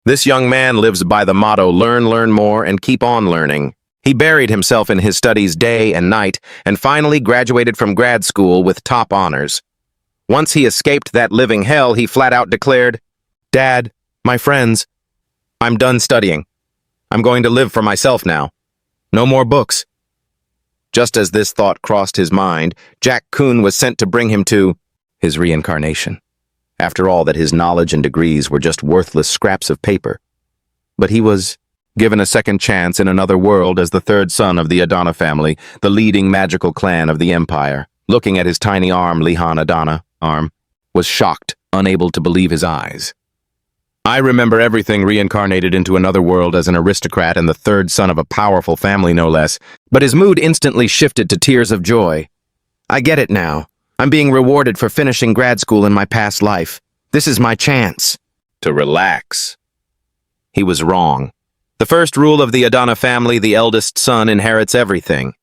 This young man lives by the motto, learn more, and keep on learning. He buried himself in his studies day and night, and finally graduated from grad school with top honors. Once he escaped that living hell, he flat out declared, "Dad, my friends, I'm done studying. I'm going to live for myself now. No more books." Just as this thought crossed his mind, Jack Kuhn was sent to bring him to his reincarnation. After all, that his knowledge and degrees were just worthless scraps of paper. But he was given a second chance in another world as the third son of the Adana family, the leading magical clan of the empire. Looking at his tiny arm, Lihan Adana arm, was shocked, unable to believe his eyes. "I remember everything reincarnated into another world as an aristocrat and the third son of a powerful family, no less." But his mood instantly shifted to tears of joy. "I get it now. I'm being rewarded for finishing grad school in my past life. This is my chance." To relax. He was wrong. The first rule of the Adana family, the eldest son inherits everything.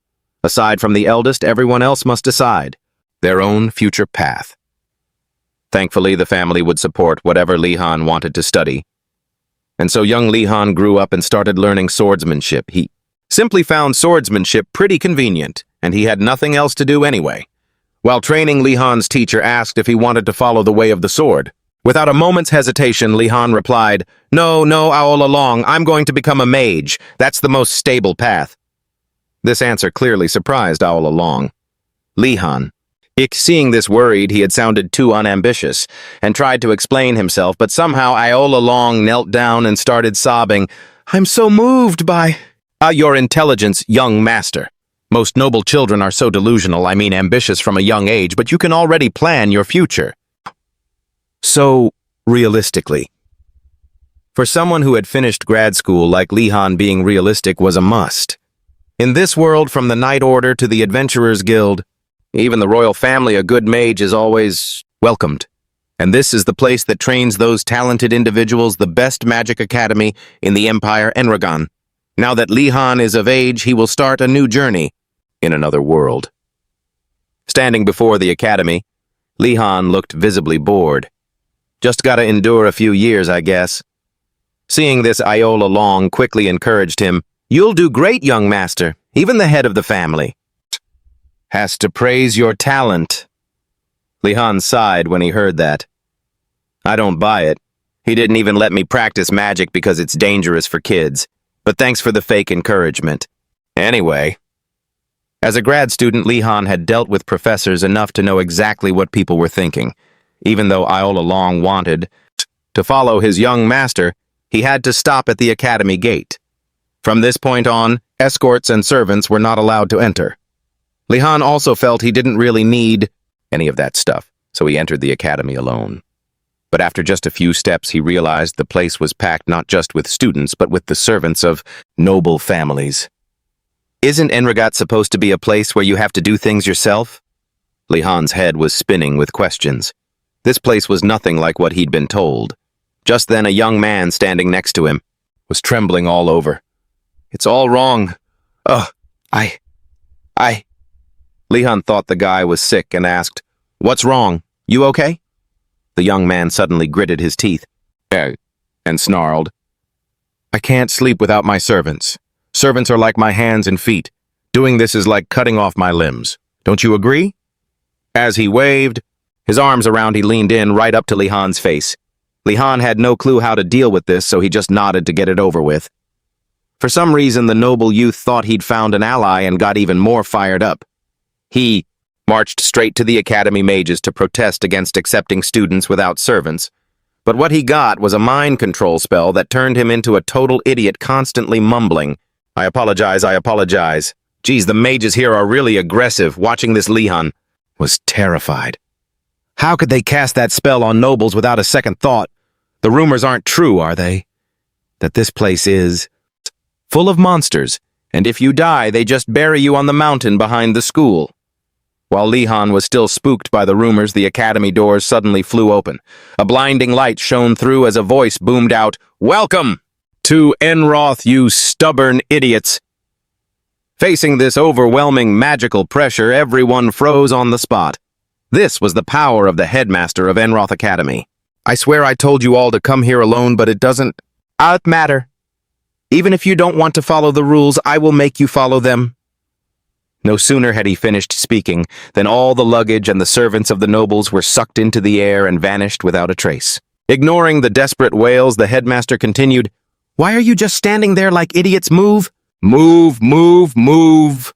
Aside from the eldest, everyone else must decide their own future path. Thankfully, the family would support whatever Lihan wanted to study. And so young Lihan grew up and started learning swordsmanship. He simply found swordsmanship pretty convenient, and he had nothing else to do anyway. While training, Lihan's teacher asked if he wanted to follow the way of the sword. Without a moment's hesitation, Lihan replied, No, all along, I'm going to become a mage. That's the most stable path." This answer clearly surprised All Along. Lihan, seeing this, worried he had sounded too unambitious, and tried to explain himself, but somehow All Along knelt down and started sobbing. "I'm so moved by your intelligence, young master. Most noble children are so delusional, ambitious from a young age, but you can already plan your future. So, realistically." For someone who had finished grad school like Lihan, being realistic was a must. In this world, from the Knight Order to the Adventurers Guild, even the royal family, a good mage is always welcomed. And this is the place that trains those talented individuals, the best magic academy in the Empire Enragon. Now that Lihan is of age, he will start a new journey in another world. Standing before the academy, Lihan looked visibly bored. Just gotta endure a few years, I guess. Seeing this, Iola Long quickly encouraged him. "You'll do great, young master. Even the head of the family has to praise your talent." Lihan sighed when he heard that. "I don't buy it. He didn't even let me practice magic because it's dangerous for kids. But thanks for the fake encouragement. Anyway." As a grad student, Lihan had dealt with professors enough to know exactly what people were thinking. Even though Iola Long wanted to follow his young master, he had to stop at the academy gate. From this point on, escorts and servants were not allowed to enter. Lihan also felt he didn't really need any of that stuff, so he entered the academy alone. But after just a few steps, he realized the place was packed not just with students, but with the servants of noble families. Isn't Enragat supposed to be a place where you have to do things yourself? Lihan's head was spinning with questions. This place was nothing like what he'd been told. Just then, a young man standing next to him was trembling all over. "It's all wrong. Lihan thought the guy was sick and asked, "What's wrong? You okay?" The young man suddenly gritted his teeth and snarled, "I can't sleep without my servants. Servants are like my hands and feet. Doing this is like cutting off my limbs. Don't you agree?" As he waved his arms around, he leaned in right up to Lihan's face. Lihan had no clue how to deal with this, so he just nodded to get it over with. For some reason, the noble youth thought he'd found an ally and got even more fired up. He marched straight to the academy mages to protest against accepting students without servants. But what he got was a mind control spell that turned him into a total idiot, constantly mumbling, I apologize. Geez, the mages here are really aggressive." Watching this, Lihan was terrified. How could they cast that spell on nobles without a second thought? The rumors aren't true, are they? That this place is full of monsters, and if you die, they just bury you on the mountain behind the school. While Lihan was still spooked by the rumors, the academy doors suddenly flew open. A blinding light shone through as a voice boomed out, "Welcome to Enroth, you stubborn idiots." Facing this overwhelming magical pressure, everyone froze on the spot. This was the power of the headmaster of Enroth Academy. "I swear I told you all to come here alone, but it doesn't Out matter. Even if you don't want to follow the rules, I will make you follow them. No sooner had he finished speaking than all the luggage and the servants of the nobles were sucked into the air and vanished without a trace. Ignoring the desperate wails, the headmaster continued, "Why are you just standing there like idiots? Move! Move, move, move!"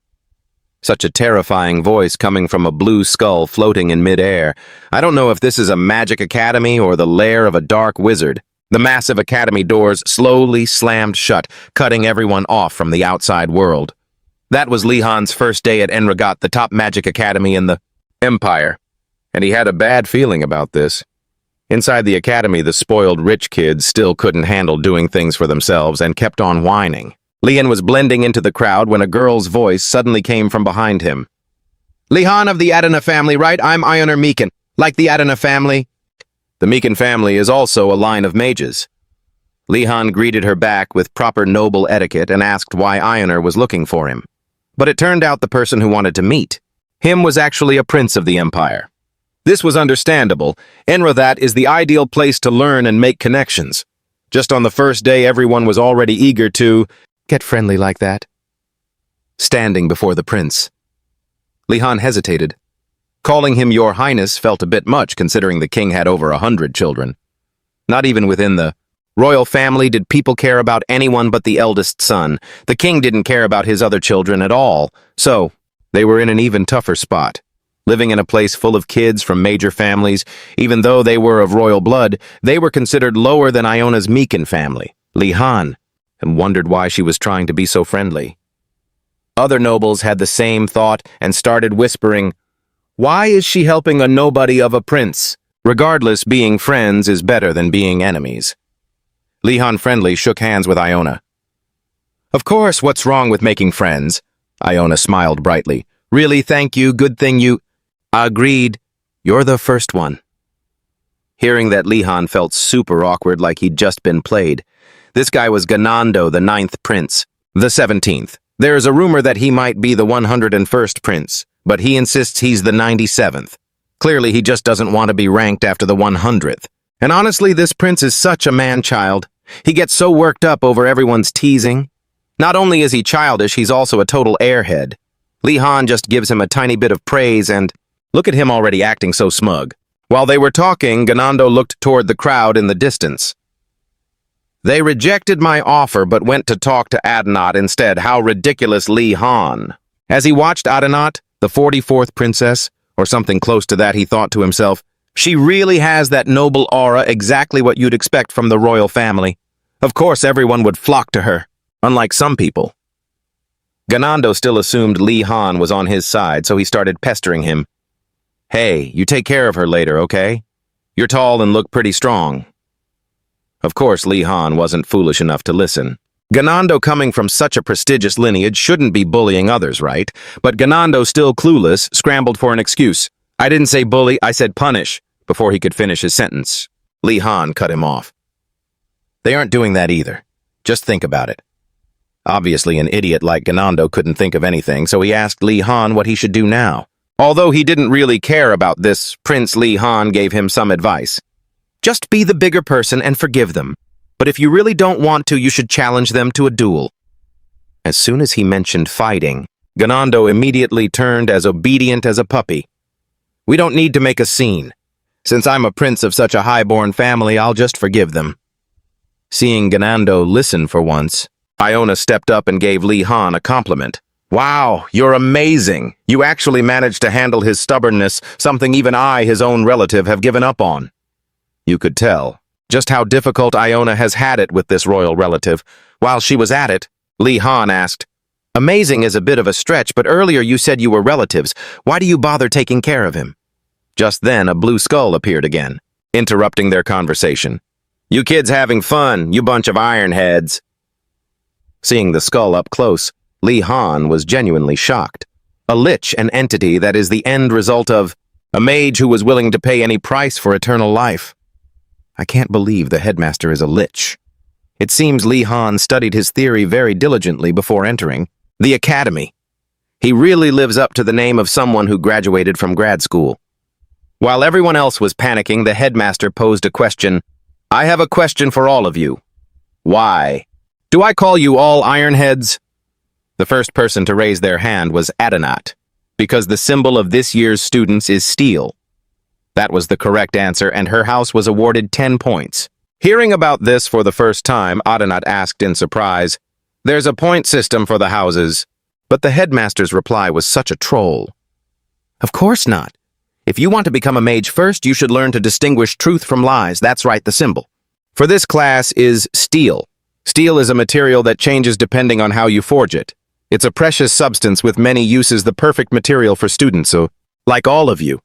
Such a terrifying voice coming from a blue skull floating in midair. I don't know if this is a magic academy or the lair of a dark wizard. The massive academy doors slowly slammed shut, cutting everyone off from the outside world. That was Li-Han's first day at Enragat, the top magic academy in the Empire, and he had a bad feeling about this. Inside the academy, the spoiled rich kids still couldn't handle doing things for themselves and kept on whining. Li-Han was blending into the crowd when a girl's voice suddenly came from behind him. "Li-Han of the Adana family, right? I'm Ioner Meekin. Like the Adana family?" The Meekin family is also a line of mages. Li-Han greeted her back with proper noble etiquette and asked why Ioner was looking for him. But it turned out the person who wanted to meet him was actually a prince of the empire. This was understandable. Enragat is the ideal place to learn and make connections. Just on the first day, everyone was already eager to get friendly like that. Standing before the prince, Li-Han hesitated. Calling him Your Highness felt a bit much, considering the king had over 100 children. Not even within the royal family did people care about anyone but the eldest son. The king didn't care about his other children at all, so they were in an even tougher spot. Living in a place full of kids from major families, even though they were of royal blood, they were considered lower than Iona's Meekin family, Li-Han, and wondered why she was trying to be so friendly. Other nobles had the same thought and started whispering, "Why is she helping a nobody of a prince? Regardless, being friends is better than being enemies." Li-Han Friendly shook hands with Iona. "Of course, what's wrong with making friends?" Iona smiled brightly. "Really, thank you, good thing you—" "Agreed. You're the first one." Hearing that, Li-Han felt super awkward, like he'd just been played. This guy was Ganando, the 9th prince, the 17th. There is a rumor that he might be the 101st prince, but he insists he's the 97th. Clearly, he just doesn't want to be ranked after the 100th. And honestly, this prince is such a man-child. He gets so worked up over everyone's teasing. Not only is he childish, he's also a total airhead. Li-Han just gives him a tiny bit of praise and look at him already acting so smug. While they were talking, Ganando looked toward the crowd in the distance. "They rejected my offer but went to talk to Adenot instead. How ridiculous, Li-Han." As he watched Adenot, the 44th princess, or something close to that, he thought to himself, "She really has that noble aura, exactly what you'd expect from the royal family. Of course everyone would flock to her, unlike some people." Ganando still assumed Li-Han was on his side, so he started pestering him. "Hey, you take care of her later, okay? You're tall and look pretty strong." Of course, Li-Han wasn't foolish enough to listen. Ganando, coming from such a prestigious lineage, shouldn't be bullying others, right? But Ganando, still clueless, scrambled for an excuse. "I didn't say bully, I said punish," before he could finish his sentence. Li-Han cut him off. "They aren't doing that either. Just think about it." Obviously, an idiot like Ganando couldn't think of anything, so he asked Li-Han what he should do now. Although he didn't really care about this, Prince Li-Han gave him some advice. "Just be the bigger person and forgive them. But if you really don't want to, you should challenge them to a duel." As soon as he mentioned fighting, Ganando immediately turned as obedient as a puppy. "We don't need to make a scene. Since I'm a prince of such a high-born family, I'll just forgive them." Seeing Ganando listen for once, Iona stepped up and gave Li-Han a compliment. "Wow, you're amazing. You actually managed to handle his stubbornness, something even I, his own relative, have given up on." You could tell just how difficult Iona has had it with this royal relative. While she was at it, Li-Han asked, "Amazing is a bit of a stretch, but earlier you said you were relatives. Why do you bother taking care of him?" Just then, a blue skull appeared again, interrupting their conversation. "You kids having fun, you bunch of ironheads." Seeing the skull up close, Li-Han was genuinely shocked. A lich, an entity that is the end result of a mage who was willing to pay any price for eternal life. I can't believe the headmaster is a lich. It seems Li-Han studied his theory very diligently before entering the academy. He really lives up to the name of someone who graduated from grad school. While everyone else was panicking, the headmaster posed a question. "I have a question for all of you. Why? Do I call you all ironheads? The first person to raise their hand was Adenat, because the symbol of this year's students is steel. That was the correct answer, and her house was awarded 10 points. Hearing about this for the first time, Adenat asked in surprise, "There's a point system for the houses." But the headmaster's reply was such a troll. "Of course not. If you want to become a mage first, you should learn to distinguish truth from lies. That's right, the symbol. For this class is steel. Steel is a material that changes depending on how you forge it. It's a precious substance with many uses, the perfect material for students, so like all of you."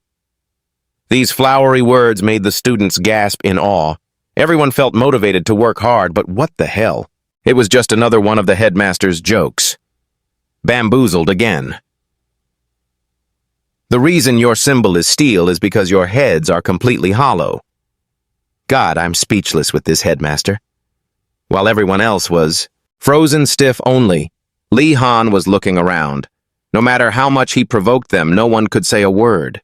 These flowery words made the students gasp in awe. Everyone felt motivated to work hard, but what the hell? It was just another one of the headmaster's jokes. Bamboozled again. The reason your symbol is steel is because your heads are completely hollow. God, I'm speechless with this headmaster. While everyone else was frozen stiff only, Li Han was looking around. No matter how much he provoked them, no one could say a word.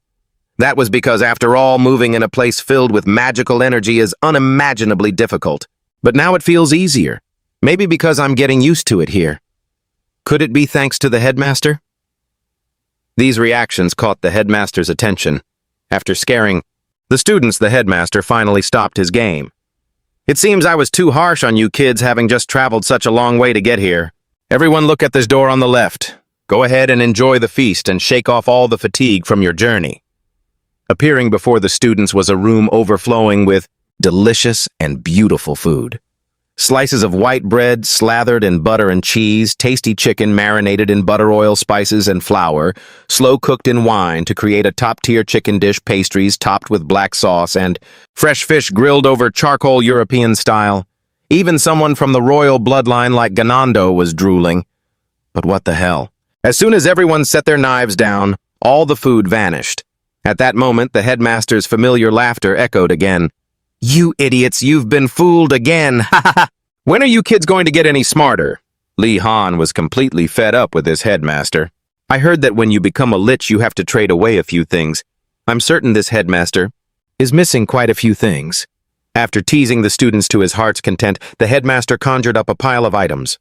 That was because, after all, moving in a place filled with magical energy is unimaginably difficult. But now it feels easier. Maybe because I'm getting used to it here. Could it be thanks to the headmaster? These reactions caught the headmaster's attention. After scaring the students, the headmaster finally stopped his game. "It seems I was too harsh on you kids, having just traveled such a long way to get here. Everyone look at this door on the left. Go ahead and enjoy the feast and shake off all the fatigue from your journey." Appearing before the students was a room overflowing with delicious and beautiful food. Slices of white bread slathered in butter and cheese, tasty chicken marinated in butter, oil, spices, and flour, slow-cooked in wine to create a top-tier chicken dish, pastries topped with black sauce, and fresh fish grilled over charcoal European style. Even someone from the royal bloodline like Ganando was drooling. But what the hell? As soon as everyone set their knives down, all the food vanished. At that moment, the headmaster's familiar laughter echoed again. "You idiots, you've been fooled again, ha ha ha! When are you kids going to get any smarter?" Li Han was completely fed up with his headmaster. "I heard that when you become a lich, you have to trade away a few things. I'm certain this headmaster is missing quite a few things." After teasing the students to his heart's content, the headmaster conjured up a pile of items.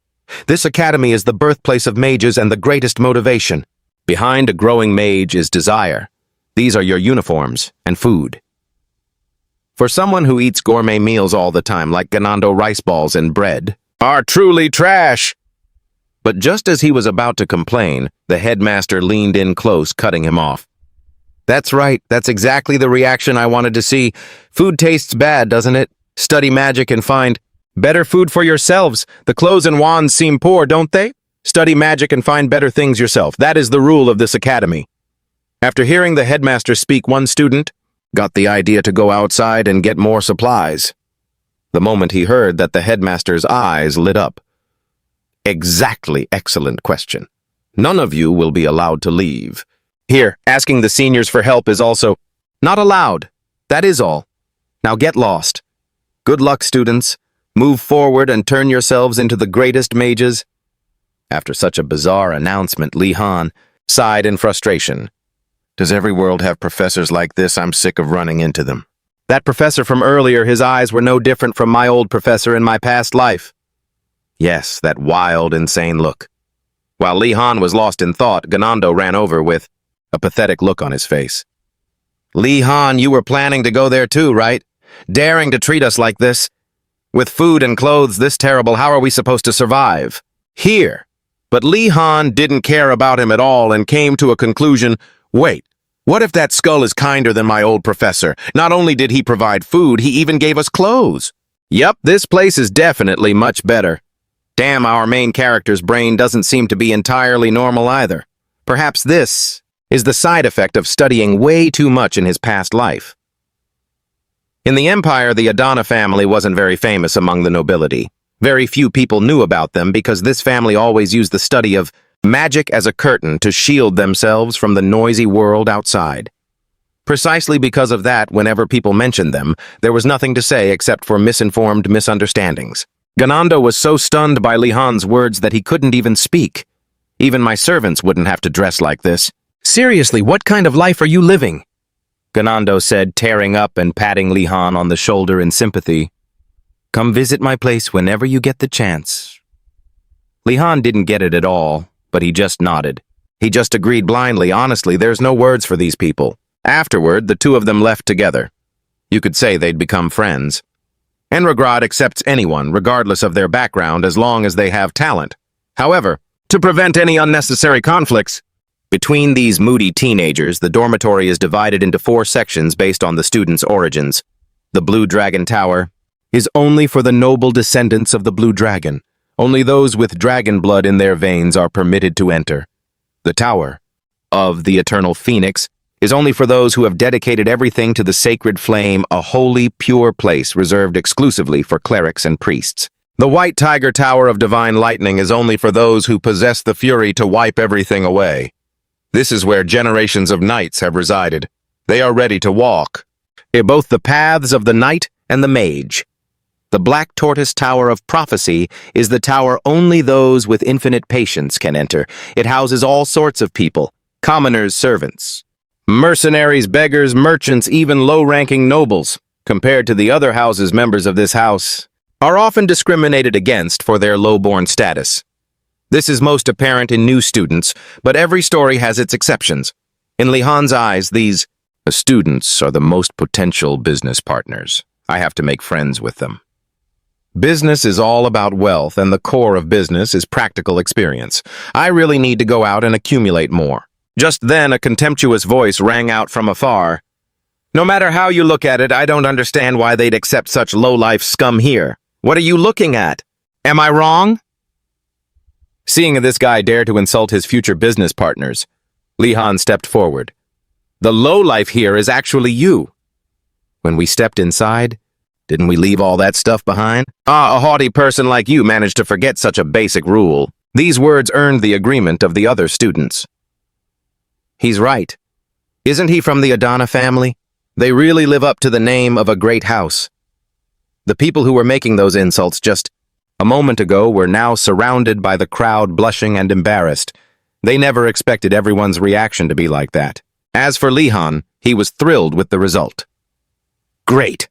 "This academy is the birthplace of mages and the greatest motivation. Behind a growing mage is desire. These are your uniforms and food. For someone who eats gourmet meals all the time, like Ganando rice balls and bread, are truly trash." But just as he was about to complain, the headmaster leaned in close, cutting him off. "That's right, that's exactly the reaction I wanted to see. Food tastes bad, doesn't it? Study magic and find better food for yourselves. The clothes and wands seem poor, don't they? Study magic and find better things yourself. That is the rule of this academy." After hearing the headmaster speak, one student got the idea to go outside and get more supplies. The moment he heard that, the headmaster's eyes lit up. "Exactly, excellent question. None of you will be allowed to leave. Here, asking the seniors for help is also not allowed. That is all. Now get lost. Good luck, students. Move forward and turn yourselves into the greatest mages." After such a bizarre announcement, Li Han sighed in frustration. "Does every world have professors like this? I'm sick of running into them. That professor from earlier, his eyes were no different from my old professor in my past life." Yes, that wild, insane look. While Li Han was lost in thought, Ganando ran over with a pathetic look on his face. "Li Han, you were planning to go there too, right? Daring to treat us like this? With food and clothes this terrible, how are we supposed to survive? Here." But Li Han didn't care about him at all and came to a conclusion. "Wait, what if that skull is kinder than my old professor? Not only did he provide food, he even gave us clothes. Yup, this place is definitely much better. Damn, our main character's brain doesn't seem to be entirely normal either. Perhaps this is the side effect of studying way too much in his past life." In the Empire, the Adana family wasn't very famous among the nobility. Very few people knew about them because this family always used the study of magic as a curtain to shield themselves from the noisy world outside. Precisely because of that, whenever people mentioned them, there was nothing to say except for misinformed misunderstandings. Ganando was so stunned by Li Han's words that he couldn't even speak. "Even my servants wouldn't have to dress like this. Seriously, what kind of life are you living?" Ganando said, tearing up and patting Li Han on the shoulder in sympathy. Come visit my place whenever you get the chance. Li-Han didn't get it at all, but he just nodded. He just agreed blindly. Honestly, there's no words for these people. Afterward, the two of them left together. You could say they'd become friends. Enregrad accepts anyone, regardless of their background, as long as they have talent. However, to prevent any unnecessary conflicts between these moody teenagers, the dormitory is divided into 4 sections based on the students' origins. The Blue Dragon Tower is only for the noble descendants of the Blue Dragon. Only those with dragon blood in their veins are permitted to enter. The Tower of the Eternal Phoenix is only for those who have dedicated everything to the sacred flame, a holy, pure place reserved exclusively for clerics and priests. The White Tiger Tower of Divine Lightning is only for those who possess the fury to wipe everything away. This is where generations of knights have resided. They are ready to walk in both the paths of the knight and the mage. The Black Tortoise Tower of Prophecy is the tower only those with infinite patience can enter. It houses all sorts of people, commoners, servants, mercenaries, beggars, merchants, even low-ranking nobles. Compared to the other houses, members of this house are often discriminated against for their low-born status. This is most apparent in new students, but every story has its exceptions. In Li-Han's eyes, these students are the most potential business partners. I have to make friends with them. Business is all about wealth, and the core of business is practical experience. I really need to go out and accumulate more. Just then, a contemptuous voice rang out from afar. No matter how you look at it, I don't understand why they'd accept such low-life scum here. What are you looking at? Am I wrong? Seeing this guy dare to insult his future business partners, Li-Han stepped forward. The lowlife here is actually you. When we stepped inside, didn't we leave all that stuff behind? A haughty person like you managed to forget such a basic rule. These words earned the agreement of the other students. He's right. Isn't he from the Adana family? They really live up to the name of a great house. The people who were making those insults just a moment ago were now surrounded by the crowd, blushing and embarrassed. They never expected everyone's reaction to be like that. As for Li-Han, he was thrilled with the result. Great.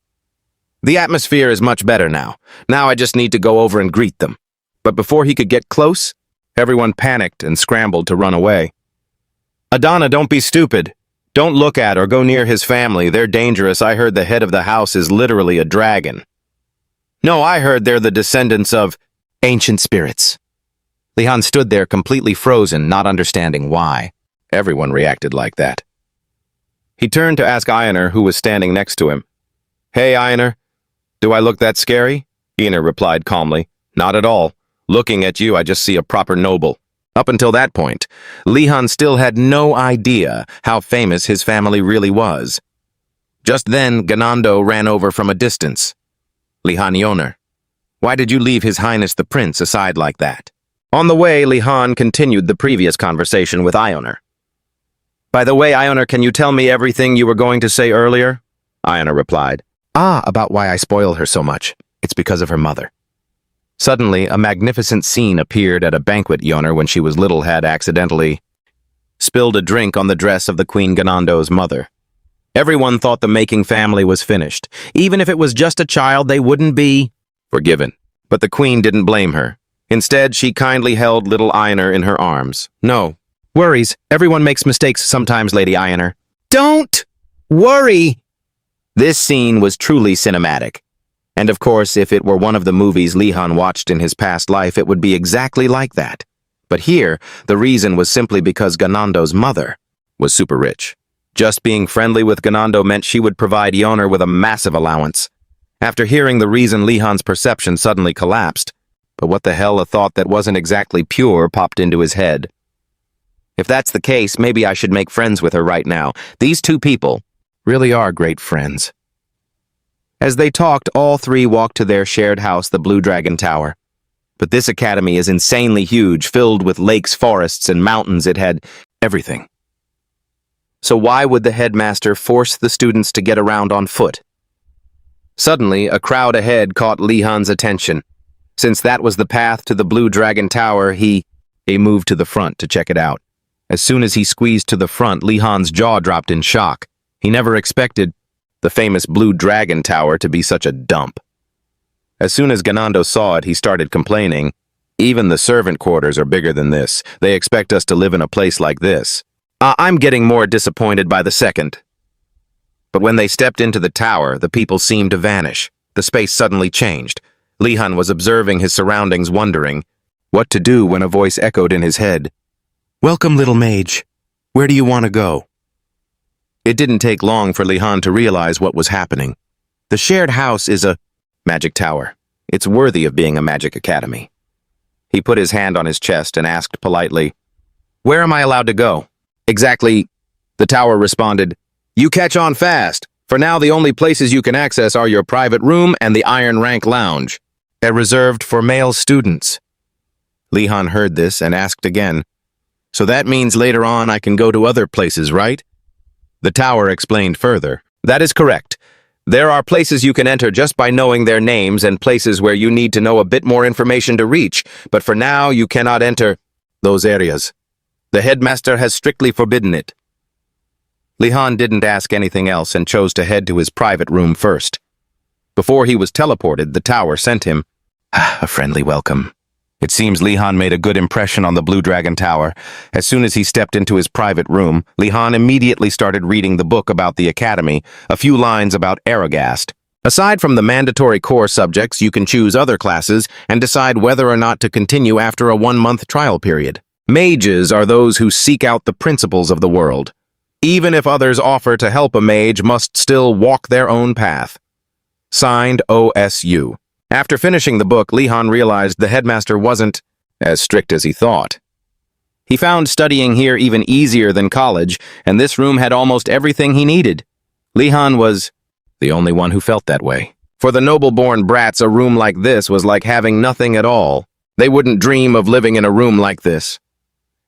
The atmosphere is much better now. Now I just need to go over and greet them. But before he could get close, everyone panicked and scrambled to run away. Adana, don't be stupid. Don't look at or go near his family. They're dangerous. I heard the head of the house is literally a dragon. No, I heard they're the descendants of ancient spirits. Li-Han stood there completely frozen, not understanding why. Everyone reacted like that. He turned to ask Ioner, who was standing next to him. Hey, Ioner, do I look that scary? Ioner replied calmly. Not at all. Looking at you, I just see a proper noble. Up until that point, Li-Han still had no idea how famous his family really was. Just then, Ganando ran over from a distance. Li-Han Ioner, why did you leave His Highness the Prince aside like that? On the way, Li-Han continued the previous conversation with Ioner. By the way, Ioner, can you tell me everything you were going to say earlier? Ioner replied. About why I spoil her so much. It's because of her mother. Suddenly, a magnificent scene appeared at a banquet Ioner when she was little had accidentally spilled a drink on the dress of the Queen Ganando's mother. Everyone thought the making family was finished. Even if it was just a child, they wouldn't be forgiven. But the queen didn't blame her. Instead, she kindly held little Ioner in her arms. No worries. Everyone makes mistakes sometimes, Lady Ioner. Don't worry. This scene was truly cinematic. And of course, if it were one of the movies Li-Han watched in his past life, it would be exactly like that. But here, the reason was simply because Ganando's mother was super rich. Just being friendly with Ganando meant she would provide Ioner with a massive allowance. After hearing the reason, Li-Han's perception suddenly collapsed. But what the hell, a thought that wasn't exactly pure popped into his head. If that's the case, maybe I should make friends with her right now. These two people really are great friends. As they talked, all three walked to their shared house, the Blue Dragon Tower. But this academy is insanely huge, filled with lakes, forests, and mountains. It had everything. So why would the headmaster force the students to get around on foot? Suddenly, a crowd ahead caught Li-Han's attention. Since that was the path to the Blue Dragon Tower, he moved to the front to check it out. As soon as he squeezed to the front, Li-Han's jaw dropped in shock. He never expected the famous Blue Dragon Tower to be such a dump. As soon as Ganando saw it, he started complaining. Even the servant quarters are bigger than this. They expect us to live in a place like this. I'm getting more disappointed by the second. But when they stepped into the tower, the people seemed to vanish. The space suddenly changed. Li-han was observing his surroundings, wondering what to do when a voice echoed in his head. "Welcome, little mage. Where do you want to go?" It didn't take long for Li-han to realize what was happening. The shared house is a magic tower. It's worthy of being a magic academy. He put his hand on his chest and asked politely, "Where am I allowed to go?" "Exactly," the tower responded. "You catch on fast. For now, the only places you can access are your private room and the Iron Rank Lounge. They're reserved for male students." Li-han heard this and asked again, "So that means later on I can go to other places, right?" The tower explained further. "That is correct. There are places you can enter just by knowing their names and places where you need to know a bit more information to reach, but for now you cannot enter those areas. The headmaster has strictly forbidden it." Li-han didn't ask anything else and chose to head to his private room first. Before he was teleported, the tower sent him a friendly welcome. It seems Li-han made a good impression on the Blue Dragon Tower. As soon as he stepped into his private room, Li-han immediately started reading the book about the academy, a few lines about Aragast. Aside from the mandatory core subjects, you can choose other classes and decide whether or not to continue after a 1-month trial period. Mages are those who seek out the principles of the world. Even if others offer to help a mage, must still walk their own path. Signed, OSU. After finishing the book, Li-han realized the headmaster wasn't as strict as he thought. He found studying here even easier than college, and this room had almost everything he needed. Li-han was the only one who felt that way. For the noble-born brats, a room like this was like having nothing at all. They wouldn't dream of living in a room like this.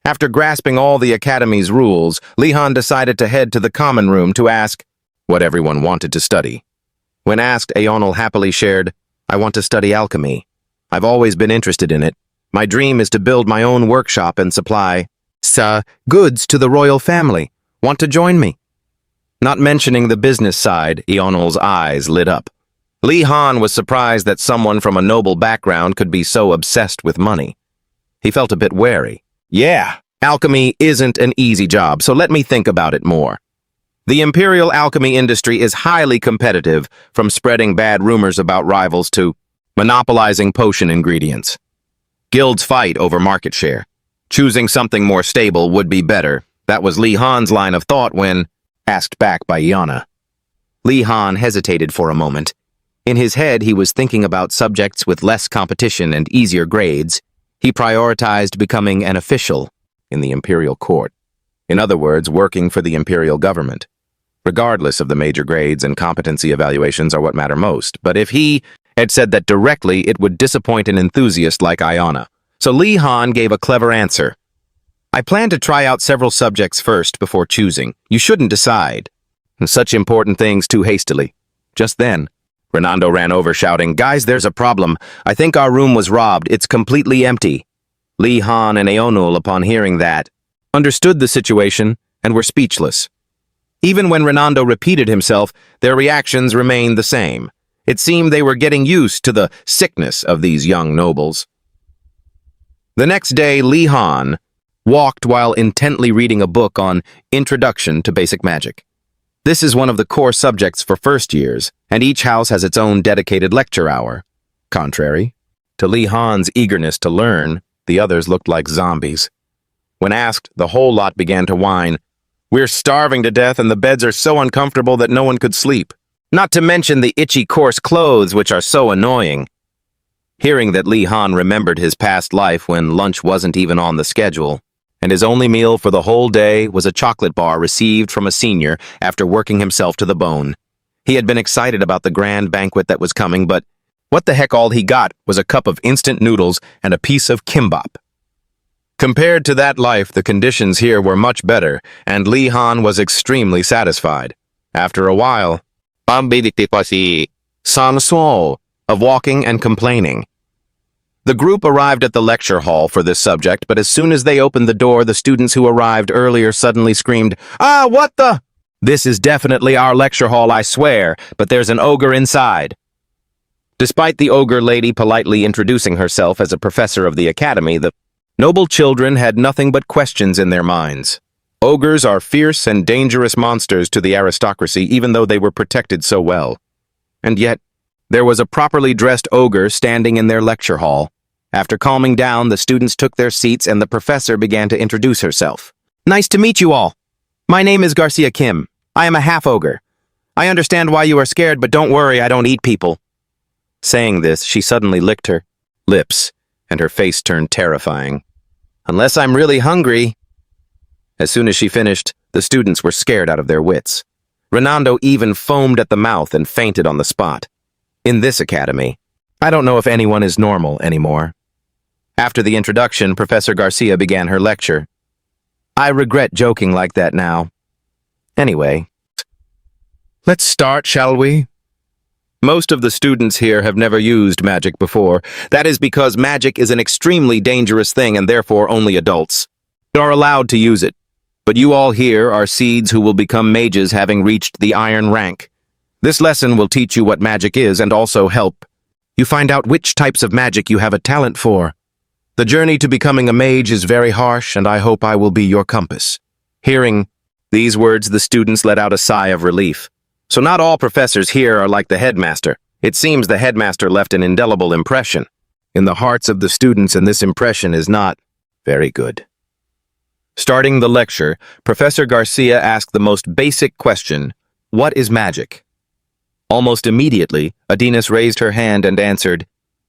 After grasping all the academy's rules, Li-han decided to head to the common room to ask what everyone wanted to study. When asked, Aonal happily shared, "I want to study alchemy. I've always been interested in it. My dream is to build my own workshop and supply goods to the royal family. Want to join me?" Not mentioning the business side, Aonal's eyes lit up. Li-han was surprised that someone from a noble background could be so obsessed with money. He felt a bit wary. "Yeah, alchemy isn't an easy job, so let me think about it more. The imperial alchemy industry is highly competitive, from spreading bad rumors about rivals to monopolizing potion ingredients. Guilds fight over market share. Choosing something more stable would be better." That was Li-han's line of thought when asked back by Yana. Li-han hesitated for a moment. In his head, he was thinking about subjects with less competition and easier grades. He prioritized becoming an official in the imperial court. In other words, working for the imperial government. Regardless of the major grades and competency evaluations are what matter most. But if he had said that directly, it would disappoint an enthusiast like Ayana. So Li-han gave a clever answer. "I plan to try out several subjects first before choosing. You shouldn't decide such important things too hastily." Just then, Renando ran over shouting, "Guys, there's a problem. I think our room was robbed. It's completely empty." Li-han and Aonal, upon hearing that, understood the situation and were speechless. Even when Renando repeated himself, their reactions remained the same. It seemed they were getting used to the sickness of these young nobles. The next day, Li-han walked while intently reading a book on Introduction to Basic Magic. This is one of the core subjects for first years, and each house has its own dedicated lecture hour. Contrary to Li-han's eagerness to learn, the others looked like zombies. When asked, the whole lot began to whine. "We're starving to death and the beds are so uncomfortable that no one could sleep. Not to mention the itchy, coarse clothes, which are so annoying." Hearing that Li-han remembered his past life when lunch wasn't even on the schedule, and his only meal for the whole day was a chocolate bar received from a senior after working himself to the bone. He had been excited about the grand banquet that was coming, but what the heck all he got was a cup of instant noodles and a piece of kimbap. Compared to that life, the conditions here were much better, and Li-han was extremely satisfied. After a while, Sansuo of walking and complaining. The group arrived at the lecture hall for this subject, but as soon as they opened the door, the students who arrived earlier suddenly screamed, "Ah, what the? This is definitely our lecture hall, I swear, but there's an ogre inside." Despite the ogre lady politely introducing herself as a professor of the academy, the noble children had nothing but questions in their minds. Ogres are fierce and dangerous monsters to the aristocracy, even though they were protected so well. And yet, there was a properly dressed ogre standing in their lecture hall. After calming down, the students took their seats and the professor began to introduce herself. Nice to meet you all. My name is Garcia Kim. I am a half-ogre. I understand why you are scared, but don't worry, I don't eat people. Saying this, she suddenly licked her lips, and her face turned terrifying. Unless I'm really hungry. As soon as she finished, the students were scared out of their wits. Renando even foamed at the mouth and fainted on the spot. In this academy, I don't know if anyone is normal anymore. After the introduction, Professor Garcia began her lecture. I regret joking like that now. Anyway, let's start, shall we? Most of the students here have never used magic before. That is because magic is an extremely dangerous thing and therefore only adults are allowed to use it. But you all here are seeds who will become mages having reached the iron rank. This lesson will teach you what magic is and also help you find out which types of magic you have a talent for. The journey to becoming a mage is very harsh, and I hope I will be your compass. Hearing these words, the students let out a sigh of relief. So not all professors here are like the headmaster. It seems the headmaster left an indelible impression in the hearts of the students, and this impression is not very good. Starting the lecture, Professor Garcia asked the most basic question, what is magic? Almost immediately, Adinas raised her hand and answered,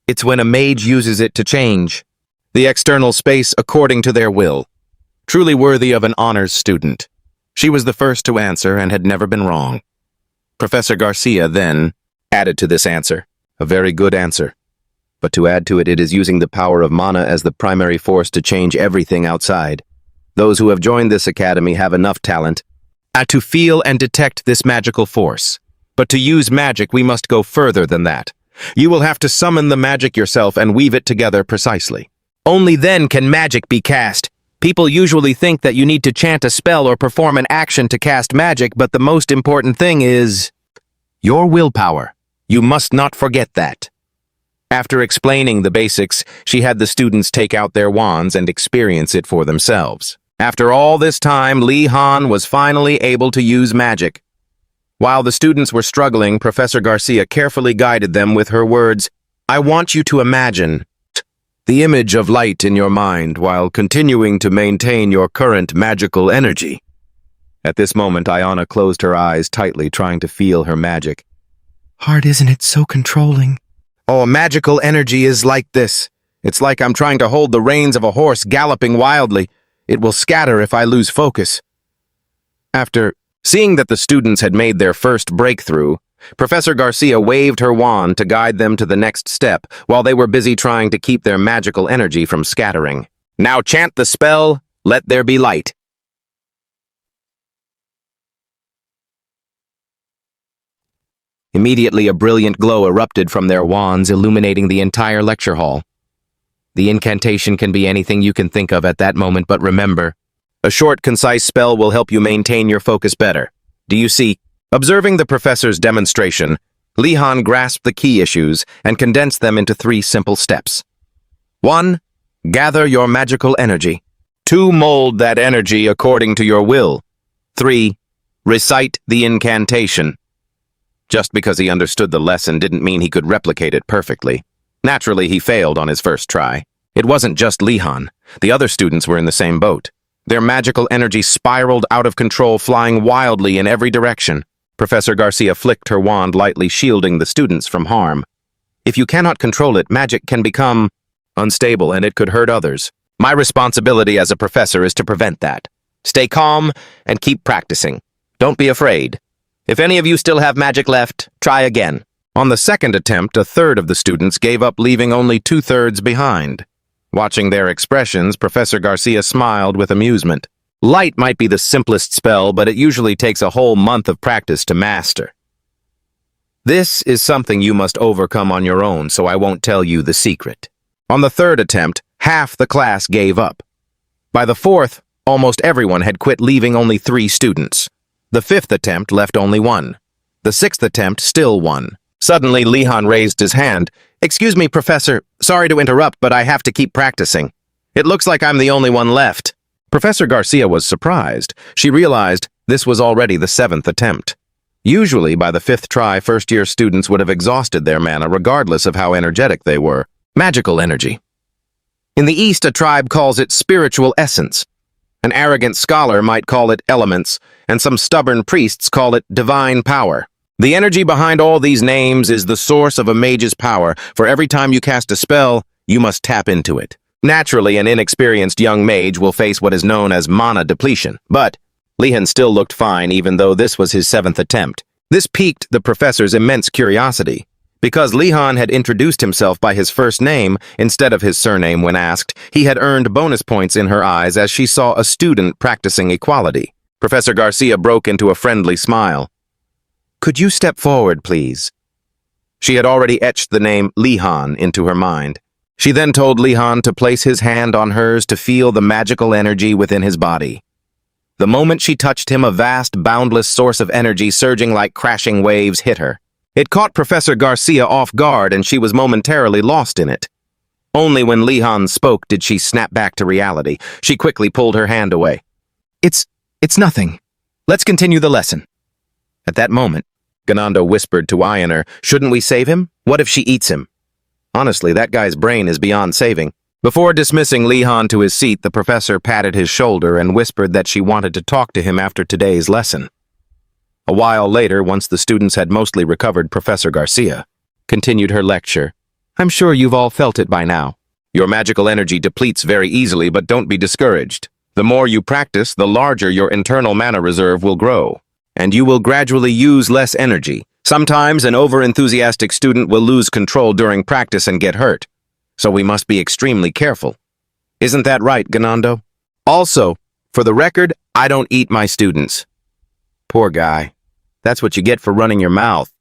it's when a mage uses it to change the external space according to their will. Truly worthy of an honors student. She was the first to answer and had never been wrong. Professor Garcia then added to this answer, a very good answer. But to add to it, it is using the power of mana as the primary force to change everything outside. Those who have joined this academy have enough talent to feel and detect this magical force. But to use magic, we must go further than that. You will have to summon the magic yourself and weave it together precisely. Only then can magic be cast. People usually think that you need to chant a spell or perform an action to cast magic, but the most important thing is your willpower. You must not forget that. After explaining the basics, she had the students take out their wands and experience it for themselves. After all this time, Li Han was finally able to use magic. While the students were struggling, Professor Garcia carefully guided them with her words, I want you to imagine the image of light in your mind while continuing to maintain your current magical energy. At this moment, Ayana closed her eyes tightly, trying to feel her magic. Hard, isn't it? So controlling. Oh, magical energy is like this. It's like I'm trying to hold the reins of a horse galloping wildly. It will scatter if I lose focus. After seeing that the students had made their first breakthrough, Professor Garcia waved her wand to guide them to the next step while they were busy trying to keep their magical energy from scattering. Now chant the spell, let there be light. Immediately, a brilliant glow erupted from their wands, illuminating the entire lecture hall. The incantation can be anything you can think of at that moment, but remember, a short, concise spell will help you maintain your focus better. Do you see? Observing the professor's demonstration, Li Han grasped the key issues and condensed them into 3 simple steps. 1. Gather your magical energy. 2. Mold that energy according to your will. 3. Recite the incantation. Just because he understood the lesson didn't mean he could replicate it perfectly. Naturally, he failed on his first try. It wasn't just Li Han. The other students were in the same boat. Their magical energy spiraled out of control, flying wildly in every direction. Professor Garcia flicked her wand, lightly shielding the students from harm. If you cannot control it, magic can become unstable and it could hurt others. My responsibility as a professor is to prevent that. Stay calm and keep practicing. Don't be afraid. If any of you still have magic left, try again. On the second attempt, 1/3 of the students gave up, leaving only 2/3 behind. Watching their expressions, Professor Garcia smiled with amusement. Light might be the simplest spell, but it usually takes a whole month of practice to master. This is something you must overcome on your own, so I won't tell you the secret. On the 3rd attempt, half the class gave up. By the 4th, almost everyone had quit, leaving only 3 students. The 5th attempt left only 1. The 6th attempt, still 1. Suddenly, Li-Han raised his hand. "Excuse me, Professor. Sorry to interrupt, but I have to keep practicing. It looks like I'm the only one left." Professor Garcia was surprised. She realized this was already the 7th attempt. Usually, by the 5th try, first-year students would have exhausted their mana regardless of how energetic they were. Magical energy. In the East, a tribe calls it spiritual essence. An arrogant scholar might call it elements, and some stubborn priests call it divine power. The energy behind all these names is the source of a mage's power. For every time you cast a spell, you must tap into it. Naturally, an inexperienced young mage will face what is known as mana depletion, but Li-Han still looked fine even though this was his 7th attempt. This piqued the professor's immense curiosity. Because Li-Han had introduced himself by his first name instead of his surname when asked, he had earned bonus points in her eyes as she saw a student practicing equality. Professor Garcia broke into a friendly smile. "Could you step forward, please?" She had already etched the name Li-Han into her mind. She then told Li-Han to place his hand on hers to feel the magical energy within his body. The moment she touched him, a vast, boundless source of energy surging like crashing waves hit her. It caught Professor Garcia off guard and she was momentarily lost in it. Only when Li-Han spoke did she snap back to reality. She quickly pulled her hand away. It's nothing. Let's continue the lesson." At that moment, Ganando whispered to Ioner, "Shouldn't we save him? What if she eats him?" Honestly, that guy's brain is beyond saving. Before dismissing Li-Han to his seat, the professor patted his shoulder and whispered that she wanted to talk to him after today's lesson. A while later, once the students had mostly recovered, Professor Garcia continued her lecture. "I'm sure you've all felt it by now. Your magical energy depletes very easily, but don't be discouraged. The more you practice, the larger your internal mana reserve will grow, and you will gradually use less energy. Sometimes an over-enthusiastic student will lose control during practice and get hurt, so we must be extremely careful. Isn't that right, Ganando? Also, for the record, I don't eat my students." Poor guy. That's what you get for running your mouth.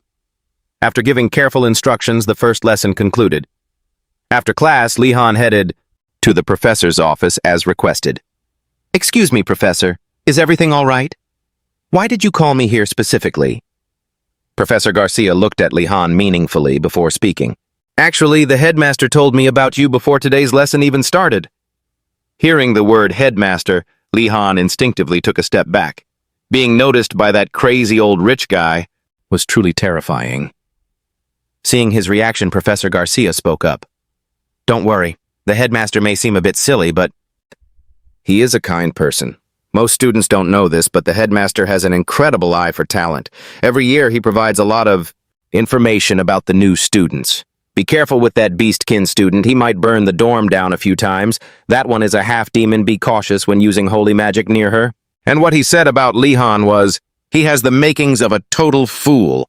After giving careful instructions, the first lesson concluded. After class, Li-Han headed to the professor's office as requested. "Excuse me, Professor. Is everything all right? Why did you call me here specifically?" Professor Garcia looked at Li-Han meaningfully before speaking. "Actually, the headmaster told me about you before today's lesson even started." Hearing the word headmaster, Li-Han instinctively took a step back. Being noticed by that crazy old rich guy was truly terrifying. Seeing his reaction, Professor Garcia spoke up. "Don't worry, the headmaster may seem a bit silly, but he is a kind person. Most students don't know this, but the headmaster has an incredible eye for talent. Every year he provides a lot of information about the new students. Be careful with that beastkin student. He might burn the dorm down a few times. That one is a half-demon. Be cautious when using holy magic near her." And what he said about Li-Han was, "He has the makings of a total fool."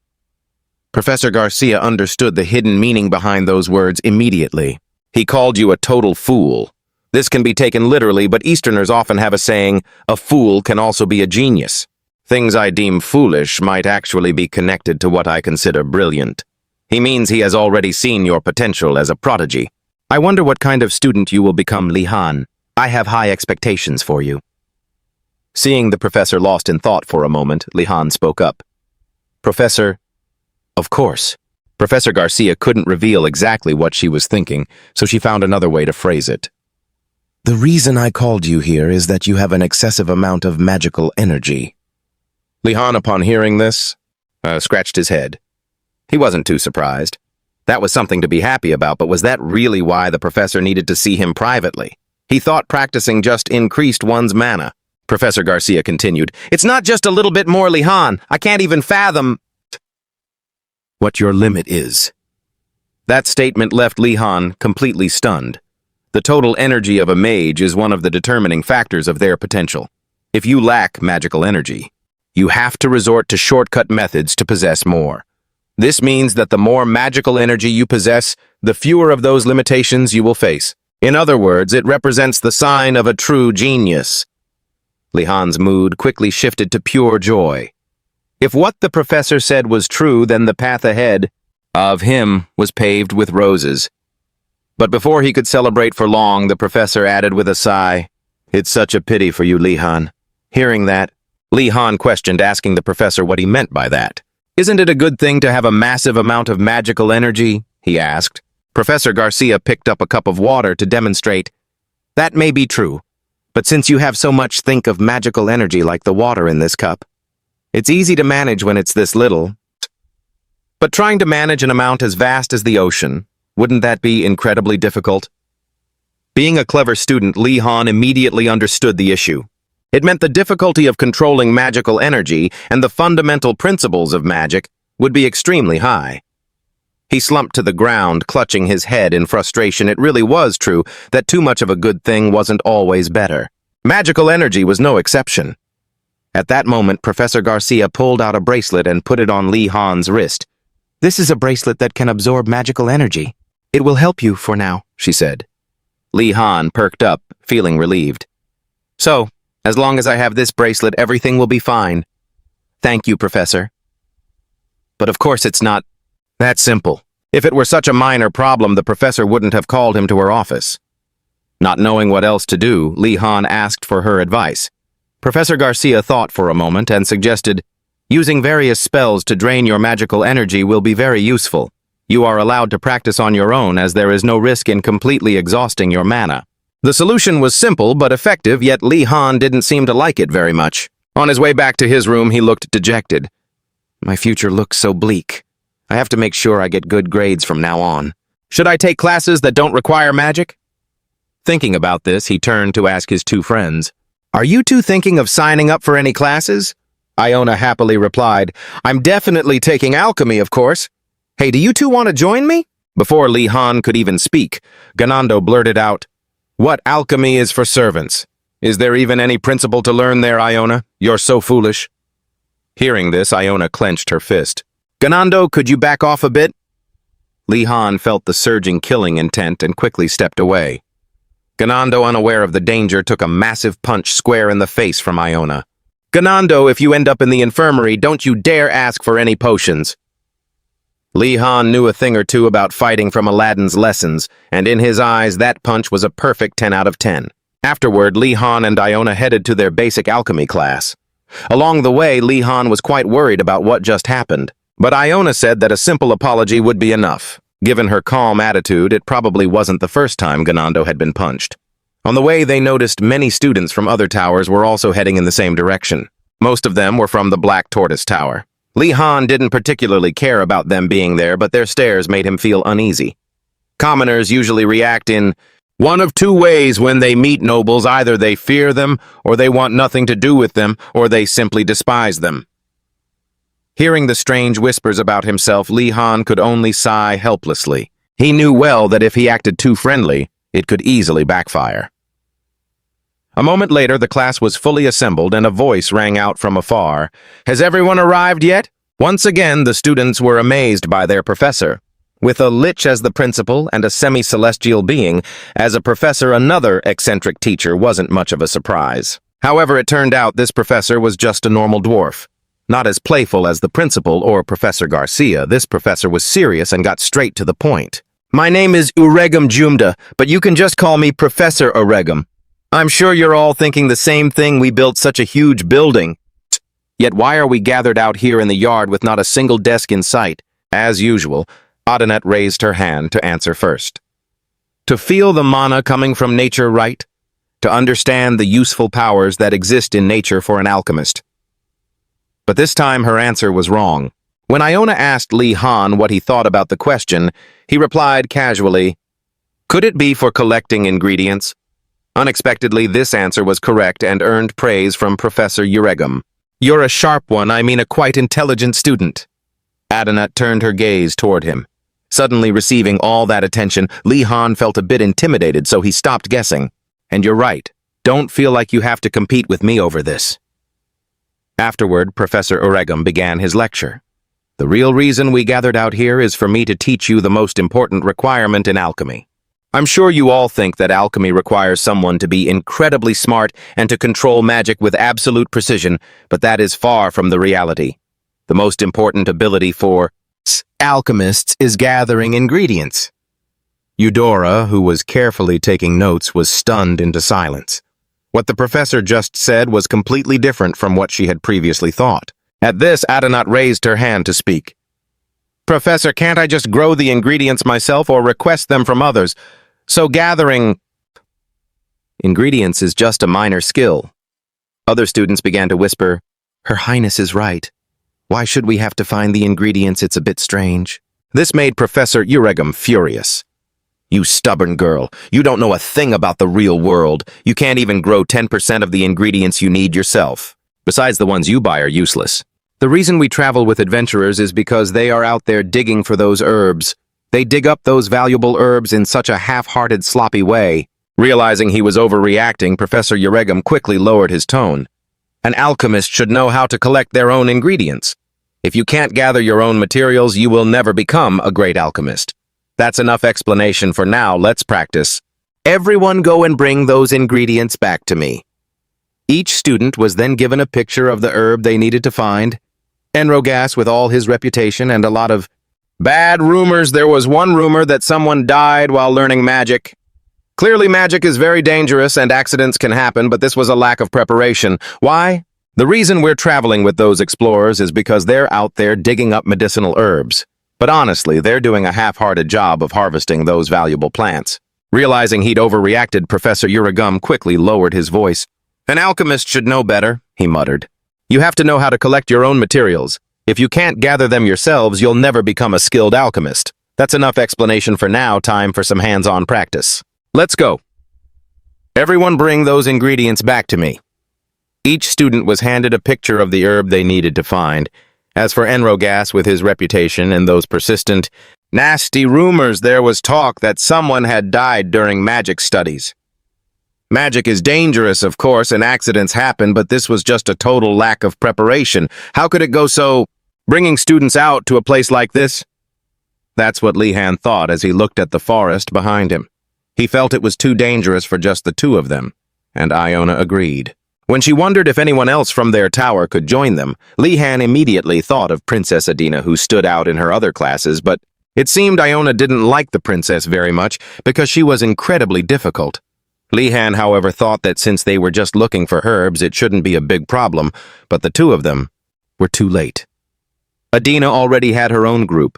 Professor Garcia understood the hidden meaning behind those words immediately. He called you a total fool. This can be taken literally, but Easterners often have a saying, "A fool can also be a genius." Things I deem foolish might actually be connected to what I consider brilliant. He means he has already seen your potential as a prodigy. I wonder what kind of student you will become, Li-Han. I have high expectations for you. Seeing the professor lost in thought for a moment, Li-Han spoke up. "Professor, of course." Professor Garcia couldn't reveal exactly what she was thinking, so she found another way to phrase it. "The reason I called you here is that you have an excessive amount of magical energy." Li-Han, upon hearing this, scratched his head. He wasn't too surprised. That was something to be happy about, but was that really why the professor needed to see him privately? He thought practicing just increased one's mana. Professor Garcia continued, "It's not just a little bit more, Li-Han. I can't even fathom what your limit is." That statement left Li-Han completely stunned. The total energy of a mage is one of the determining factors of their potential. If you lack magical energy, you have to resort to shortcut methods to possess more. This means that the more magical energy you possess, the fewer of those limitations you will face. In other words, it represents the sign of a true genius. Li-Han's mood quickly shifted to pure joy. If what the professor said was true, then the path ahead of him was paved with roses. But before he could celebrate for long, the professor added with a sigh, "It's such a pity for you, Li-Han." Hearing that, Li-Han questioned, asking the professor what he meant by that. Isn't it a good thing to have a massive amount of magical energy? He asked. Professor Garcia picked up a cup of water to demonstrate. That may be true, but since you have so much think of magical energy like the water in this cup, it's easy to manage when it's this little. But trying to manage an amount as vast as the ocean, wouldn't that be incredibly difficult? Being a clever student, Li Han immediately understood the issue. It meant the difficulty of controlling magical energy and the fundamental principles of magic would be extremely high. He slumped to the ground, clutching his head in frustration. It really was true that too much of a good thing wasn't always better. Magical energy was no exception. At that moment, Professor Garcia pulled out a bracelet and put it on Li Han's wrist. This is a bracelet that can absorb magical energy. It will help you for now, she said. Li Han perked up, feeling relieved. So, as long as I have this bracelet, everything will be fine. Thank you, Professor. But of course it's not that simple. If it were such a minor problem, the professor wouldn't have called him to her office. Not knowing what else to do, Li Han asked for her advice. Professor Garcia thought for a moment and suggested, using various spells to drain your magical energy will be very useful. You are allowed to practice on your own as there is no risk in completely exhausting your mana. The solution was simple but effective, yet Li Han didn't seem to like it very much. On his way back to his room, he looked dejected. My future looks so bleak. I have to make sure I get good grades from now on. Should I take classes that don't require magic? Thinking about this, he turned to ask his two friends, Are you two thinking of signing up for any classes? Iona happily replied, I'm definitely taking alchemy, of course. Hey, do you two want to join me? Before Li Han could even speak, Ganando blurted out, What alchemy is for servants? Is there even any principle to learn there, Iona? You're so foolish. Hearing this, Iona clenched her fist. Ganando, could you back off a bit? Li Han felt the surging killing intent and quickly stepped away. Ganando, unaware of the danger, took a massive punch square in the face from Iona. Ganando, if you end up in the infirmary, don't you dare ask for any potions. Li Han knew a thing or two about fighting from Aladdin's lessons, and in his eyes, that punch was a perfect 10 out of 10. Afterward, Li Han and Iona headed to their basic alchemy class. Along the way, Li Han was quite worried about what just happened, but Iona said that a simple apology would be enough. Given her calm attitude, it probably wasn't the first time Ganando had been punched. On the way, they noticed many students from other towers were also heading in the same direction. Most of them were from the Black Tortoise Tower. Li Han didn't particularly care about them being there, but their stares made him feel uneasy. Commoners usually react in one of two ways when they meet nobles. Either they fear them, or they want nothing to do with them, or they simply despise them. Hearing the strange whispers about himself, Li Han could only sigh helplessly. He knew well that if he acted too friendly, it could easily backfire. A moment later, the class was fully assembled and a voice rang out from afar. Has everyone arrived yet? Once again, the students were amazed by their professor. With a lich as the principal and a semi-celestial being, as a professor, another eccentric teacher wasn't much of a surprise. However, it turned out this professor was just a normal dwarf. Not as playful as the principal or Professor Garcia, this professor was serious and got straight to the point. My name is Uregum Jumda, but you can just call me Professor Uregum. I'm sure you're all thinking the same thing. We built such a huge building. Yet why are we gathered out here in the yard with not a single desk in sight? As usual, Adenet raised her hand to answer first. To feel the mana coming from nature, right? To understand the useful powers that exist in nature for an alchemist. But this time her answer was wrong. When Iona asked Li Han what he thought about the question, he replied casually, Could it be for collecting ingredients? Unexpectedly, this answer was correct and earned praise from Professor Uregum. You're a sharp one, I mean a quite intelligent student. Adenet turned her gaze toward him. Suddenly receiving all that attention, Li Han felt a bit intimidated, so he stopped guessing. And you're right, don't feel like you have to compete with me over this. Afterward, Professor Uregum began his lecture. The real reason we gathered out here is for me to teach you the most important requirement in alchemy. I'm sure you all think that alchemy requires someone to be incredibly smart and to control magic with absolute precision, but that is far from the reality. The most important ability for alchemists is gathering ingredients. Eudora, who was carefully taking notes, was stunned into silence. What the professor just said was completely different from what she had previously thought. At this, Adenot raised her hand to speak. Professor, can't I just grow the ingredients myself or request them from others? So gathering ingredients is just a minor skill. Other students began to whisper, Her Highness is right. Why should we have to find the ingredients? It's a bit strange. This made Professor Uregum furious. You stubborn girl, you don't know a thing about the real world. You can't even grow 10% of the ingredients you need yourself. Besides, the ones you buy are useless. The reason we travel with adventurers is because they are out there digging for those herbs. They dig up those valuable herbs in such a half-hearted, sloppy way. Realizing he was overreacting, Professor Uregum quickly lowered his tone. An alchemist should know how to collect their own ingredients. If you can't gather your own materials, you will never become a great alchemist. That's enough explanation for now. Let's practice. Everyone go and bring those ingredients back to me. Each student was then given a picture of the herb they needed to find. Enrogas, with all his reputation and a lot of bad rumors, there was one rumor that someone died while learning magic. Clearly, magic is very dangerous and accidents can happen, but this was a lack of preparation. Why? The reason we're traveling with those explorers is because they're out there digging up medicinal herbs. But honestly, they're doing a half-hearted job of harvesting those valuable plants. Realizing he'd overreacted, Professor Uregum quickly lowered his voice. An alchemist should know better, he muttered. You have to know how to collect your own materials. If you can't gather them yourselves, you'll never become a skilled alchemist. That's enough explanation for now. Time for some hands-on practice. Let's go. Everyone bring those ingredients back to me. Each student was handed a picture of the herb they needed to find. As for Enrogas, with his reputation and those persistent, nasty rumors, there was talk that someone had died during magic studies. Magic is dangerous, of course, and accidents happen, but this was just a total lack of preparation. How could it go so, bringing students out to a place like this? That's what Lihan thought as he looked at the forest behind him. He felt it was too dangerous for just the two of them, and Iona agreed. When she wondered if anyone else from their tower could join them, Lihan immediately thought of Princess Adina, who stood out in her other classes, but it seemed Iona didn't like the princess very much because she was incredibly difficult. Lihan, however, thought that since they were just looking for herbs, it shouldn't be a big problem, but the two of them were too late. Adina already had her own group.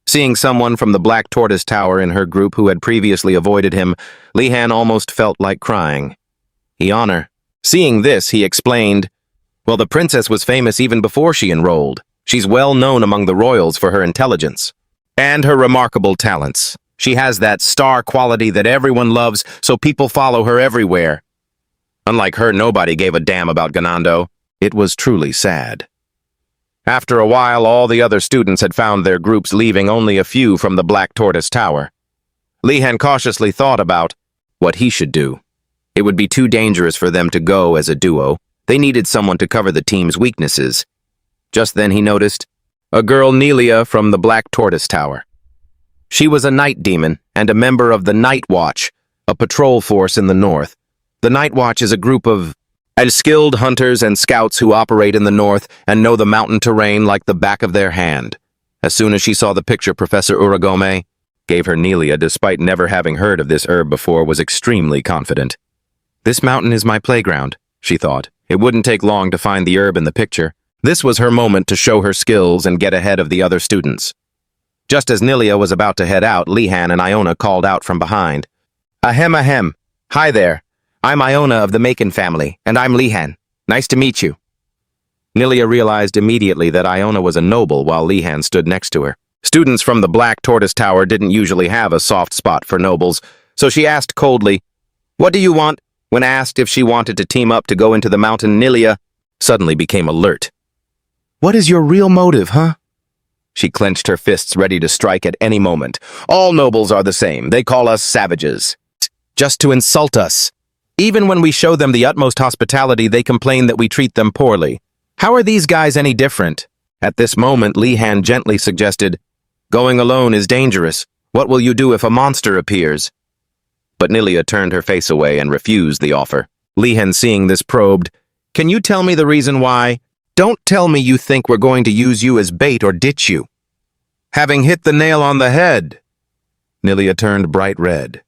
Seeing someone from the Black Tortoise Tower in her group who had previously avoided him, Lihan almost felt like crying. Honor. Seeing this, he explained, well, the princess was famous even before she enrolled. She's well known among the royals for her intelligence and her remarkable talents. She has that star quality that everyone loves, so people follow her everywhere. Unlike her, nobody gave a damn about Ganando. It was truly sad. After a while, all the other students had found their groups, leaving only a few from the Black Tortoise Tower. Lihan cautiously thought about what he should do. It would be too dangerous for them to go as a duo. They needed someone to cover the team's weaknesses. Just then he noticed a girl, Nelia, from the Black Tortoise Tower. She was a night demon and a member of the Night Watch, a patrol force in the north. The Night Watch is a group of skilled hunters and scouts who operate in the north and know the mountain terrain like the back of their hand. As soon as she saw the picture Professor Uragome gave her, Nelia, despite never having heard of this herb before, was extremely confident. This mountain is my playground, she thought. It wouldn't take long to find the herb in the picture. This was her moment to show her skills and get ahead of the other students. Just as Nelia was about to head out, Lihan and Iona called out from behind. Ahem, ahem. Hi there. I'm Iona of the Macon family, and I'm Lihan. Nice to meet you. Nelia realized immediately that Iona was a noble while Lihan stood next to her. Students from the Black Tortoise Tower didn't usually have a soft spot for nobles, so she asked coldly, "What do you want?" When asked if she wanted to team up to go into the mountain, Nelia suddenly became alert. What is your real motive, huh? She clenched her fists, ready to strike at any moment. All nobles are the same. They call us savages. Just to insult us. Even when we show them the utmost hospitality, they complain that we treat them poorly. How are these guys any different? At this moment, Lihan gently suggested, Going alone is dangerous. What will you do if a monster appears? But Nelia turned her face away and refused the offer. Lihan, seeing this, probed, Can you tell me the reason why? Don't tell me you think we're going to use you as bait or ditch you. Having hit the nail on the head. Nelia turned bright red.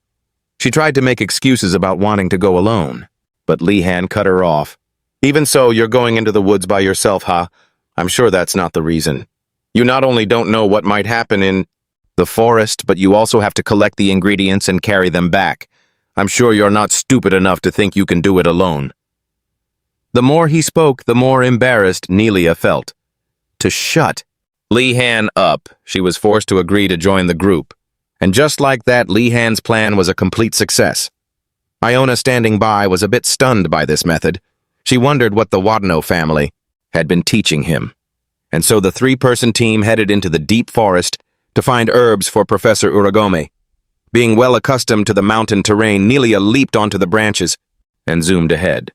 She tried to make excuses about wanting to go alone, but Lihan cut her off. Even so, you're going into the woods by yourself, huh? I'm sure that's not the reason. You not only don't know what might happen in the forest, but you also have to collect the ingredients and carry them back. I'm sure you're not stupid enough to think you can do it alone. The more he spoke, the more embarrassed Nelia felt. To shut Li-Han up, she was forced to agree to join the group. And just like that, Li-Han's plan was a complete success. Iona, standing by, was a bit stunned by this method. She wondered what the Wadano family had been teaching him. And so the three-person team headed into the deep forest to find herbs for Professor Uragome. Being well accustomed to the mountain terrain, Nelia leaped onto the branches and zoomed ahead.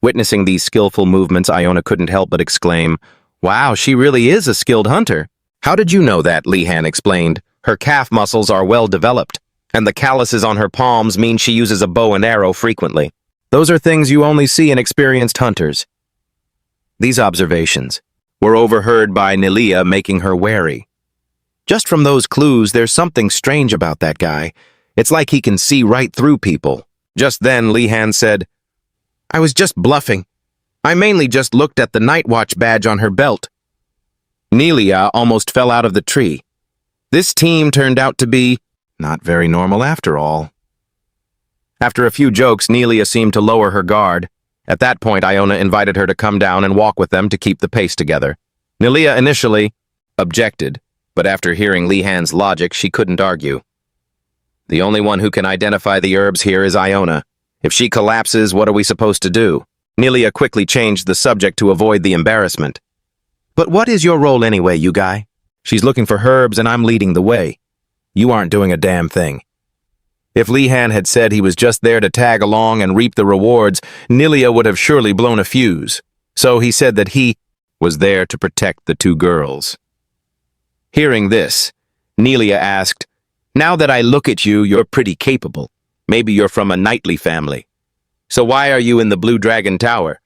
Witnessing these skillful movements, Iona couldn't help but exclaim, "Wow, she really is a skilled hunter." "How did you know that?" Li-Han explained. "Her calf muscles are well developed, and the calluses on her palms mean she uses a bow and arrow frequently. Those are things you only see in experienced hunters." These observations were overheard by Nelia, making her wary. Just from those clues, there's something strange about that guy. It's like he can see right through people. Just then, Li-Han said, "I was just bluffing. I mainly just looked at the night watch badge on her belt." Nelia almost fell out of the tree. This team turned out to be not very normal after all. After a few jokes, Nelia seemed to lower her guard. At that point, Iona invited her to come down and walk with them to keep the pace together. Nelia initially objected, but after hearing Li-Han's logic, she couldn't argue. The only one who can identify the herbs here is Iona. If she collapses, what are we supposed to do? Nelia quickly changed the subject to avoid the embarrassment. "But what is your role anyway, you guy? She's looking for herbs and I'm leading the way. You aren't doing a damn thing." If Li-Han had said he was just there to tag along and reap the rewards, Nelia would have surely blown a fuse. So he said that he was there to protect the two girls. Hearing this, Nelia asked, "Now that I look at you, you're pretty capable. Maybe you're from a knightly family. So why are you in the Blue Dragon Tower?"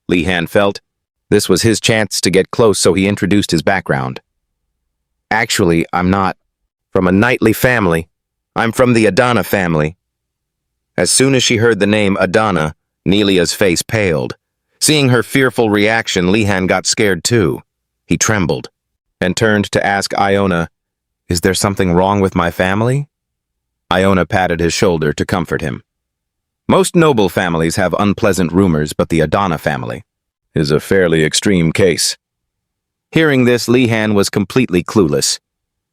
Li-Han felt this was his chance to get close, so he introduced his background. "Actually, I'm not from a knightly family. I'm from the Adana family." As soon as she heard the name Adana, Nelia's face paled. Seeing her fearful reaction, Li-Han got scared too. He trembled and turned to ask Iona, "Is there something wrong with my family?" Iona patted his shoulder to comfort him. "Most noble families have unpleasant rumors, but the Adana family is a fairly extreme case." Hearing this, Li-Han was completely clueless.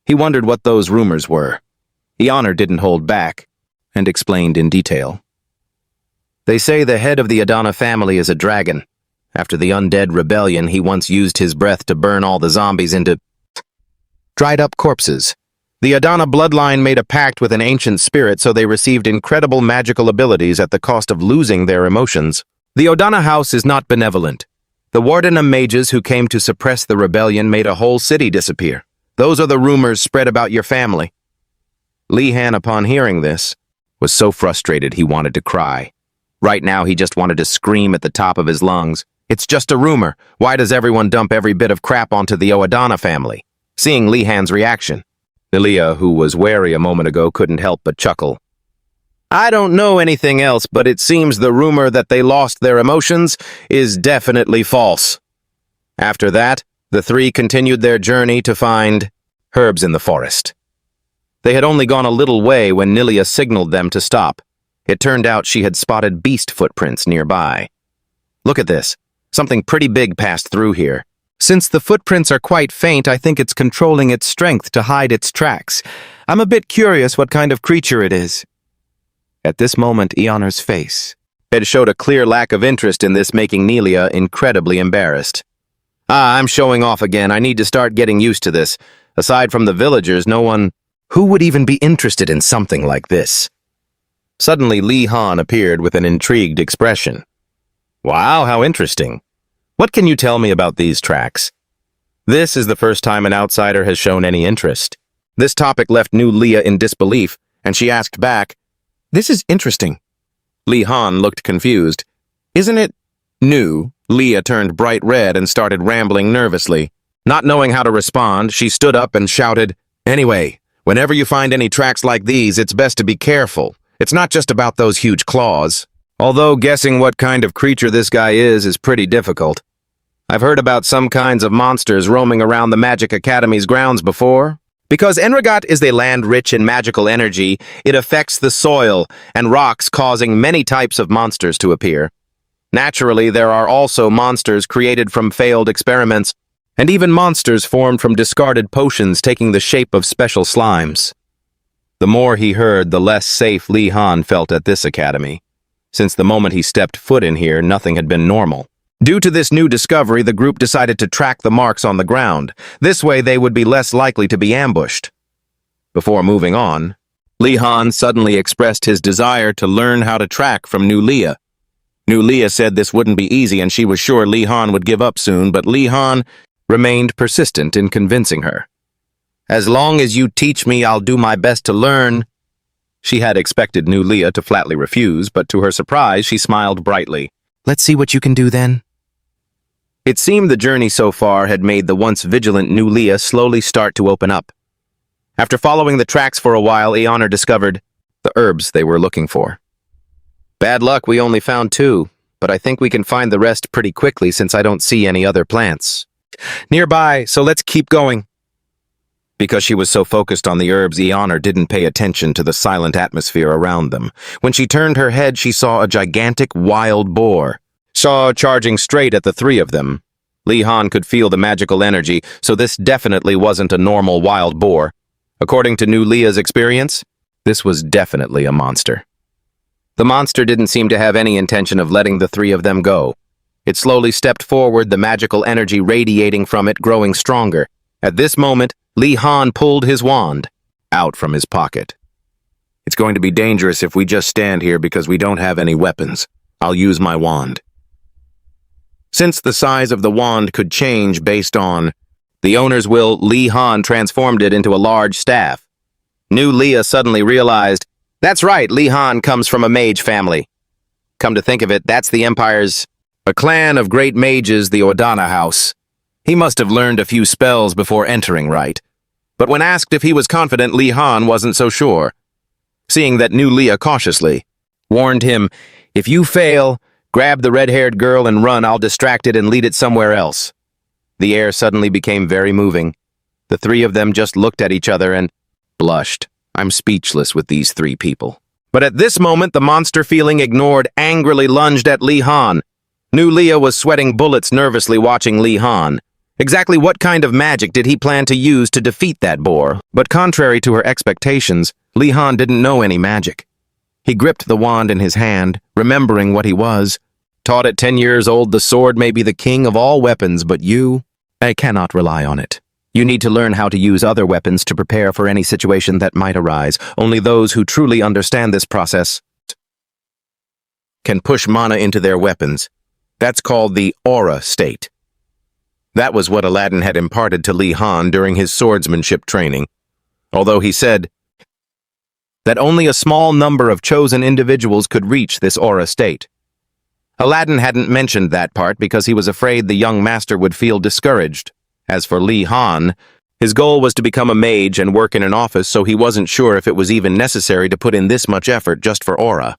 He wondered what those rumors were. Iona didn't hold back and explained in detail. "They say the head of the Adana family is a dragon. After the undead rebellion, he once used his breath to burn all the zombies into dried-up corpses. The Adana bloodline made a pact with an ancient spirit, so they received incredible magical abilities at the cost of losing their emotions. The Adana house is not benevolent. The Warden mages who came to suppress the rebellion made a whole city disappear. Those are the rumors spread about your family." Li-Han, upon hearing this, was so frustrated he wanted to cry. Right now, he just wanted to scream at the top of his lungs. "It's just a rumor. Why does everyone dump every bit of crap onto the Adana family?" Seeing Li-Han's reaction, Nelia, who was wary a moment ago, couldn't help but chuckle. "I don't know anything else, but it seems the rumor that they lost their emotions is definitely false." After that, the three continued their journey to find herbs in the forest. They had only gone a little way when Nelia signaled them to stop. It turned out she had spotted beast footprints nearby. "Look at this. Something pretty big passed through here. Since the footprints are quite faint, I think it's controlling its strength to hide its tracks. I'm a bit curious what kind of creature it is." At this moment, Iona's face had showed a clear lack of interest in this, making Nelia incredibly embarrassed. I'm showing off again. I need to start getting used to this. Aside from the villagers, no one who would even be interested in something like this." Suddenly, Li-Han appeared with an intrigued expression. "Wow, how interesting. What can you tell me about these tracks?" This is the first time an outsider has shown any interest. This topic left Leah in disbelief, and she asked back, "This is interesting." Li-Han looked confused. "Isn't it new?" Leah turned bright red and started rambling nervously. Not knowing how to respond, she stood up and shouted, "Anyway, whenever you find any tracks like these, it's best to be careful. It's not just about those huge claws. Although guessing what kind of creature this guy is pretty difficult. I've heard about some kinds of monsters roaming around the Magic Academy's grounds before. Because Enrigot is a land rich in magical energy, it affects the soil and rocks, causing many types of monsters to appear. Naturally, there are also monsters created from failed experiments, and even monsters formed from discarded potions taking the shape of special slimes. The more he heard, the less safe Li Han felt at this academy. Since the moment he stepped foot in here, nothing had been normal. Due to this new discovery, the group decided to track the marks on the ground. This way, they would be less likely to be ambushed. Before moving on, Li Han suddenly expressed his desire to learn how to track from New Leah. New Leah said this wouldn't be easy and she was sure Li Han would give up soon, but Li Han remained persistent in convincing her. "As long as you teach me, I'll do my best to learn." She had expected New Leah to flatly refuse, but to her surprise, she smiled brightly. "Let's see what you can do then." It seemed the journey so far had made the once vigilant New Leah slowly start to open up. After following the tracks for a while, Eoner discovered the herbs they were looking for. "Bad luck, we only found 2, but I think we can find the rest pretty quickly since I don't see any other plants nearby, so let's keep going." Because she was so focused on the herbs, Eoner didn't pay attention to the silent atmosphere around them. When she turned her head, she saw a gigantic wild boar. Charging straight at the 3 of them. Li Han could feel the magical energy, so this definitely wasn't a normal wild boar. According to New Leah's experience, this was definitely a monster. The monster didn't seem to have any intention of letting the 3 of them go. It slowly stepped forward, the magical energy radiating from it growing stronger. At this moment, Li Han pulled his wand out from his pocket. "It's going to be dangerous if we just stand here because we don't have any weapons. I'll use my wand." Since the size of the wand could change based on the owner's will, Li Han transformed it into a large staff. New Leah suddenly realized, that's right, Li Han comes from a mage family. Come to think of it, that's the Empire's a clan of great mages, the Odana House. He must have learned a few spells before entering, right? But when asked if he was confident, Li Han wasn't so sure. Seeing that New Leah cautiously warned him, "If you fail, grab the red-haired girl and run, I'll distract it and lead it somewhere else." The air suddenly became very moving. The 3 of them just looked at each other and blushed. I'm speechless with these 3 people. But at this moment, the monster, feeling ignored, angrily lunged at Li Han. New Leah was sweating bullets nervously watching Li Han. Exactly what kind of magic did he plan to use to defeat that boar? But contrary to her expectations, Li Han didn't know any magic. He gripped the wand in his hand, remembering what he was. Taught at 10 years old, the sword may be the king of all weapons, but I cannot rely on it. You need to learn how to use other weapons to prepare for any situation that might arise. Only those who truly understand this process can push mana into their weapons. That's called the aura state. That was what Aladdin had imparted to Li Han during his swordsmanship training. Although he said that only a small number of chosen individuals could reach this aura state. Aladdin hadn't mentioned that part because he was afraid the young master would feel discouraged. As for Li Han, his goal was to become a mage and work in an office, so he wasn't sure if it was even necessary to put in this much effort just for aura.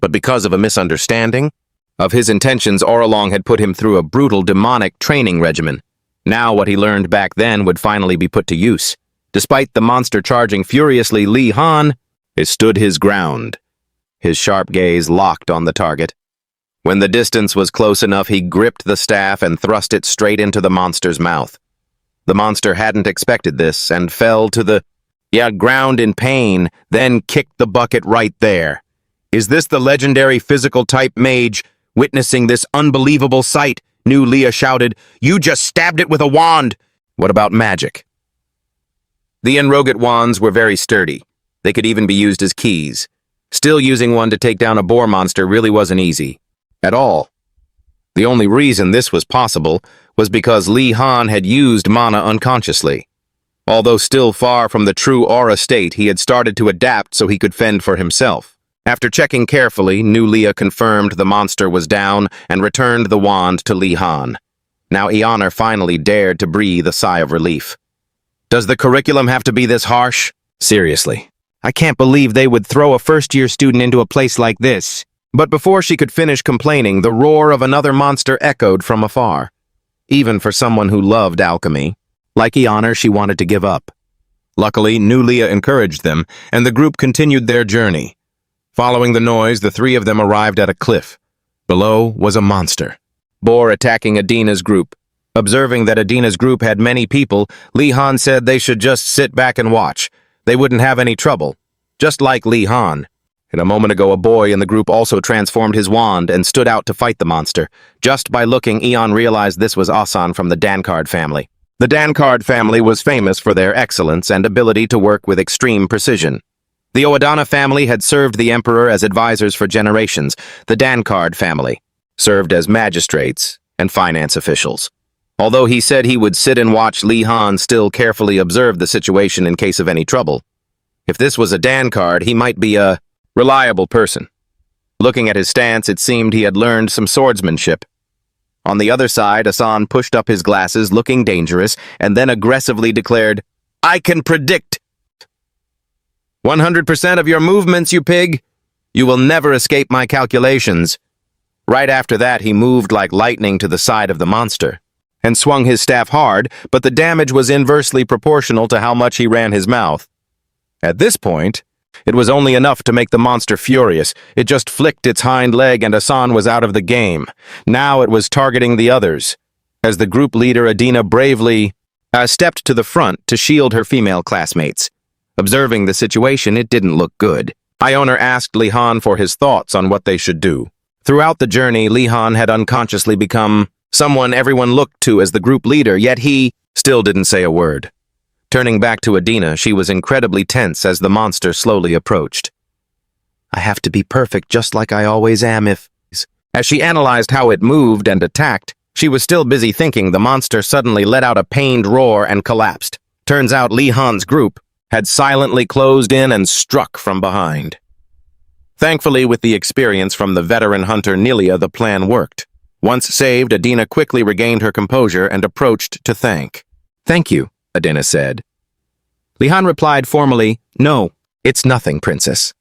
But because of a misunderstanding of his intentions, Auralong had put him through a brutal demonic training regimen. Now what he learned back then would finally be put to use. Despite the monster charging furiously, Li Han stood his ground, his sharp gaze locked on the target. When the distance was close enough, he gripped the staff and thrust it straight into the monster's mouth. The monster hadn't expected this and fell to the ground in pain, then kicked the bucket right there. Is this the legendary physical type mage? Witnessing this unbelievable sight, New Leah shouted, "You just stabbed it with a wand!" What about magic? The Enrogate wands were very sturdy. They could even be used as keys. Still, using one to take down a boar monster really wasn't easy. At all. The only reason this was possible was because Li Han had used mana unconsciously. Although still far from the true aura state, he had started to adapt so he could fend for himself. After checking carefully, New Leah confirmed the monster was down and returned the wand to Li Han. Now Eoner finally dared to breathe a sigh of relief. Does the curriculum have to be this harsh? Seriously. I can't believe they would throw a first-year student into a place like this. But before she could finish complaining, the roar of another monster echoed from afar. even for someone who loved alchemy. Like Eoner, she wanted to give up. Luckily, Nulia encouraged them, and the group continued their journey. Following the noise, the three of them arrived at a cliff. Below was a monster. Boar attacking Adina's group. Observing that Adina's group had many people, Li Han said they should just sit back and watch. They wouldn't have any trouble. Just like Li Han. And a moment ago, a boy in the group also transformed his wand and stood out to fight the monster. Just by looking, Eon realized this was Asan from the Dankard family. The Dankard family was famous for their excellence and ability to work with extreme precision. The Oadana family had served the emperor as advisors for generations. The Dankard family served as magistrates and finance officials. Although he said he would sit and watch, Li Han still carefully observed the situation in case of any trouble. If this was a Dankard, he might be a reliable person. Looking at his stance, it seemed he had learned some swordsmanship. On the other side, Asan pushed up his glasses, looking dangerous, and then aggressively declared, "I can predict 100% of your movements, you pig. You will never escape my calculations." Right after that, he moved like lightning to the side of the monster and swung his staff hard, but the damage was inversely proportional to how much he ran his mouth. At this point, it was only enough to make the monster furious. It just flicked its hind leg and Asan was out of the game. Now it was targeting the others. As the group leader, Adina bravely stepped to the front to shield her female classmates. Observing the situation, it didn't look good. Ioner asked Li Han for his thoughts on what they should do. Throughout the journey, Li Han had unconsciously become someone everyone looked to as the group leader, yet he still didn't say a word. Turning back to Adina, she was incredibly tense as the monster slowly approached. "I have to be perfect just like I always am if..." As she analyzed how it moved and attacked, she was still busy thinking the monster suddenly let out a pained roar and collapsed. Turns out Li Han's group had silently closed in and struck from behind. Thankfully, with the experience from the veteran hunter Nilia, the plan worked. Once saved, Adina quickly regained her composure and approached to thank. "Thank you," Adina said. Li Han replied formally, "No, it's nothing, princess."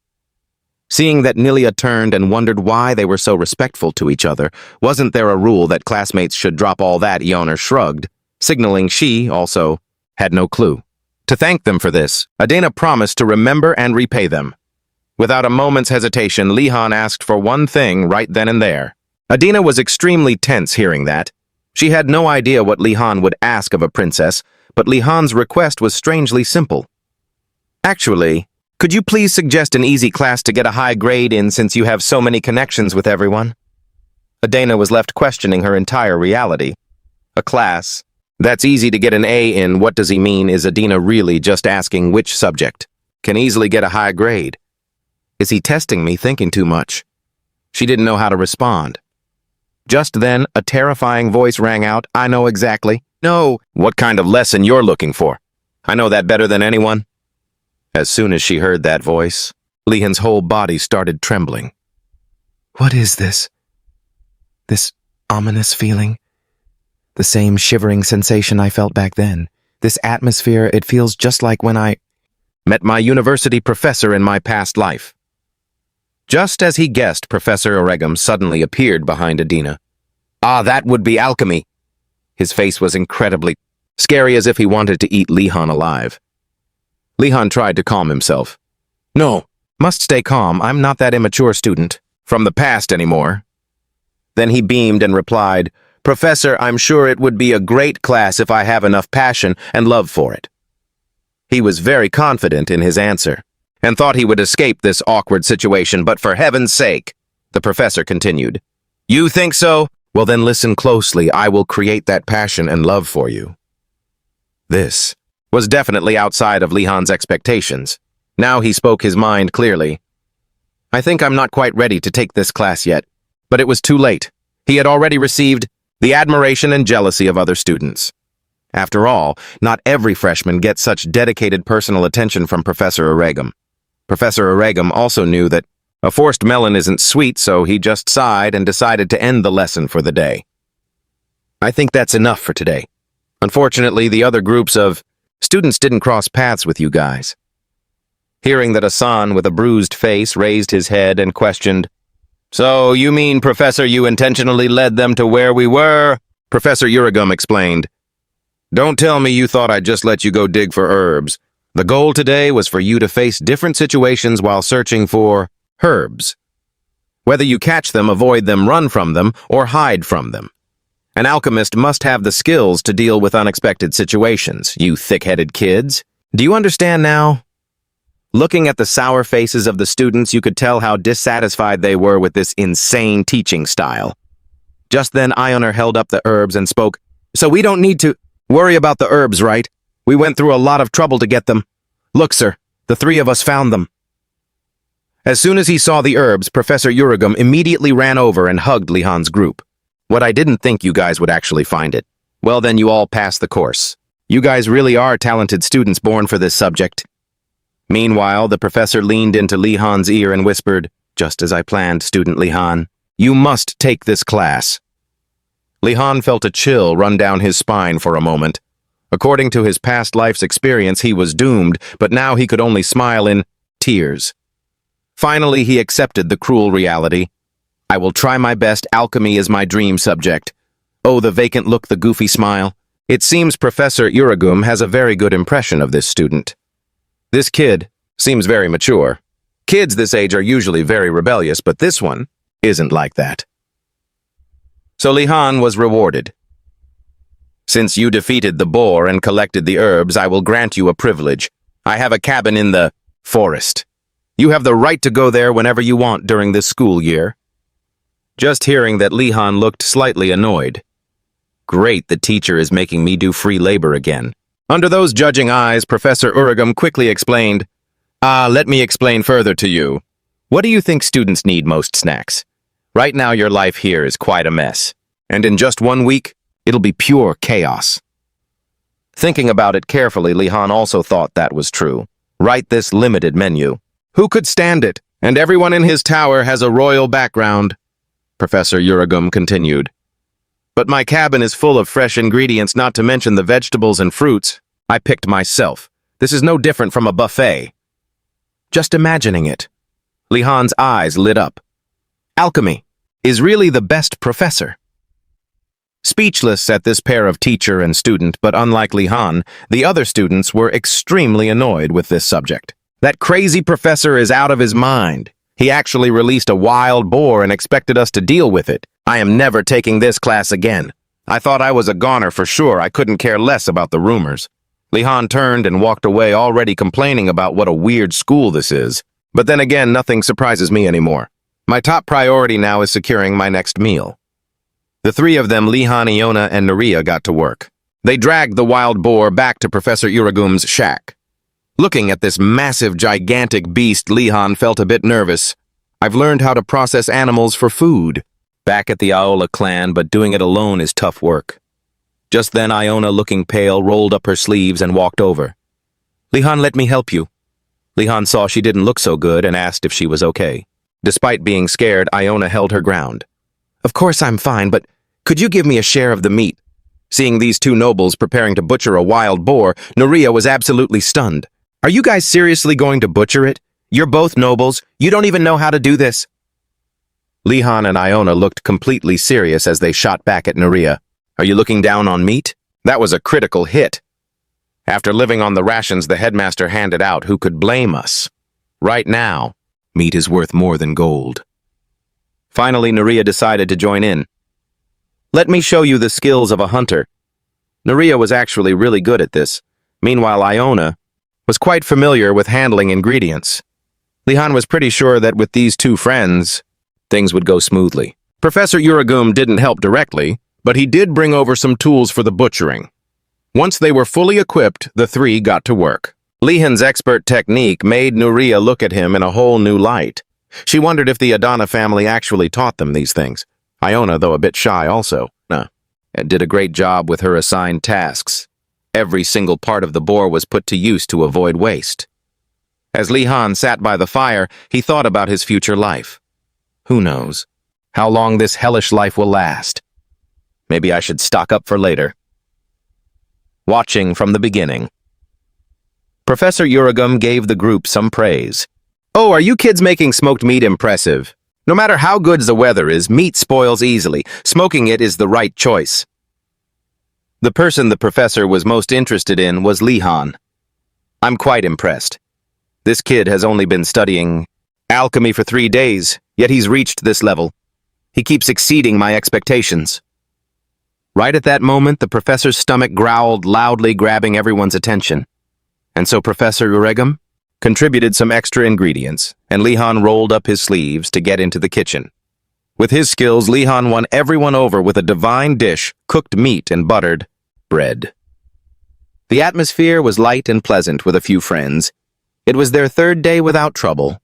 Seeing that Nilia turned and wondered why they were so respectful to each other, wasn't there a rule that classmates should drop all that? Eoner shrugged, signaling she, also, had no clue. To thank them for this, Adina promised to remember and repay them. Without a moment's hesitation, Li Han asked for one thing right then and there. Adina was extremely tense hearing that. She had no idea what Li Han would ask of a princess, but Li Han's request was strangely simple. "Actually, could you please suggest an easy class to get a high grade in since you have so many connections with everyone?" Adina was left questioning her entire reality. A class that's easy to get an A in, what does he mean? Is Adina really just asking which subject can easily get a high grade? Is he testing me, thinking too much? She didn't know how to respond. Just then, a terrifying voice rang out. "I know exactly." "No, what kind of lesson you're looking for? I know that better than anyone." As soon as she heard that voice, Li Han's whole body started trembling. "What is this? This ominous feeling? The same shivering sensation I felt back then. This atmosphere, it feels just like when I met my university professor in my past life." Just as he guessed, Professor Oregum suddenly appeared behind Adina. "Ah, that would be alchemy." His face was incredibly scary, as if he wanted to eat Li Han alive. Li Han tried to calm himself. "No, must stay calm. I'm not that immature student from the past anymore." Then he beamed and replied, "Professor, I'm sure it would be a great class if I have enough passion and love for it." He was very confident in his answer and thought he would escape this awkward situation, but for heaven's sake, the professor continued. "You think so? Well, then listen closely. I will create that passion and love for you." This was definitely outside of Li Han's expectations. Now he spoke his mind clearly. "I think I'm not quite ready to take this class yet." But it was too late. He had already received the admiration and jealousy of other students. After all, not every freshman gets such dedicated personal attention from Professor Oregum. Professor Oregum also knew that a forced melon isn't sweet, so he just sighed and decided to end the lesson for the day. "I think that's enough for today. Unfortunately, the other groups of students didn't cross paths with you guys." Hearing that, Asan, with a bruised face, raised his head and questioned, "So you mean, Professor, you intentionally led them to where we were?" Professor Uragum explained. Don't tell me you thought I'd just let you go dig for herbs. The goal today was for you to face different situations while searching for herbs. Whether you catch them, avoid them, run from them, or hide from them. An alchemist must have the skills to deal with unexpected situations, you thick-headed kids. Do you understand now? Looking at the sour faces of the students, you could tell how dissatisfied they were with this insane teaching style. Just then, Ioner held up the herbs and spoke, So we don't need to worry about the herbs, right? We went through a lot of trouble to get them. Look, sir, the three of us found them. As soon as he saw the herbs, Professor Uragum immediately ran over and hugged Lihan's group. What I didn't think you guys would actually find it. Well, then you all passed the course. You guys really are talented students born for this subject. Meanwhile, the professor leaned into Lihan's ear and whispered, Just as I planned, student Lihan. You must take this class. Lihan felt a chill run down his spine for a moment. According to his past life's experience, he was doomed, but now he could only smile in tears. Finally, he accepted the cruel reality. I will try my best. Alchemy is my dream subject. Oh, the vacant look, the goofy smile. It seems Professor Uragum has a very good impression of this student. This kid seems very mature. Kids this age are usually very rebellious, but this one isn't like that. So Lihan was rewarded. Since you defeated the boar and collected the herbs, I will grant you a privilege. I have a cabin in the forest. You have the right to go there whenever you want during this school year. Just hearing that, Lihan looked slightly annoyed. Great, the teacher is making me do free labor again. Under those judging eyes, Professor Uragum quickly explained, let me explain further to you. What do you think students need most, Snacks? Right now your life here is quite a mess. And in just 1 week, it'll be pure chaos. Thinking about it carefully, Lihan also thought that was true. Write this limited menu. Who could stand it? And everyone in his tower has a royal background. Professor Uragum continued. But my cabin is full of fresh ingredients, not to mention the vegetables and fruits I picked myself. This is no different from a buffet. Just imagining it. Lihan's eyes lit up. Alchemy is really the best professor. Speechless at this pair of teacher and student, but unlike Lihan, the other students were extremely annoyed with this subject. That crazy professor is out of his mind. He actually released a wild boar and expected us to deal with it. I am never taking this class again. I thought I was a goner for sure. I couldn't care less about the rumors. Lihan turned and walked away, already complaining about what a weird school this is. But then again, nothing surprises me anymore. My top priority now is securing my next meal. The three of them, Lihan, Iona, and Nuria, got to work. They dragged the wild boar back to Professor Uragum's shack. Looking at this massive, gigantic beast, Lihan felt a bit nervous. I've learned how to process animals for food. Back at the Aola clan, but doing it alone is tough work. Just then, Iona, looking pale, rolled up her sleeves and walked over. Lihan, let me help you. Lihan saw she didn't look so good and asked if she was okay. Despite being scared, Iona held her ground. Of course I'm fine, but could you give me a share of the meat? Seeing these two nobles preparing to butcher a wild boar, Nuria was absolutely stunned. Are you guys seriously going to butcher it? You're both nobles. You don't even know how to do this. Lihan and Iona looked completely serious as they shot back at Nuria. Are you looking down on meat? That was a critical hit. After living on the rations the headmaster handed out, who could blame us? Right now, meat is worth more than gold. Finally, Nuria decided to join in. Let me show you the skills of a hunter. Nuria was actually really good at this. Meanwhile, Iona was quite familiar with handling ingredients. Lihan was pretty sure that with these two friends, things would go smoothly. Professor Uragum didn't help directly, but he did bring over some tools for the butchering. Once they were fully equipped, the three got to work. Lihan's expert technique made Nuria look at him in a whole new light. She wondered if the Adana family actually taught them these things. Iona, though a bit shy also, did a great job with her assigned tasks. Every single part of the boar was put to use to avoid waste. As Lihan sat by the fire, he thought about his future life. Who knows how long this hellish life will last? Maybe I should stock up for later. Watching from the beginning. Professor Uragum gave the group some praise. Oh, are you kids making smoked meat impressive? No matter how good the weather is, meat spoils easily. Smoking it is the right choice. The person the professor was most interested in was Lihan. I'm quite impressed. This kid has only been studying alchemy for 3 days, yet he's reached this level. He keeps exceeding my expectations. Right at that moment, the professor's stomach growled loudly, grabbing everyone's attention. And so Professor Uregum contributed some extra ingredients, and Lihan rolled up his sleeves to get into the kitchen. With his skills, Lihan won everyone over with a divine dish, cooked meat and buttered bread. The atmosphere was light and pleasant with a few friends. It was their 3rd day without trouble.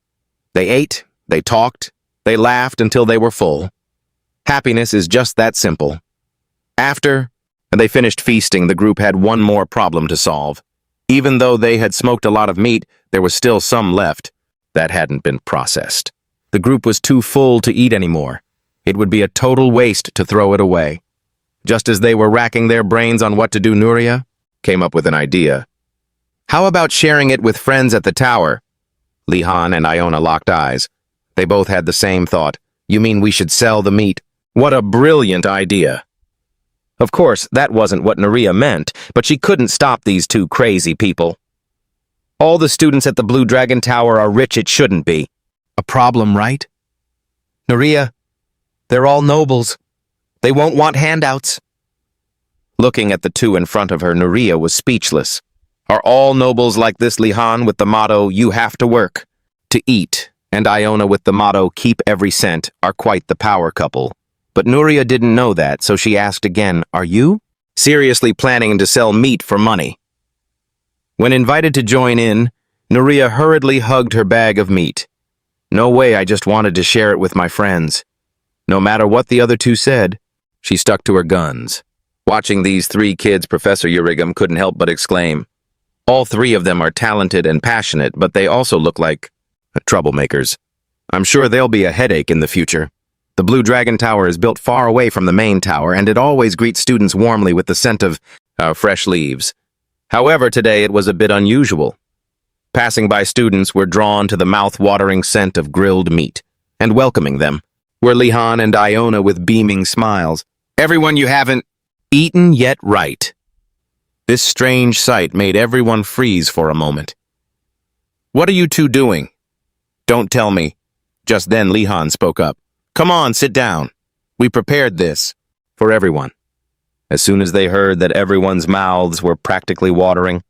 They ate, they talked, they laughed until they were full. Happiness is just that simple. After they finished feasting, the group had one more problem to solve. Even though they had smoked a lot of meat, there was still some left that hadn't been processed. The group was too full to eat anymore. It would be a total waste to throw it away. Just as they were racking their brains on what to do, Nuria came up with an idea. How about sharing it with friends at the tower? Lihan and Iona locked eyes. They both had the same thought. You mean we should sell the meat? What a brilliant idea. Of course, that wasn't what Nuria meant, but she couldn't stop these two crazy people. All the students at the Blue Dragon Tower are rich. It shouldn't be a problem, right? Nuria, they're all nobles. They won't want handouts. Looking at the two in front of her, Nuria was speechless. Are all nobles like this, Lihan, with the motto, you have to work to eat, and Iona with the motto, keep every cent, are quite the power couple. But Nuria didn't know that, so she asked again, are you seriously planning to sell meat for money? When invited to join in, Nuria hurriedly hugged her bag of meat. No way, I just wanted to share it with my friends. No matter what the other two said, she stuck to her guns. Watching these 3 kids, Professor Uregum couldn't help but exclaim. All 3 of them are talented and passionate, but they also look like troublemakers. I'm sure they'll be a headache in the future. The Blue Dragon Tower is built far away from the main tower, and it always greets students warmly with the scent of fresh leaves. However, today it was a bit unusual. Passing by students were drawn to the mouth-watering scent of grilled meat, and welcoming them were Lihan and Iona with beaming smiles. Everyone you haven't eaten yet, right? This strange sight made everyone freeze for a moment. What are you two doing? Don't tell me. Just then Lihan spoke up. Come on, sit down. We prepared this for everyone. As soon as they heard that everyone's mouths were practically watering.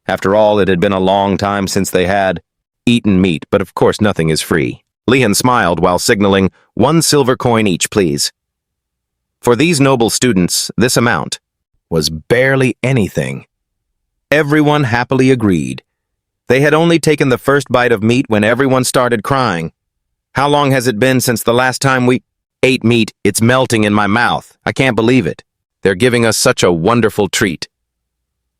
After all, it had been a long time since they had eaten meat, but of course nothing is free. Lihan smiled while signaling 1 silver coin each, please. For these noble students, this amount was barely anything. Everyone happily agreed. They had only taken the first bite of meat when everyone started crying. How long has it been since the last time we ate meat? It's melting in my mouth. I can't believe it. They're giving us such a wonderful treat.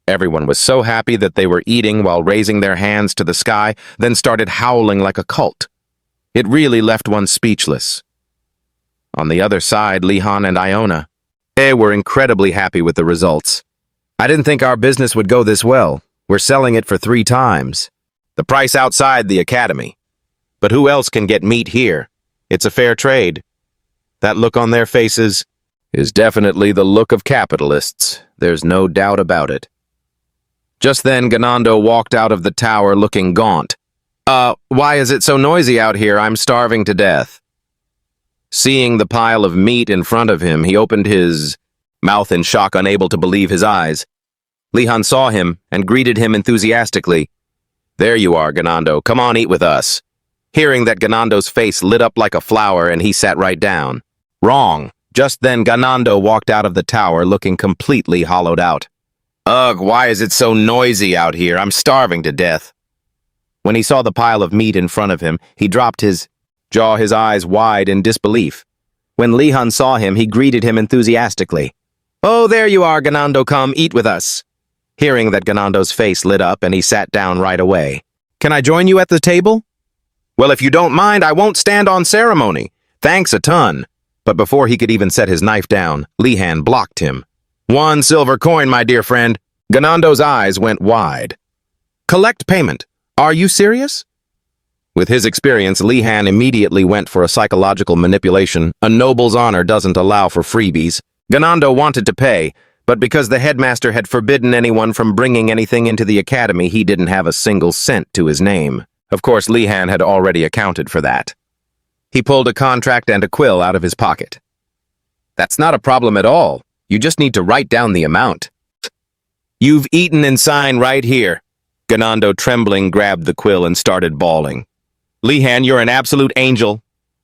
Everyone was so happy that they were eating while raising their hands to the sky, then started howling like a cult. It really left one speechless. On the other side, Lihan and Iona, they were incredibly happy with the results. I didn't think our business would go this well. We're selling it for 3 times the price outside the academy. But who else can get meat here? It's a fair trade. That look on their faces is definitely the look of capitalists. There's no doubt about it. Just then, Ganando walked out of the tower looking gaunt. Why is it so noisy out here? I'm starving to death. Seeing the pile of meat in front of him, he opened his mouth in shock, unable to believe his eyes. Lihan saw him and greeted him enthusiastically. There you are, Ganando. Come on, eat with us. Hearing that, Ganando's face lit up like a flower and he sat right down. Wrong. Just then, Ganando walked out of the tower looking completely hollowed out. Ugh, why is it so noisy out here? I'm starving to death. When he saw the pile of meat in front of him, he dropped his jaw, his eyes wide in disbelief. When Lihan saw him, he greeted him enthusiastically. Oh, there you are, Ganando, come, eat with us. Hearing that, Ganando's face lit up and he sat down right away. Can I join you at the table? Well, if you don't mind, I won't stand on ceremony. Thanks a ton. But before he could even set his knife down, Lihan blocked him. 1 silver coin, my dear friend. Ganando's eyes went wide. Collect payment. Are you serious? With his experience, Lihan immediately went for a psychological manipulation. A noble's honor doesn't allow for freebies. Ganando wanted to pay, But because the headmaster had forbidden anyone from bringing anything into the academy, he didn't have a single cent to his name. Of course, Lihan had already accounted for that. He pulled a contract and a quill out of his pocket. That's not a problem at all. You just need to write down the amount. You've eaten and sign right here. Ganando, trembling, grabbed the quill and started bawling. Lihan, you're an absolute angel.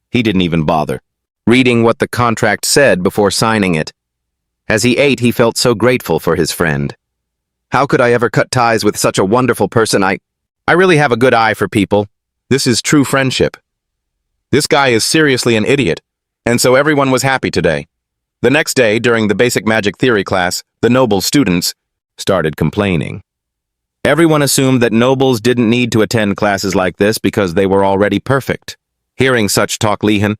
He didn't even bother reading what the contract said before signing it. As he ate, he felt so grateful for his friend. How could I ever cut ties with such a wonderful person? I really have a good eye for people. This is true friendship. This guy is seriously an idiot, and so everyone was happy today. The next day, during the basic magic theory class, the noble students started complaining. Everyone assumed that nobles didn't need to attend classes like this because they were already perfect. Hearing such talk, Lihan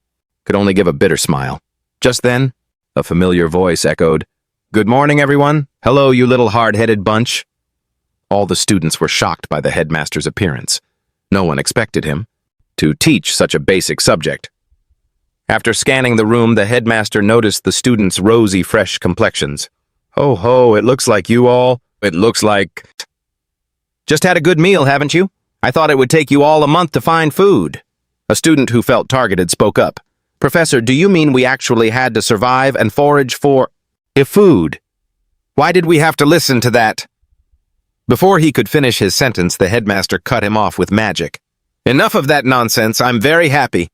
could only give a bitter smile. Just then, a familiar voice echoed, "Good morning, everyone. Hello, you little hard-headed bunch." All the students were shocked by the headmaster's appearance. No one expected him to teach such a basic subject. After scanning the room, the headmaster noticed the students' rosy, fresh complexions. "Ho ho, it looks like just had a good meal, haven't you? I thought it would take you all a month to find food." A student who felt targeted spoke up. "Professor, do you mean we actually had to survive and forage for food? Why did we have to listen to that?" Before he could finish his sentence, the headmaster cut him off with magic. "Enough of that nonsense. I'm very happy.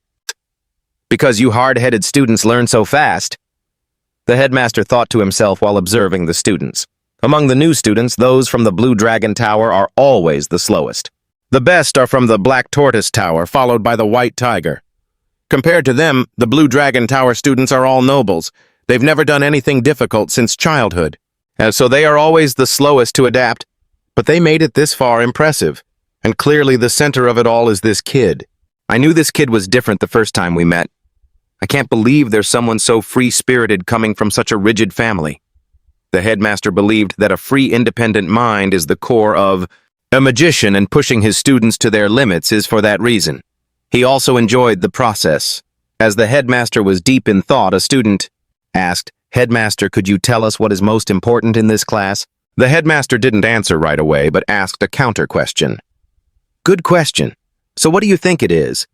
Because you hard-headed students learn so fast." The headmaster thought to himself while observing the students. Among the new students, those from the Blue Dragon Tower are always the slowest. The best are from the Black Tortoise Tower, followed by the White Tiger. Compared to them, the Blue Dragon Tower students are all nobles. They've never done anything difficult since childhood. So they are always the slowest to adapt. But they made it this far impressive. And clearly the center of it all is this kid. I knew this kid was different the first time we met. I can't believe there's someone so free-spirited coming from such a rigid family. The headmaster believed that a free, independent mind is the core of a magician, and pushing his students to their limits is for that reason. He also enjoyed the process. As the headmaster was deep in thought, a student asked, "Headmaster, could you tell us what is most important in this class?" The headmaster didn't answer right away, but asked a counter question. "Good question. So what do you think it is?"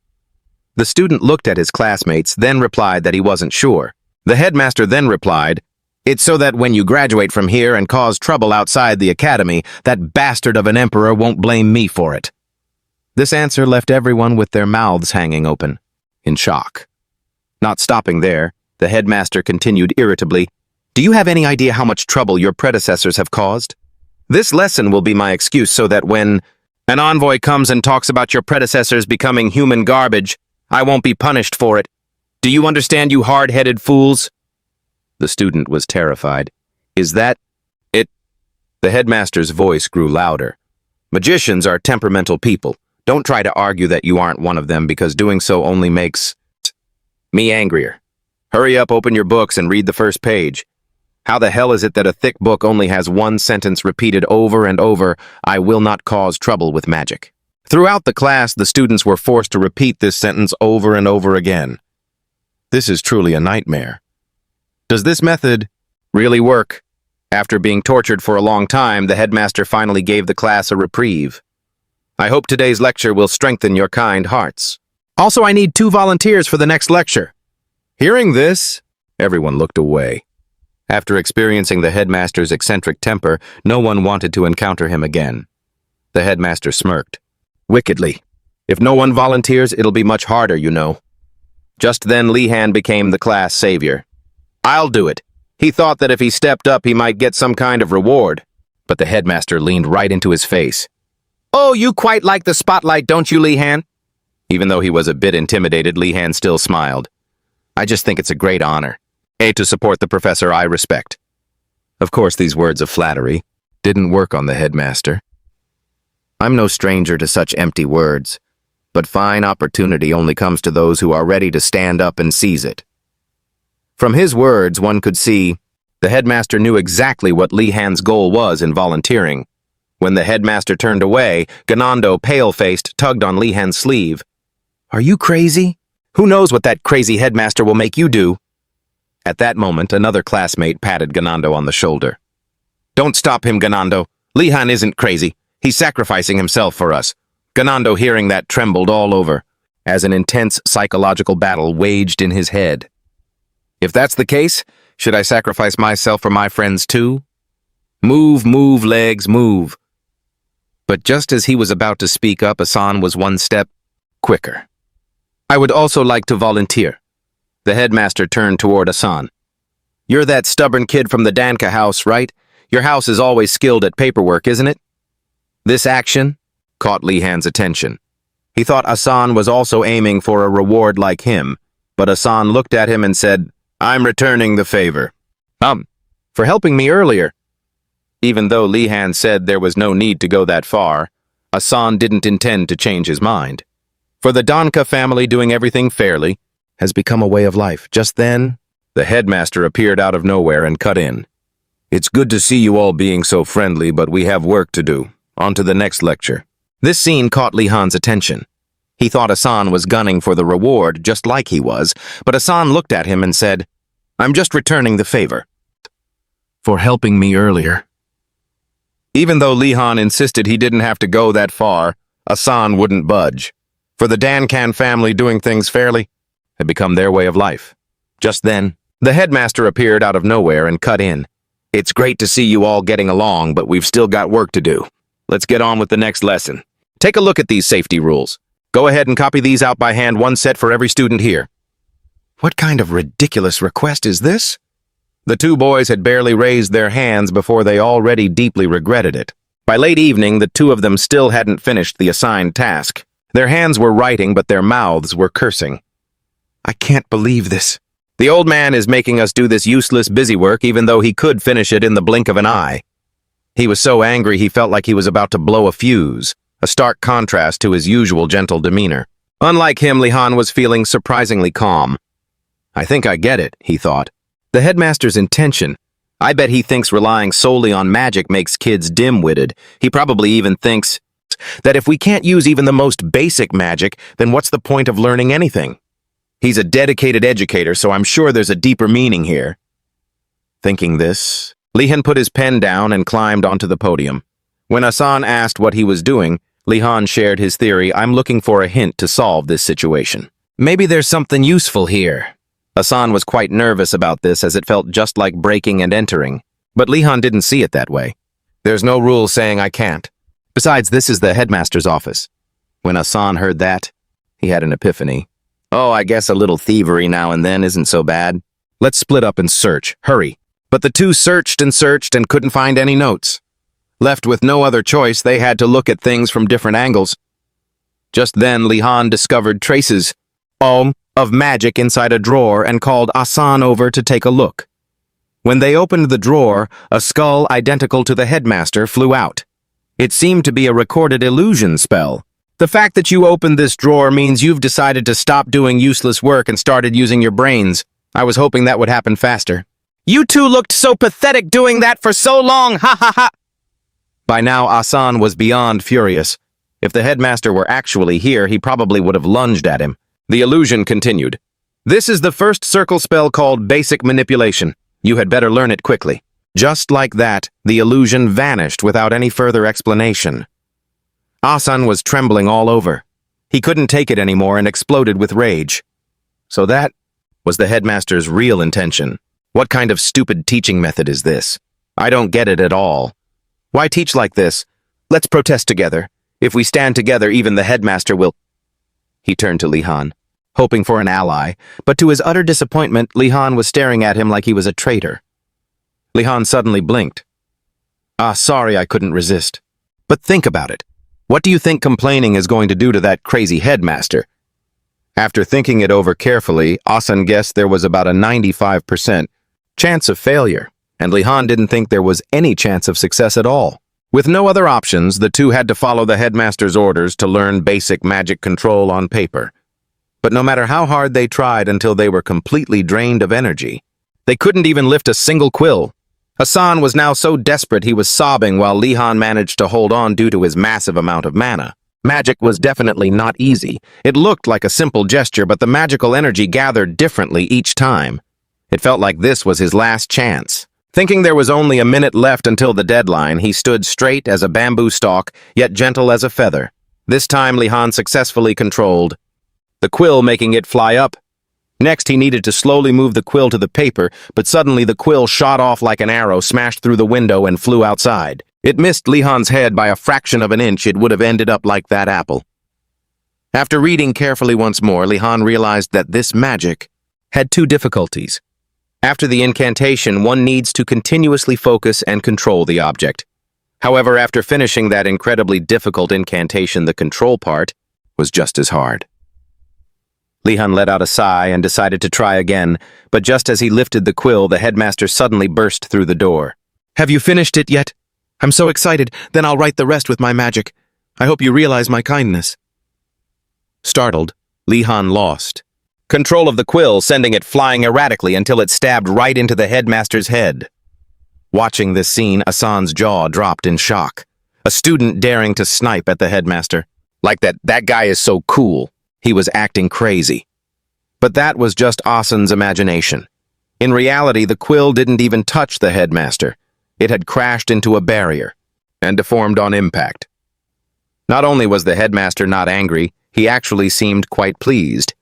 The student looked at his classmates, then replied that he wasn't sure. The headmaster then replied, "It's so that when you graduate from here and cause trouble outside the academy, that bastard of an emperor won't blame me for it." This answer left everyone with their mouths hanging open, in shock. Not stopping there, the headmaster continued irritably, "Do you have any idea how much trouble your predecessors have caused? This lesson will be my excuse so that when an envoy comes and talks about your predecessors becoming human garbage, I won't be punished for it. Do you understand, you hard-headed fools?" The student was terrified. "Is that it?" The headmaster's voice grew louder. "Magicians are temperamental people. Don't try to argue that you aren't one of them, because doing so only makes me angrier. Hurry up, open your books, and read the first page. How the hell is it that a thick book only has one sentence repeated over and over, 'I will not cause trouble with magic'?" Throughout the class, the students were forced to repeat this sentence over and over again. This is truly a nightmare. Does this method really work? After being tortured for a long time, the headmaster finally gave the class a reprieve. "I hope today's lecture will strengthen your kind hearts. Also, I need 2 volunteers for the next lecture." Hearing this, everyone looked away. After experiencing the headmaster's eccentric temper, no one wanted to encounter him again. The headmaster smirked wickedly. "If no one volunteers, it'll be much harder, you know." Just then, Lihan became the class savior. "I'll do it." He thought that if he stepped up, he might get some kind of reward. But the headmaster leaned right into his face. "Oh, you quite like the spotlight, don't you, Lihan?" Even though he was a bit intimidated, Lihan still smiled. "I just think it's a great honor. To support the professor I respect." Of course, these words of flattery didn't work on the headmaster. I'm no stranger to such empty words, but fine opportunity only comes to those who are ready to stand up and seize it. From his words, one could see the headmaster knew exactly what Lihan's goal was in volunteering. When the headmaster turned away, Ganando, pale-faced, tugged on Lihan's sleeve. "Are you crazy? Who knows what that crazy headmaster will make you do?" At that moment, another classmate patted Ganando on the shoulder. "Don't stop him, Ganando. Lihan isn't crazy. He's sacrificing himself for us." Ganando, hearing that, trembled all over, as an intense psychological battle waged in his head. "If that's the case, should I sacrifice myself for my friends too? Move, move, legs, move." But just as he was about to speak up, Asan was one step quicker. "I would also like to volunteer." The headmaster turned toward Asan. "You're that stubborn kid from the Danka house, right? Your house is always skilled at paperwork, isn't it?" This action caught Lihan's attention. He thought Asan was also aiming for a reward like him, but Asan looked at him and said, "I'm returning the favor." For helping me earlier." Even though Lihan said there was no need to go that far, Asan didn't intend to change his mind. For the Danka family, doing everything fairly has become a way of life. Just then, the headmaster appeared out of nowhere and cut in. "It's good to see you all being so friendly, but we have work to do. On to the next lecture." This scene caught Lihan's attention. He thought Asan was gunning for the reward, just like he was, but Asan looked at him and said, "I'm just returning the favor." "For helping me earlier." Even though Lihan insisted he didn't have to go that far, Asan wouldn't budge. For the Dankan family, doing things fairly had become their way of life. Just then, the headmaster appeared out of nowhere and cut in. "It's great to see you all getting along, but we've still got work to do. Let's get on with the next lesson. Take a look at these safety rules. Go ahead and copy these out by hand, one set for every student here." What kind of ridiculous request is this? The two boys had barely raised their hands before they already deeply regretted it. By late evening, the two of them still hadn't finished the assigned task. Their hands were writing, but their mouths were cursing. "I can't believe this. The old man is making us do this useless busy work even though he could finish it in the blink of an eye." He was so angry he felt like he was about to blow a fuse, a stark contrast to his usual gentle demeanor. Unlike him, Lihan was feeling surprisingly calm. "I think I get it," he thought. "The headmaster's intention. I bet he thinks relying solely on magic makes kids dim-witted. He probably even thinks that if we can't use even the most basic magic, then what's the point of learning anything? He's a dedicated educator, so I'm sure there's a deeper meaning here." Thinking this, Lihan put his pen down and climbed onto the podium. When Asan asked what he was doing, Lihan shared his theory. "I'm looking for a hint to solve this situation. Maybe there's something useful here." Asan was quite nervous about this, as it felt just like breaking and entering. But Lihan didn't see it that way. "There's no rule saying I can't. Besides, this is the headmaster's office." When Asan heard that, he had an epiphany. "Oh, I guess a little thievery now and then isn't so bad. Let's split up and search. Hurry." But the two searched and couldn't find any notes. Left with no other choice, they had to look at things from different angles. Just then, Lihan discovered traces of magic inside a drawer and called Asan over to take a look. When they opened the drawer, a skull identical to the headmaster flew out. It seemed to be a recorded illusion spell. "The fact that you opened this drawer means you've decided to stop doing useless work and started using your brains. I was hoping that would happen faster. You two looked so pathetic doing that for so long, ha ha ha." By now, Asan was beyond furious. If the headmaster were actually here, he probably would have lunged at him. The illusion continued. "This is the first circle spell called Basic Manipulation. You had better learn it quickly." Just like that, the illusion vanished without any further explanation. Asan was trembling all over. He couldn't take it anymore and exploded with rage. So that was the headmaster's real intention. What kind of stupid teaching method is this? I don't get it at all. Why teach like this? Let's protest together. If we stand together, even the headmaster will... He turned to Lihan, hoping for an ally, but to his utter disappointment, Lihan was staring at him like he was a traitor. Lihan suddenly blinked. Sorry, I couldn't resist. But think about it. What do you think complaining is going to do to that crazy headmaster? After thinking it over carefully, Asan guessed there was about a 95% chance of failure, and Lihan didn't think there was any chance of success at all. With no other options, the two had to follow the headmaster's orders to learn basic magic control on paper. But no matter how hard they tried until they were completely drained of energy, they couldn't even lift a single quill. Asan was now so desperate he was sobbing while Lihan managed to hold on due to his massive amount of mana. Magic was definitely not easy. It looked like a simple gesture, but the magical energy gathered differently each time. It felt like this was his last chance. Thinking there was only a minute left until the deadline, he stood straight as a bamboo stalk, yet gentle as a feather. This time, Li-Han successfully controlled the quill, making it fly up. Next, he needed to slowly move the quill to the paper, but suddenly the quill shot off like an arrow, smashed through the window, and flew outside. It missed Li-Han's head by a fraction of an inch. It would have ended up like that apple. After reading carefully once more, Li-Han realized that this magic had two difficulties. After the incantation, one needs to continuously focus and control the object. However, after finishing that incredibly difficult incantation, the control part was just as hard. Li-Han let out a sigh and decided to try again, but just as he lifted the quill, the headmaster suddenly burst through the door. "Have you finished it yet? I'm so excited, then I'll write the rest with my magic. I hope you realize my kindness." Startled, Li-Han lost control of the quill, sending it flying erratically until it stabbed right into the headmaster's head. Watching this scene, Asan's jaw dropped in shock. A student daring to snipe at the headmaster. Like that guy is so cool. He was acting crazy. But that was just Asan's imagination. In reality, the quill didn't even touch the headmaster. It had crashed into a barrier and deformed on impact. Not only was the headmaster not angry, he actually seemed quite pleased.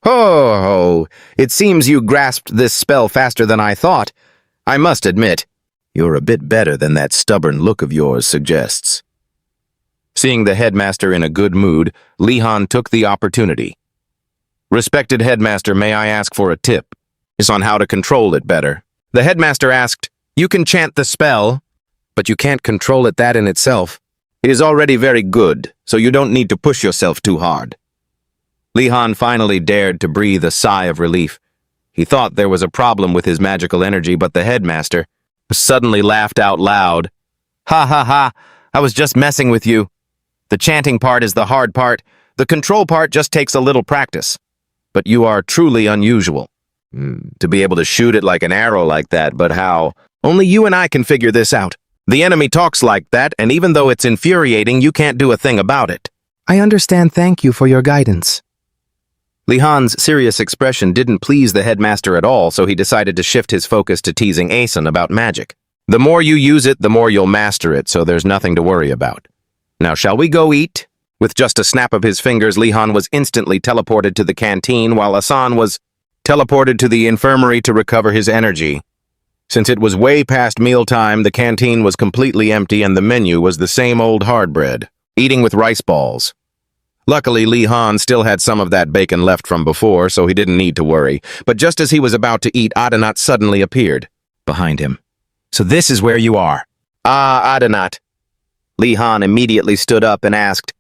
"Ho, it seems you grasped this spell faster than I thought. I must admit, you're a bit better than that stubborn look of yours suggests." Seeing the headmaster in a good mood, Li-Han took the opportunity. "Respected headmaster, may I ask for a tip? It's on how to control it better." The headmaster asked, "You can chant the spell, but you can't control it that in itself. It is already very good, so you don't need to push yourself too hard." Li-Han finally dared to breathe a sigh of relief. He thought there was a problem with his magical energy, but the headmaster suddenly laughed out loud. "Ha ha ha, I was just messing with you. The chanting part is the hard part. The control part just takes a little practice. But you are truly unusual. To be able to shoot it like an arrow like that, but how? Only you and I can figure this out. The enemy talks like that, and even though it's infuriating, you can't do a thing about it." "I understand. Thank you for your guidance." Li-Han's serious expression didn't please the headmaster at all, so he decided to shift his focus to teasing Asan about magic. "The more you use it, the more you'll master it, so there's nothing to worry about. Now shall we go eat?" With just a snap of his fingers, Li-Han was instantly teleported to the canteen, while Asan was teleported to the infirmary to recover his energy. Since it was way past mealtime, the canteen was completely empty and the menu was the same old hard bread, eating with rice balls. Luckily, Li-Han still had some of that bacon left from before, so he didn't need to worry. But just as he was about to eat, Adanat suddenly appeared behind him. "So this is where you are." "Ah, Adanat." Li-Han immediately stood up and asked,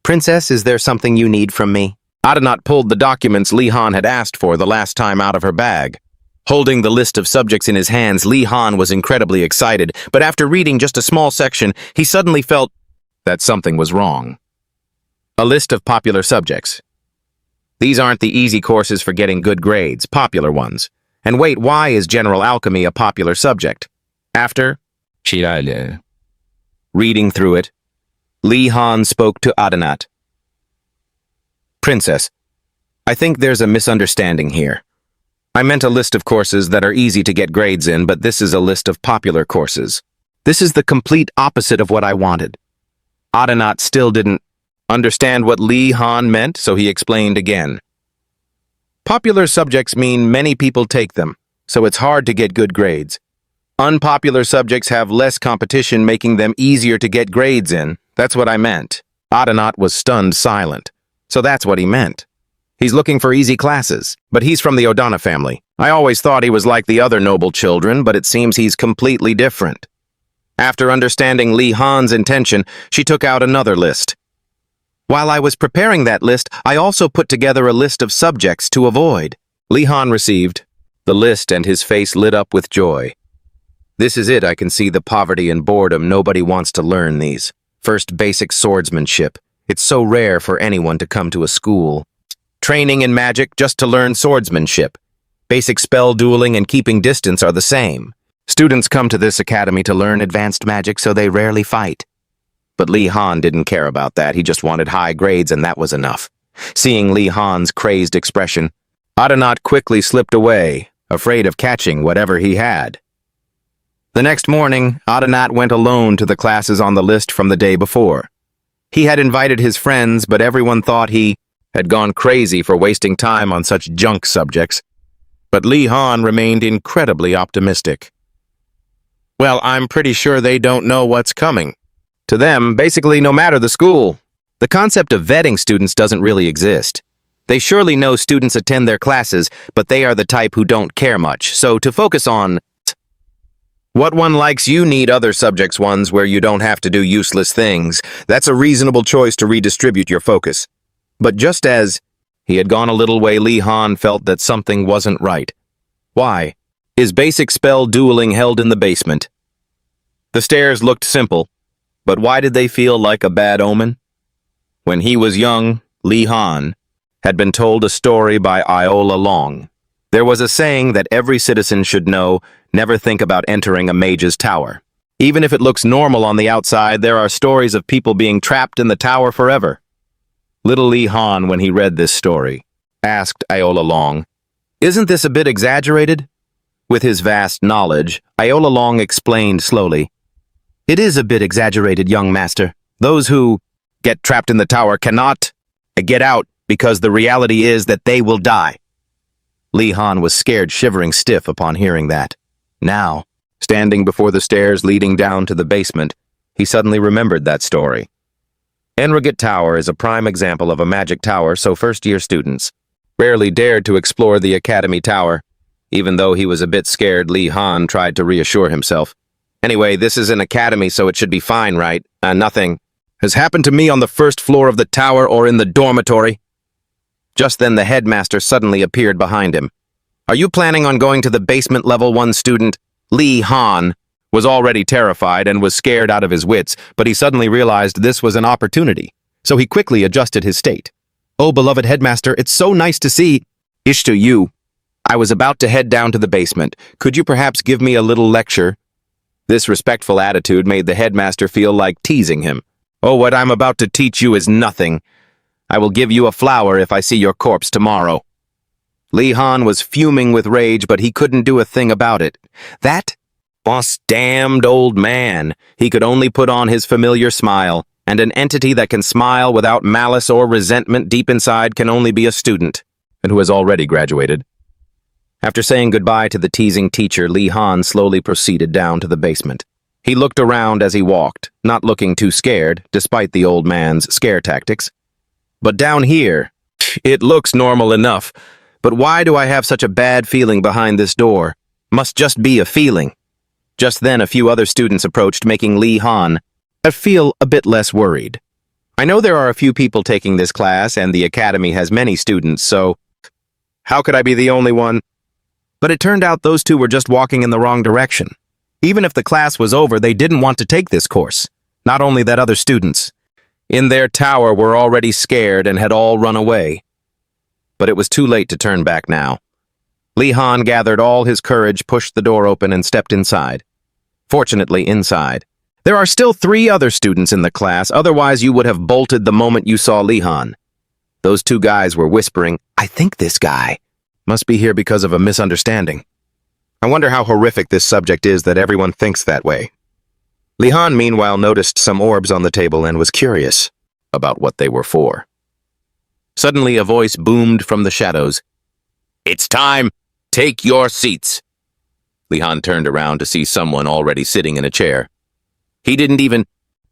"Princess, is there something you need from me?" Adanat pulled the documents Li-Han had asked for the last time out of her bag. Holding the list of subjects in his hands, Li-Han was incredibly excited, but after reading just a small section, he suddenly felt that something was wrong. A list of popular subjects. These aren't the easy courses for getting good grades, popular ones. And wait, why is general alchemy a popular subject? After reading through it, Li-Han spoke to Adanat. "Princess, I think there's a misunderstanding here. I meant a list of courses that are easy to get grades in, but this is a list of popular courses. This is the complete opposite of what I wanted." Adanat still didn't understand what Li-Han meant, so he explained again. "Popular subjects mean many people take them, so it's hard to get good grades. Unpopular subjects have less competition, making them easier to get grades in. That's what I meant." Adanat was stunned silent. So that's what he meant. He's looking for easy classes, but he's from the Odana family. I always thought he was like the other noble children, but it seems he's completely different. After understanding Li-Han's intention, she took out another list. While I was preparing that list, I also put together a list of subjects to avoid. Li-Han received the list and his face lit up with joy. "This is it. I can see the poverty and boredom. Nobody wants to learn these. First, basic swordsmanship. It's so rare for anyone to come to a school. Training in magic just to learn swordsmanship. Basic spell dueling and keeping distance are the same. Students come to this academy to learn advanced magic, so they rarely fight." But Li-Han didn't care about that. He just wanted high grades, and that was enough. Seeing Li-Han's crazed expression, Adanat quickly slipped away, afraid of catching whatever he had. The next morning, Adanat went alone to the classes on the list from the day before. He had invited his friends, but everyone thought he had gone crazy for wasting time on such junk subjects. But Li Han remained incredibly optimistic. Well, I'm pretty sure they don't know what's coming. To them, basically no matter the school, the concept of vetting students doesn't really exist. They surely know students attend their classes, but they are the type who don't care much, so to focus on what one likes, you need other subjects ones where you don't have to do useless things. That's a reasonable choice to redistribute your focus. But just as he had gone a little way, Li Han felt that something wasn't right. Why? Is basic spell dueling held in the basement? The stairs looked simple, but why did they feel like a bad omen? When he was young, Li Han had been told a story by Iola Long. There was a saying that every citizen should know: never think about entering a mage's tower. Even if it looks normal on the outside, there are stories of people being trapped in the tower forever. Little Li Han, when he read this story, asked Iola Long, "Isn't this a bit exaggerated?" With his vast knowledge, Iola Long explained slowly, "It is a bit exaggerated, young master. Those who get trapped in the tower cannot get out because the reality is that they will die." Li Han was scared, shivering stiff upon hearing that. Now, standing before the stairs leading down to the basement, he suddenly remembered that story. Enrigat Tower is a prime example of a magic tower, so first-year students rarely dared to explore the Academy Tower. Even though he was a bit scared, Li Han tried to reassure himself. "Anyway, this is an academy, so it should be fine, right? Nothing has happened to me on the first floor of the tower or in the dormitory." Just then the headmaster suddenly appeared behind him. "Are you planning on going to the basement level 1 student?" Li Han was already terrified and was scared out of his wits, but he suddenly realized this was an opportunity, so he quickly adjusted his state. "Oh, beloved headmaster, it's so nice to see." "Ish to you. I was about to head down to the basement. Could you perhaps give me a little lecture?" This respectful attitude made the headmaster feel like teasing him. "Oh, what I'm about to teach you is nothing. I will give you a flower if I see your corpse tomorrow." Li Han was fuming with rage, but he couldn't do a thing about it. That boss damned old man. He could only put on his familiar smile, and an entity that can smile without malice or resentment deep inside can only be a student, and who has already graduated. After saying goodbye to the teasing teacher, Li Han slowly proceeded down to the basement. He looked around as he walked, not looking too scared, despite the old man's scare tactics. But down here, it looks normal enough. But why do I have such a bad feeling behind this door? Must just be a feeling. Just then, a few other students approached, making Li Han feel a bit less worried. I know there are a few people taking this class, and the academy has many students, so how could I be the only one? But it turned out those two were just walking in the wrong direction. Even if the class was over, they didn't want to take this course. Not only that, other students in their tower were already scared and had all run away. But it was too late to turn back now. Li Han gathered all his courage, pushed the door open, and stepped inside. Fortunately, inside there are still 3 other students in the class, otherwise you would have bolted the moment you saw Li Han. Those 2 guys were whispering, "I think this guy must be here because of a misunderstanding. I wonder how horrific this subject is that everyone thinks that way." Li Han, meanwhile, noticed some orbs on the table and was curious about what they were for. Suddenly, a voice boomed from the shadows. "It's time! Take your seats!" Li Han turned around to see someone already sitting in a chair. He didn't even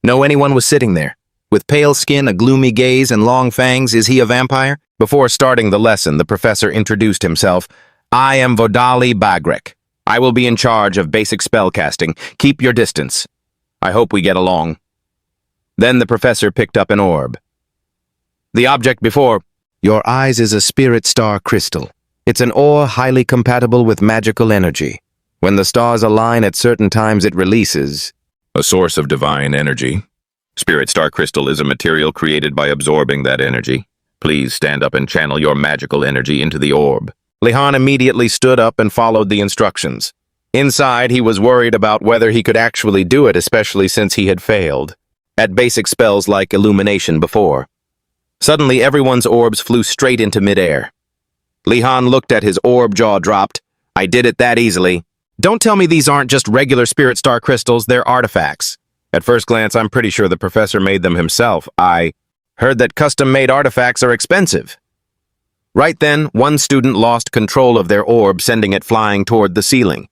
know anyone was sitting there. With pale skin, a gloomy gaze, and long fangs, is he a vampire? Before starting the lesson, the professor introduced himself. "I am Vodali Bagrek. I will be in charge of basic spellcasting. Keep your distance. I hope we get along." Then the professor picked up an orb. The object before your eyes is a spirit star crystal. It's an ore highly compatible with magical energy. When the stars align at certain times, it releases a source of divine energy. Spirit star crystal is a material created by absorbing that energy. Please stand up and channel your magical energy into the orb. Li Han immediately stood up and followed the instructions. Inside, he was worried about whether he could actually do it, especially since he had failed at basic spells like illumination before. Suddenly, everyone's orbs flew straight into midair. Li Han looked at his orb, jaw dropped. I did it that easily. Don't tell me these aren't just regular spirit star crystals, they're artifacts. At first glance, I'm pretty sure the professor made them himself. I heard that custom-made artifacts are expensive. Right then, one student lost control of their orb, sending it flying toward the ceiling.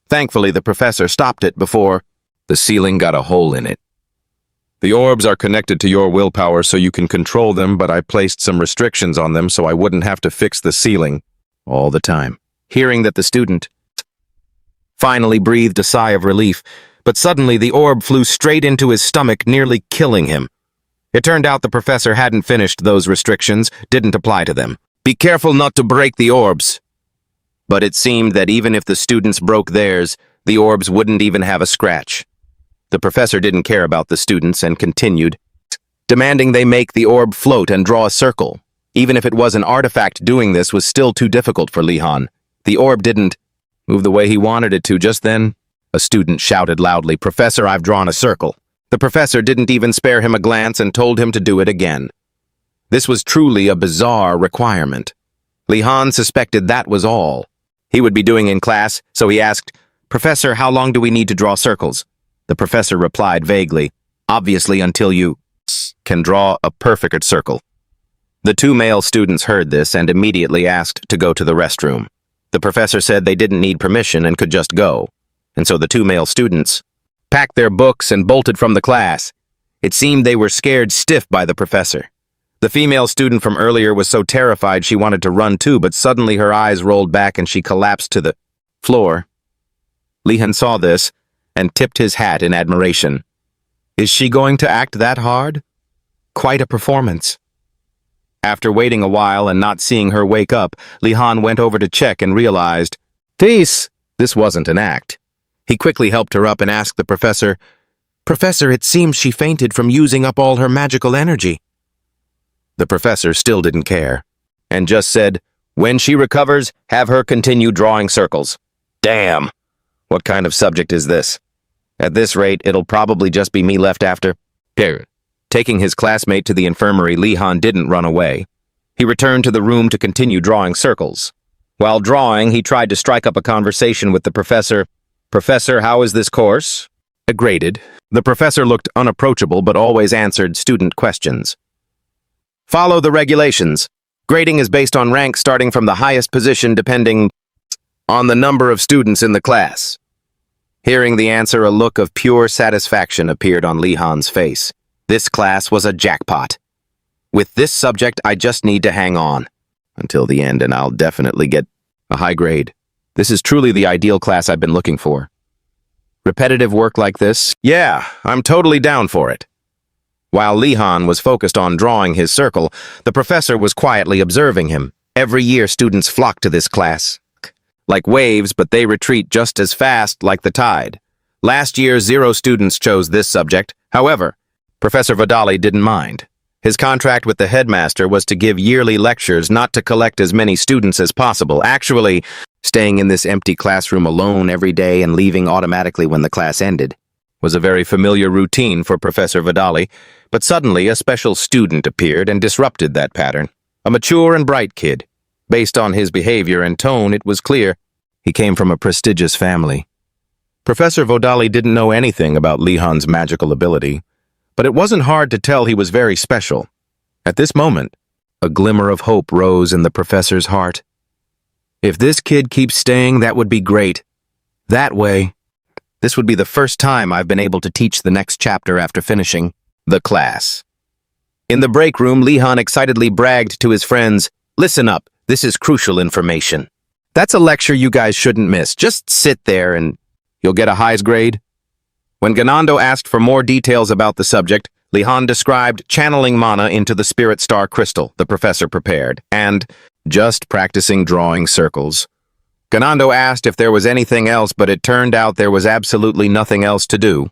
Thankfully, the professor stopped it before the ceiling got a hole in it. The orbs are connected to your willpower so you can control them, but I placed some restrictions on them so I wouldn't have to fix the ceiling all the time. Hearing that the student finally breathed a sigh of relief, but suddenly the orb flew straight into his stomach, nearly killing him. It turned out the professor hadn't finished those restrictions, didn't apply to them. Be careful not to break the orbs. But it seemed that even if the students broke theirs, the orbs wouldn't even have a scratch. The professor didn't care about the students and continued, demanding they make the orb float and draw a circle. Even if it was an artifact, doing this was still too difficult for Li-Han. The orb didn't move the way he wanted it to. Just then, a student shouted loudly, "Professor, I've drawn a circle." The professor didn't even spare him a glance and told him to do it again. This was truly a bizarre requirement. Li-Han suspected that was all he would be doing in class, so he asked, "Professor, how long do we need to draw circles?" The professor replied vaguely, "Obviously until you can draw a perfect circle." The two male students heard this and immediately asked to go to the restroom. The professor said they didn't need permission and could just go, and so the two male students packed their books and bolted from the class. It seemed they were scared stiff by the professor. The female student from earlier was so terrified she wanted to run too, but suddenly her eyes rolled back and she collapsed to the floor. Li-Han saw this and tipped his hat in admiration. Is she going to act that hard? Quite a performance. After waiting a while and not seeing her wake up, Li-Han went over to check and realized, this wasn't an act. He quickly helped her up and asked the professor, "Professor, it seems she fainted from using up all her magical energy." The professor still didn't care, and just said, "When she recovers, have her continue drawing circles." Damn! What kind of subject is this? At this rate, it'll probably just be me left after. Taking his classmate to the infirmary, Li-Han didn't run away. He returned to the room to continue drawing circles. While drawing, he tried to strike up a conversation with the professor. "Professor, how is this course?" Graded. The professor looked unapproachable but always answered student questions. Follow the regulations. Grading is based on rank starting from the highest position depending on the number of students in the class. Hearing the answer, a look of pure satisfaction appeared on Li-Han's face. This class was a jackpot. With this subject, I just need to hang on until the end and I'll definitely get a high grade. This is truly the ideal class I've been looking for. Repetitive work like this? Yeah, I'm totally down for it. While Li-Han was focused on drawing his circle, the professor was quietly observing him. Every year, students flock to this class. Like waves, but they retreat just as fast like the tide. Last year, 0 students chose this subject. However, Professor Vodali didn't mind. His contract with the headmaster was to give yearly lectures, not to collect as many students as possible. Actually, staying in this empty classroom alone every day and leaving automatically when the class ended was a very familiar routine for Professor Vodali, but suddenly a special student appeared and disrupted that pattern. A mature and bright kid. Based on his behavior and tone, it was clear he came from a prestigious family. Professor Vodali didn't know anything about Li-Han's magical ability, but it wasn't hard to tell he was very special. At this moment, a glimmer of hope rose in the professor's heart. If this kid keeps staying, that would be great. That way, this would be the first time I've been able to teach the next chapter after finishing the class. In the break room, Li-Han excitedly bragged to his friends, "Listen up, this is crucial information. That's a lecture you guys shouldn't miss. Just sit there and you'll get a highest grade." When Ganando asked for more details about the subject, Li-Han described channeling mana into the spirit star crystal the professor prepared, and just practicing drawing circles. Ganando asked if there was anything else, but it turned out there was absolutely nothing else to do.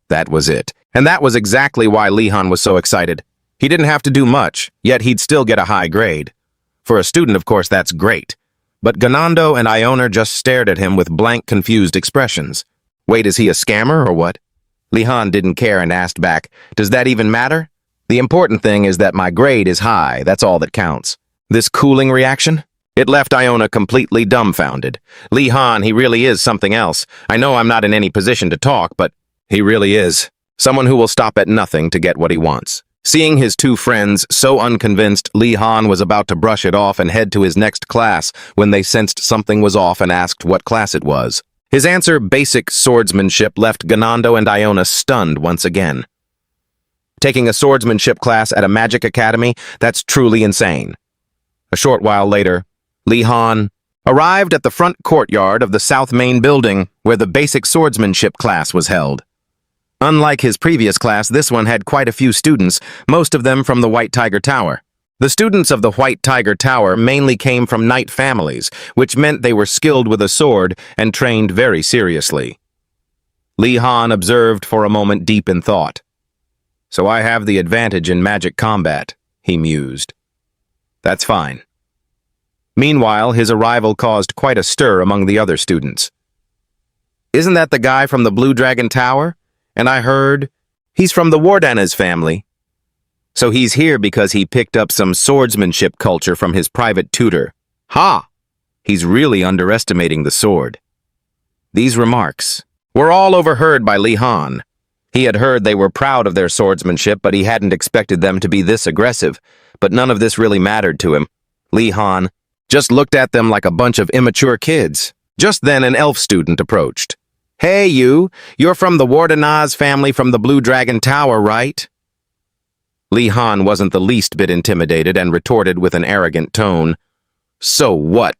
That was it. And that was exactly why Li-Han was so excited. He didn't have to do much, yet he'd still get a high grade. For a student, of course, that's great. But Ganando and Ioner just stared at him with blank, confused expressions. Wait, is he a scammer or what? Li-Han didn't care and asked back, "Does that even matter? The important thing is that my grade is high, that's all that counts." This cooling reaction? It left Iona completely dumbfounded. Li Han, he really is something else. I know I'm not in any position to talk, but he really is. Someone who will stop at nothing to get what he wants. Seeing his two friends so unconvinced, Li Han was about to brush it off and head to his next class when they sensed something was off and asked what class it was. His answer, basic swordsmanship, left Ganando and Iona stunned once again. Taking a swordsmanship class at a magic academy, that's truly insane. A short while later, Li Han arrived at the front courtyard of the South Main building where the basic swordsmanship class was held. Unlike his previous class, this one had quite a few students, most of them from the White Tiger Tower. The students of the White Tiger Tower mainly came from knight families, which meant they were skilled with a sword and trained very seriously. Li Han observed for a moment deep in thought. So I have the advantage in magic combat, he mused. That's fine. Meanwhile, his arrival caused quite a stir among the other students. Isn't that the guy from the Blue Dragon Tower? And I heard he's from the Wardanas family. So he's here because he picked up some swordsmanship culture from his private tutor. Ha! He's really underestimating the sword. These remarks were all overheard by Li Han. He had heard they were proud of their swordsmanship, but he hadn't expected them to be this aggressive. But none of this really mattered to him. Li Han just looked at them like a bunch of immature kids. Just then an elf student approached. Hey you're from the Wardanas family from the Blue Dragon Tower, right? Li Han wasn't the least bit intimidated and retorted with an arrogant tone. So what?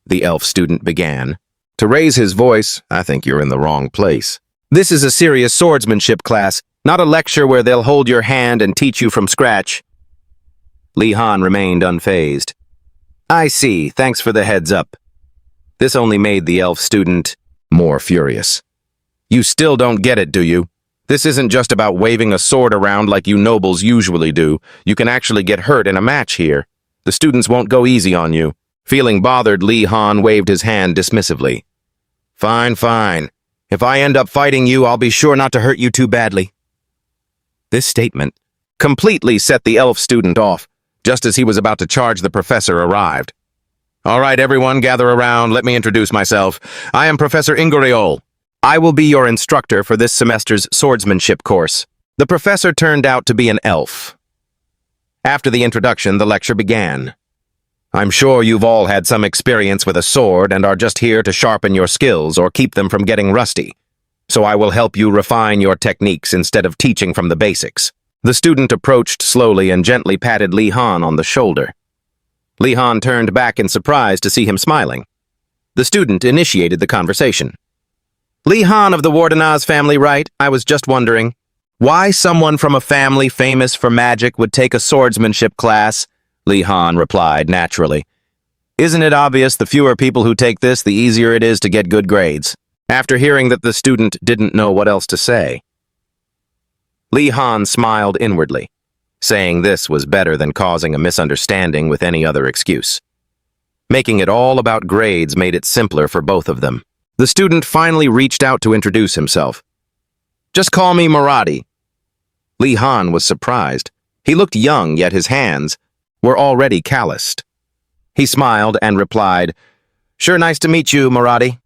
The elf student began. To raise his voice, I think you're in the wrong place. This is a serious swordsmanship class, not a lecture where they'll hold your hand and teach you from scratch. Li Han remained unfazed. I see, thanks for the heads up. This only made the elf student more furious. You still don't get it, do you? This isn't just about waving a sword around like you nobles usually do. You can actually get hurt in a match here. The students won't go easy on you. Feeling bothered, Li Han waved his hand dismissively. Fine, fine. If I end up fighting you, I'll be sure not to hurt you too badly. This statement completely set the elf student off. Just as he was about to charge, the professor arrived. All right, everyone, gather around. Let me introduce myself. I am Professor Ingoriol. I will be your instructor for this semester's swordsmanship course. The professor turned out to be an elf. After the introduction, the lecture began. I'm sure you've all had some experience with a sword and are just here to sharpen your skills or keep them from getting rusty. So I will help you refine your techniques instead of teaching from the basics. The student approached slowly and gently patted Li Han on the shoulder. Li Han turned back in surprise to see him smiling. The student initiated the conversation. Li Han of the Wardanas family, right? I was just wondering why someone from a family famous for magic would take a swordsmanship class. Li Han replied naturally. Isn't it obvious the fewer people who take this, the easier it is to get good grades? After hearing that the student didn't know what else to say, Li Han smiled inwardly, saying this was better than causing a misunderstanding with any other excuse. Making it all about grades made it simpler for both of them. The student finally reached out to introduce himself. Just call me Maradi. Li Han was surprised. He looked young, yet his hands were already calloused. He smiled and replied, Sure, nice to meet you, Maradi.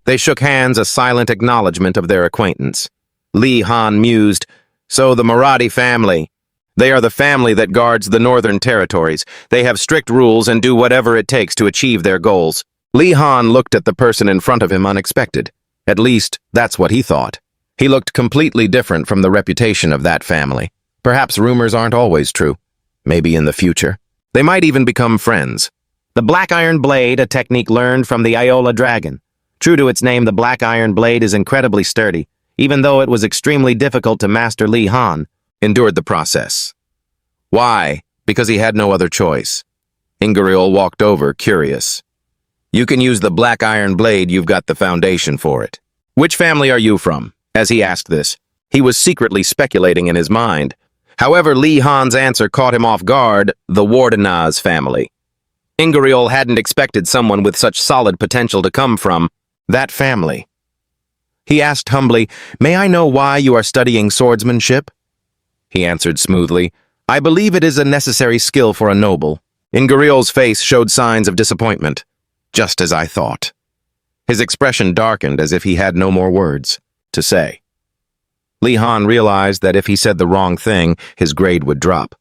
They shook hands, a silent acknowledgement of their acquaintance. Li Han mused, So the Maradi family. They are the family that guards the northern territories. They have strict rules and do whatever it takes to achieve their goals. Li Han looked at the person in front of him unexpected. At least, that's what he thought. He looked completely different from the reputation of that family. Perhaps rumors aren't always true. Maybe in the future. They might even become friends. The Black Iron Blade, a technique learned from the Iola dragon. True to its name, the Black Iron Blade is incredibly sturdy. Even though it was extremely difficult to master, Li Han endured the process. Why? Because he had no other choice. Ingoriol walked over, curious. You can use the Black Iron Blade, you've got the foundation for it. Which family are you from? As he asked this, he was secretly speculating in his mind. However, Li Han's answer caught him off guard, the Wardanas family. Ingoriol hadn't expected someone with such solid potential to come from that family. He asked humbly, May I know why you are studying swordsmanship? He answered smoothly, I believe it is a necessary skill for a noble. Ingariel's face showed signs of disappointment, just as I thought. His expression darkened as if he had no more words to say. Li Han realized that if he said the wrong thing, his grade would drop.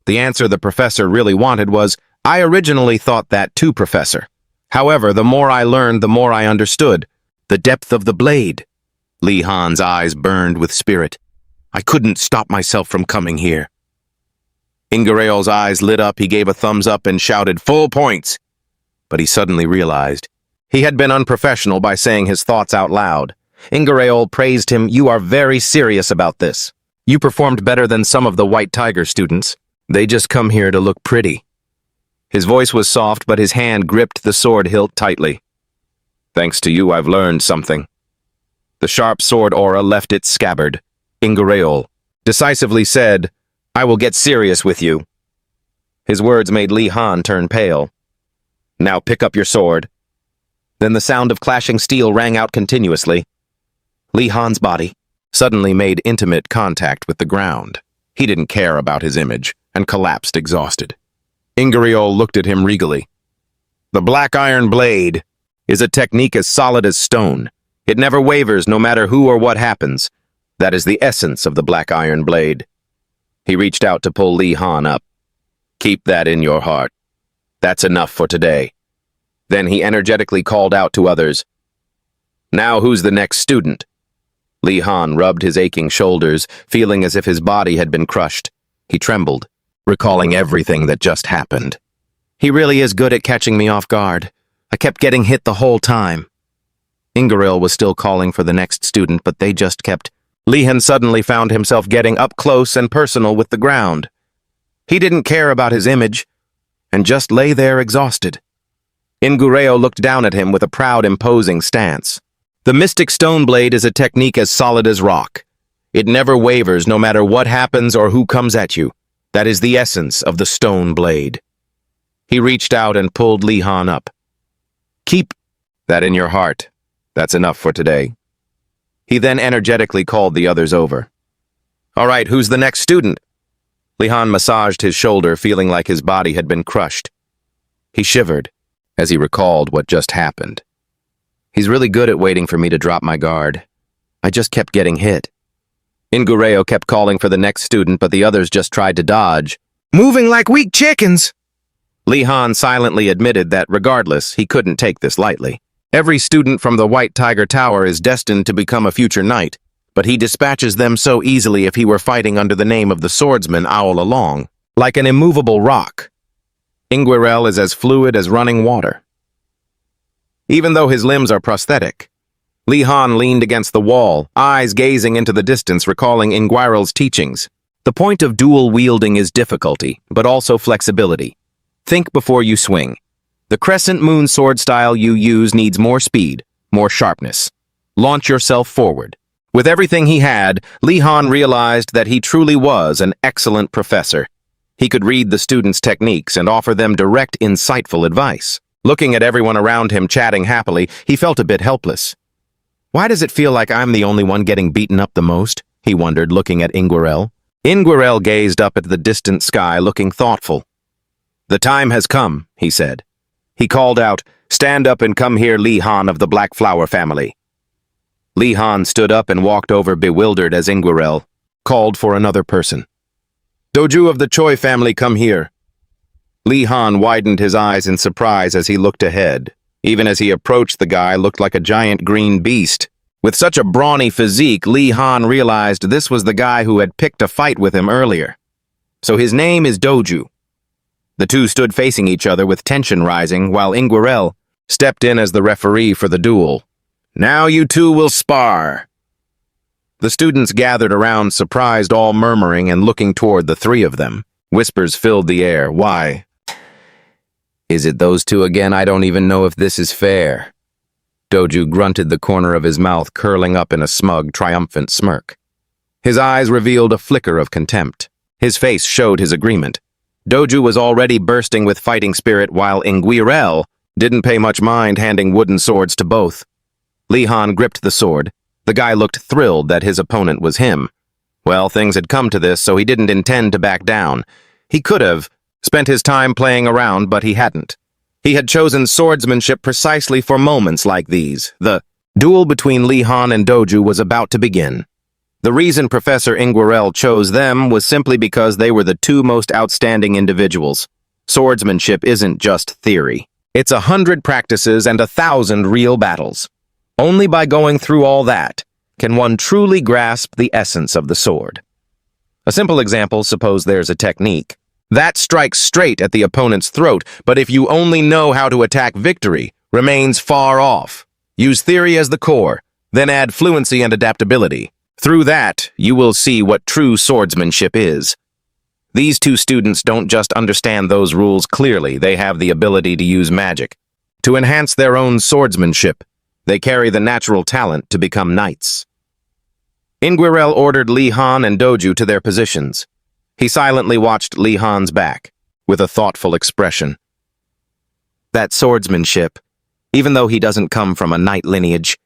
The answer the professor really wanted was, "I originally thought that too, Professor. However, the more I learned, the more I understood. The depth of the blade." Li Han's eyes burned with spirit. "I couldn't stop myself from coming here." Ingariel's eyes lit up. He gave a thumbs up and shouted, "Full points!" But he suddenly realized he had been unprofessional by saying his thoughts out loud. Ingariel praised him. "You are very serious about this. You performed better than some of the White Tiger students. They just come here to look pretty." His voice was soft, but his hand gripped the sword hilt tightly. "Thanks to you, I've learned something." The sharp sword aura left its scabbard. Ingariel decisively said, "I will get serious with you." His words made Li Han turn pale. "Now pick up your sword." Then the sound of clashing steel rang out continuously. Li Han's body suddenly made intimate contact with the ground. He didn't care about his image and collapsed exhausted. Ingariel looked at him regally. "The black iron blade is a technique as solid as stone. It never wavers no matter who or what happens. That is the essence of the black iron blade." He reached out to pull Li Han up. "Keep that in your heart. That's enough for today." Then he energetically called out to others. "Now who's the next student?" Li Han rubbed his aching shoulders, feeling as if his body had been crushed. He trembled, recalling everything that just happened. "He really is good at catching me off guard. I kept getting hit the whole time." Ingariel was still calling for the next student, but they just kept. Li Han suddenly found himself getting up close and personal with the ground. He didn't care about his image, and just lay there exhausted. Ingariel looked down at him with a proud, imposing stance. "The Mystic Stone Blade is a technique as solid as rock. It never wavers no matter what happens or who comes at you. That is the essence of the Stone Blade." He reached out and pulled Li Han up. "Keep that in your heart. That's enough for today." He then energetically called the others over. "All right, who's the next student?" Li Han massaged his shoulder, feeling like his body had been crushed. He shivered as he recalled what just happened. He's really good at waiting for me to drop my guard. I just kept getting hit. Ingariel kept calling for the next student, but the others just tried to dodge. "Moving like weak chickens!" Li Han silently admitted that regardless, he couldn't take this lightly. Every student from the White Tiger Tower is destined to become a future knight, but he dispatches them so easily if he were fighting under the name of the swordsman all along, like an immovable rock. Ingariel is as fluid as running water. Even though his limbs are prosthetic, Li Han leaned against the wall, eyes gazing into the distance, recalling Ingariel's teachings. The point of dual wielding is difficulty, but also flexibility. Think before you swing. The crescent moon sword style you use needs more speed, more sharpness. Launch yourself forward. With everything he had, Li Han realized that he truly was an excellent professor. He could read the students' techniques and offer them direct, insightful advice. Looking at everyone around him chatting happily, he felt a bit helpless. "Why does it feel like I'm the only one getting beaten up the most?" he wondered, looking at Ingariel. Ingariel gazed up at the distant sky, looking thoughtful. "The time has come," he said. He called out, "Stand up and come here, Li Han of the Black Flower family." Li Han stood up and walked over, bewildered, as Ingariel called for another person. "Doju of the Choi family, come here." Li Han widened his eyes in surprise as he looked ahead. Even as he approached, the guy looked like a giant green beast. With such a brawny physique, Li Han realized this was the guy who had picked a fight with him earlier. So his name is Doju. The two stood facing each other with tension rising, while Ingariel stepped in as the referee for the duel. "Now you two will spar." The students gathered around, surprised, all murmuring and looking toward the three of them. Whispers filled the air. "Why? Is it those two again? I don't even know if this is fair." Doju grunted, the corner of his mouth curling up in a smug, triumphant smirk. His eyes revealed a flicker of contempt. His face showed his agreement. Doju was already bursting with fighting spirit, while Ingariel didn't pay much mind, handing wooden swords to both. Li Han gripped the sword. The guy looked thrilled that his opponent was him. Well, things had come to this, so he didn't intend to back down. He could have, spent his time playing around, but he hadn't. He had chosen swordsmanship precisely for moments like these. The duel between Li Han and Doju was about to begin. The reason Professor Inguirel chose them was simply because they were the two most outstanding individuals. Swordsmanship isn't just theory. It's 100 practices and 1,000 real battles. Only by going through all that can one truly grasp the essence of the sword. A simple example, suppose there's a technique. That strikes straight at the opponent's throat, but if you only know how to attack, victory remains far off. Use theory as the core, then add fluency and adaptability. Through that, you will see what true swordsmanship is. These two students don't just understand those rules clearly, they have the ability to use magic. To enhance their own swordsmanship, they carry the natural talent to become knights. Inguirel ordered Li Han and Doju to their positions. He silently watched Li Han's back, with a thoughtful expression. That swordsmanship, even though he doesn't come from a knight lineage,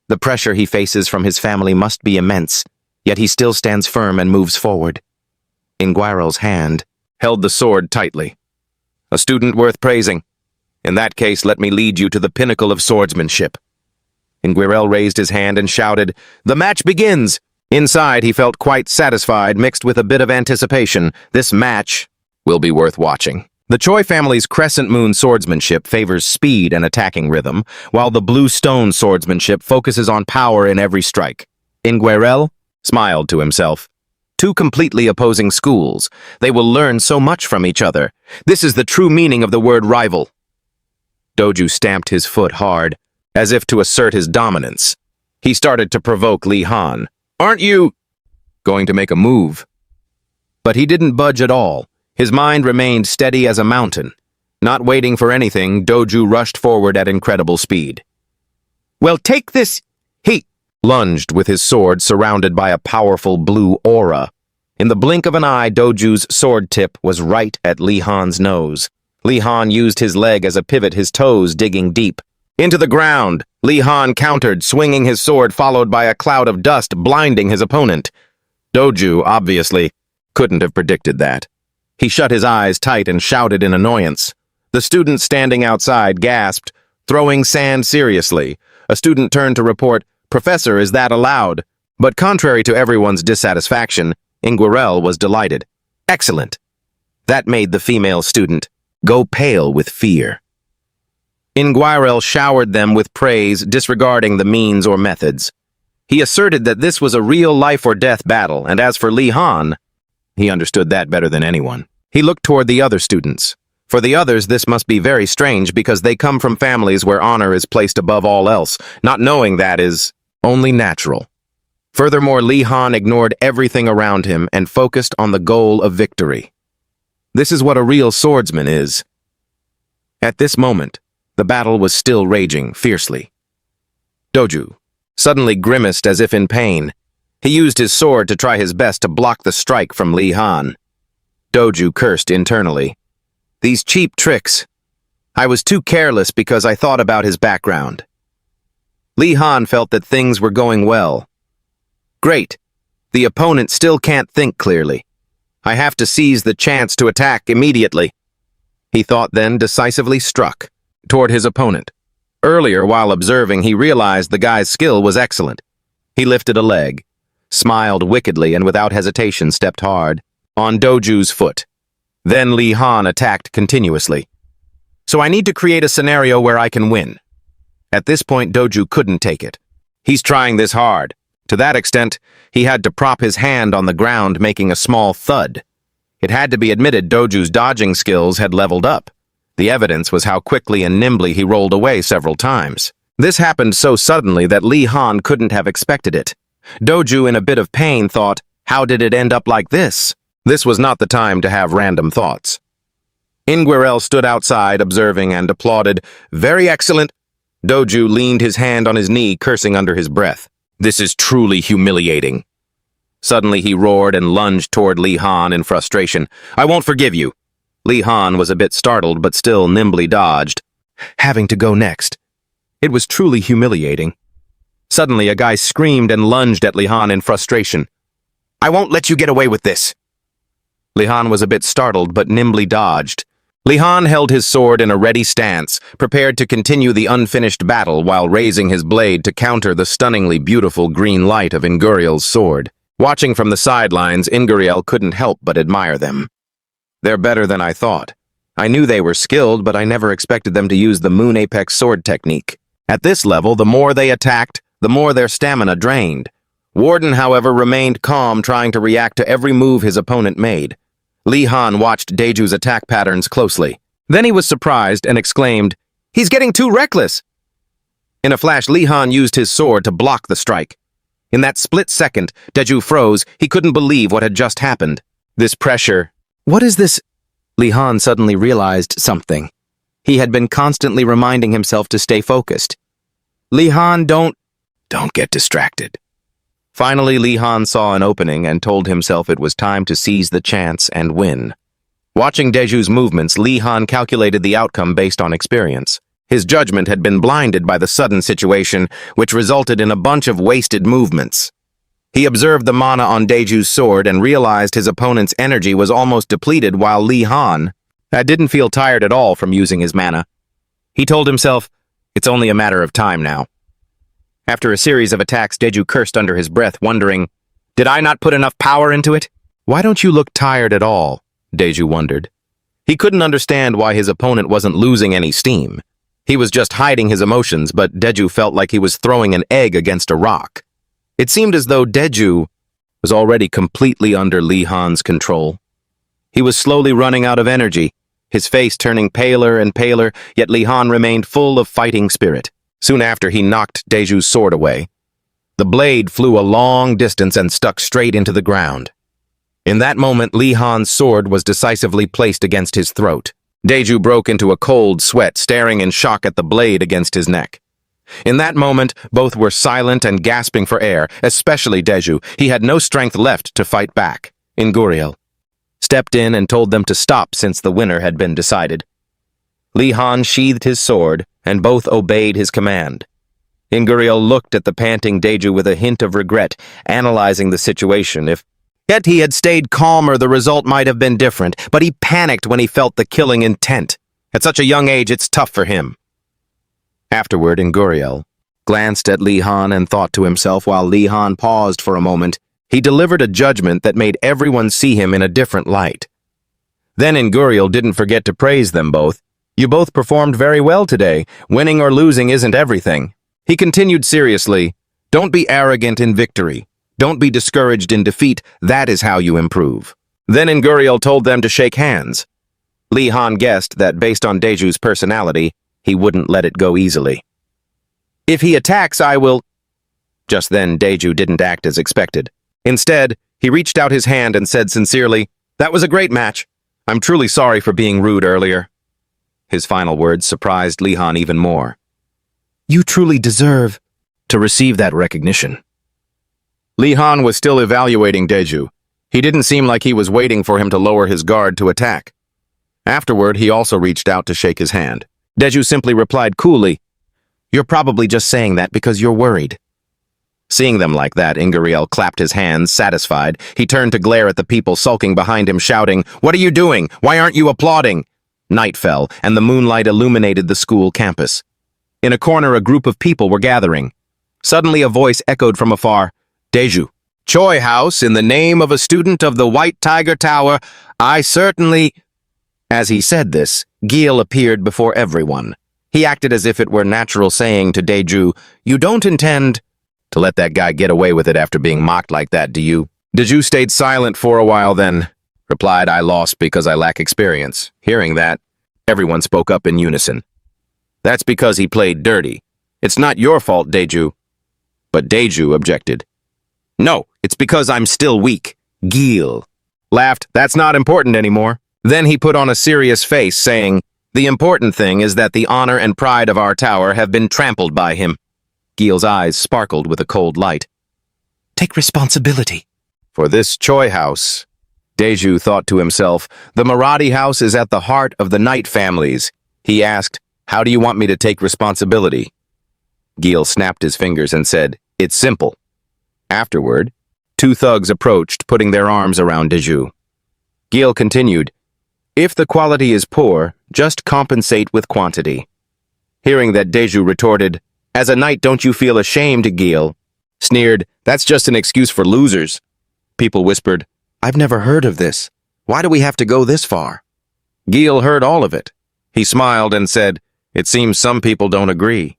the pressure he faces from his family must be immense, yet he still stands firm and moves forward. Inguirel's hand held the sword tightly. A student worth praising. In that case, let me lead you to the pinnacle of swordsmanship. Inguirel raised his hand and shouted, "The match begins!" Inside, he felt quite satisfied, mixed with a bit of anticipation. This match will be worth watching. The Choi family's crescent moon swordsmanship favors speed and attacking rhythm, while the blue stone swordsmanship focuses on power in every strike. Inguirel smiled to himself. Two completely opposing schools. They will learn so much from each other. This is the true meaning of the word rival. Doju stamped his foot hard, as if to assert his dominance. He started to provoke Li Han. "Aren't you going to make a move?" But he didn't budge at all. His mind remained steady as a mountain. Not waiting for anything, Doju rushed forward at incredible speed. "Well, take this!" He lunged with his sword surrounded by a powerful blue aura. In the blink of an eye, Doju's sword tip was right at Li Han's nose. Li Han used his leg as a pivot, his toes digging deep. Into the ground, Li Han countered, swinging his sword followed by a cloud of dust, blinding his opponent. Doju, obviously, couldn't have predicted that. He shut his eyes tight and shouted in annoyance. The student standing outside gasped, throwing sand seriously. A student turned to report, "Professor, is that allowed?" But contrary to everyone's dissatisfaction, Inguirel was delighted. Excellent. That made the female student go pale with fear. Inguirel showered them with praise, disregarding the means or methods. He asserted that this was a real life-or-death battle, and as for Li Han, he understood that better than anyone. He looked toward the other students. For the others, this must be very strange because they come from families where honor is placed above all else. Not knowing that is only natural. Furthermore, Li Han ignored everything around him and focused on the goal of victory. This is what a real swordsman is. At this moment, the battle was still raging fiercely. Doju suddenly grimaced as if in pain. He used his sword to try his best to block the strike from Li Han. Doju cursed internally. These cheap tricks. I was too careless because I thought about his background. Li Han felt that things were going well. Great. The opponent still can't think clearly. I have to seize the chance to attack immediately. He thought, then decisively struck toward his opponent. Earlier, while observing, he realized the guy's skill was excellent. He lifted a leg, smiled wickedly, and without hesitation stepped hard on Doju's foot. Then Li Han attacked continuously. So I need to create a scenario where I can win. At this point, Doju couldn't take it. He's trying this hard. To that extent, he had to prop his hand on the ground, making a small thud. It had to be admitted Doju's dodging skills had leveled up. The evidence was how quickly and nimbly he rolled away several times. This happened so suddenly that Li Han couldn't have expected it. Doju, in a bit of pain, thought, how did it end up like this? This was not the time to have random thoughts. Inguirel stood outside, observing, and applauded. Very excellent. Doju leaned his hand on his knee, cursing under his breath. This is truly humiliating. Suddenly he roared and lunged toward Li Han in frustration. I won't forgive you. Li Han was a bit startled, but still nimbly dodged. Having to go next. It was truly humiliating. Suddenly a guy screamed and lunged at Li Han in frustration. I won't let you get away with this. Li Han was a bit startled but nimbly dodged. Li Han held his sword in a ready stance, prepared to continue the unfinished battle while raising his blade to counter the stunningly beautiful green light of Inguriel's sword. Watching from the sidelines, Inguriel couldn't help but admire them. They're better than I thought. I knew they were skilled, but I never expected them to use the Moon Apex sword technique. At this level, the more they attacked, the more their stamina drained. Warden, however, remained calm, trying to react to every move his opponent made. Li Han watched Daeju's attack patterns closely. Then he was surprised and exclaimed, "He's getting too reckless!" In a flash, Li Han used his sword to block the strike. In that split second, Daeju froze. He couldn't believe what had just happened. This pressure... What is this? Li Han suddenly realized something. He had been constantly reminding himself to stay focused. Li Han, don't get distracted. Finally, Li Han saw an opening and told himself it was time to seize the chance and win. Watching Daeju's movements, Li Han calculated the outcome based on experience. His judgment had been blinded by the sudden situation, which resulted in a bunch of wasted movements. He observed the mana on Daeju's sword and realized his opponent's energy was almost depleted, while Li Han didn't feel tired at all from using his mana. He told himself, it's only a matter of time now. After a series of attacks, Daeju cursed under his breath, wondering, did I not put enough power into it? Why don't you look tired at all? Daeju wondered. He couldn't understand why his opponent wasn't losing any steam. He was just hiding his emotions, but Daeju felt like he was throwing an egg against a rock. It seemed as though Daeju was already completely under Li Han's control. He was slowly running out of energy, his face turning paler and paler, yet Li Han remained full of fighting spirit. Soon after, he knocked Daeju's sword away. The blade flew a long distance and stuck straight into the ground. In that moment, Li Han's sword was decisively placed against his throat. Daeju broke into a cold sweat, staring in shock at the blade against his neck. In that moment, both were silent and gasping for air, especially Daeju. He had no strength left to fight back. Inguriel stepped in and told them to stop since the winner had been decided. Li Han sheathed his sword, and both obeyed his command. Inguriel looked at the panting Daeju with a hint of regret, analyzing the situation. Yet he had stayed calmer, the result might have been different, but he panicked when he felt the killing intent. At such a young age, it's tough for him. Afterward, Inguriel glanced at Li Han and thought to himself while Li Han paused for a moment. He delivered a judgment that made everyone see him in a different light. Then Inguriel didn't forget to praise them both. You both performed very well today. Winning or losing isn't everything. He continued seriously, don't be arrogant in victory. Don't be discouraged in defeat. That is how you improve. Then Inguriel told them to shake hands. Li Han guessed that based on Daeju's personality, he wouldn't let it go easily. If he attacks, I will... Just then, Daeju didn't act as expected. Instead, he reached out his hand and said sincerely, that was a great match. I'm truly sorry for being rude earlier. His final words surprised Li Han even more. You truly deserve to receive that recognition. Li Han was still evaluating Daeju. He didn't seem like he was waiting for him to lower his guard to attack. Afterward, he also reached out to shake his hand. Daeju simply replied coolly, you're probably just saying that because you're worried. Seeing them like that, Inguriel clapped his hands, satisfied. He turned to glare at the people sulking behind him, shouting, what are you doing? Why aren't you applauding? Night fell, and the moonlight illuminated the school campus. In a corner, a group of people were gathering. Suddenly, a voice echoed from afar, Daeju, Choi House, in the name of a student of the White Tiger Tower, I certainly... As he said this, Gil appeared before everyone. He acted as if it were natural, saying to Daeju, you don't intend to let that guy get away with it after being mocked like that, do you? Daeju stayed silent for a while, then replied, I lost because I lack experience. Hearing that, everyone spoke up in unison. That's because he played dirty. It's not your fault, Daeju. But Daeju objected. No, it's because I'm still weak. Gil laughed, that's not important anymore. Then he put on a serious face, saying, the important thing is that the honor and pride of our tower have been trampled by him. Gil's eyes sparkled with a cold light. Take responsibility. For this Choi House, Daeju thought to himself, the Marathi house is at the heart of the Knight families. He asked, how do you want me to take responsibility? Gil snapped his fingers and said, it's simple. Afterward, two thugs approached, putting their arms around Daeju. Gil continued, "If the quality is poor, just compensate with quantity." Hearing that, Deju retorted, "As a knight, don't you feel ashamed, Gil?" Sneered, "That's just an excuse for losers." People whispered, "I've never heard of this. Why do we have to go this far?" Gil heard all of it. He smiled and said, "It seems some people don't agree."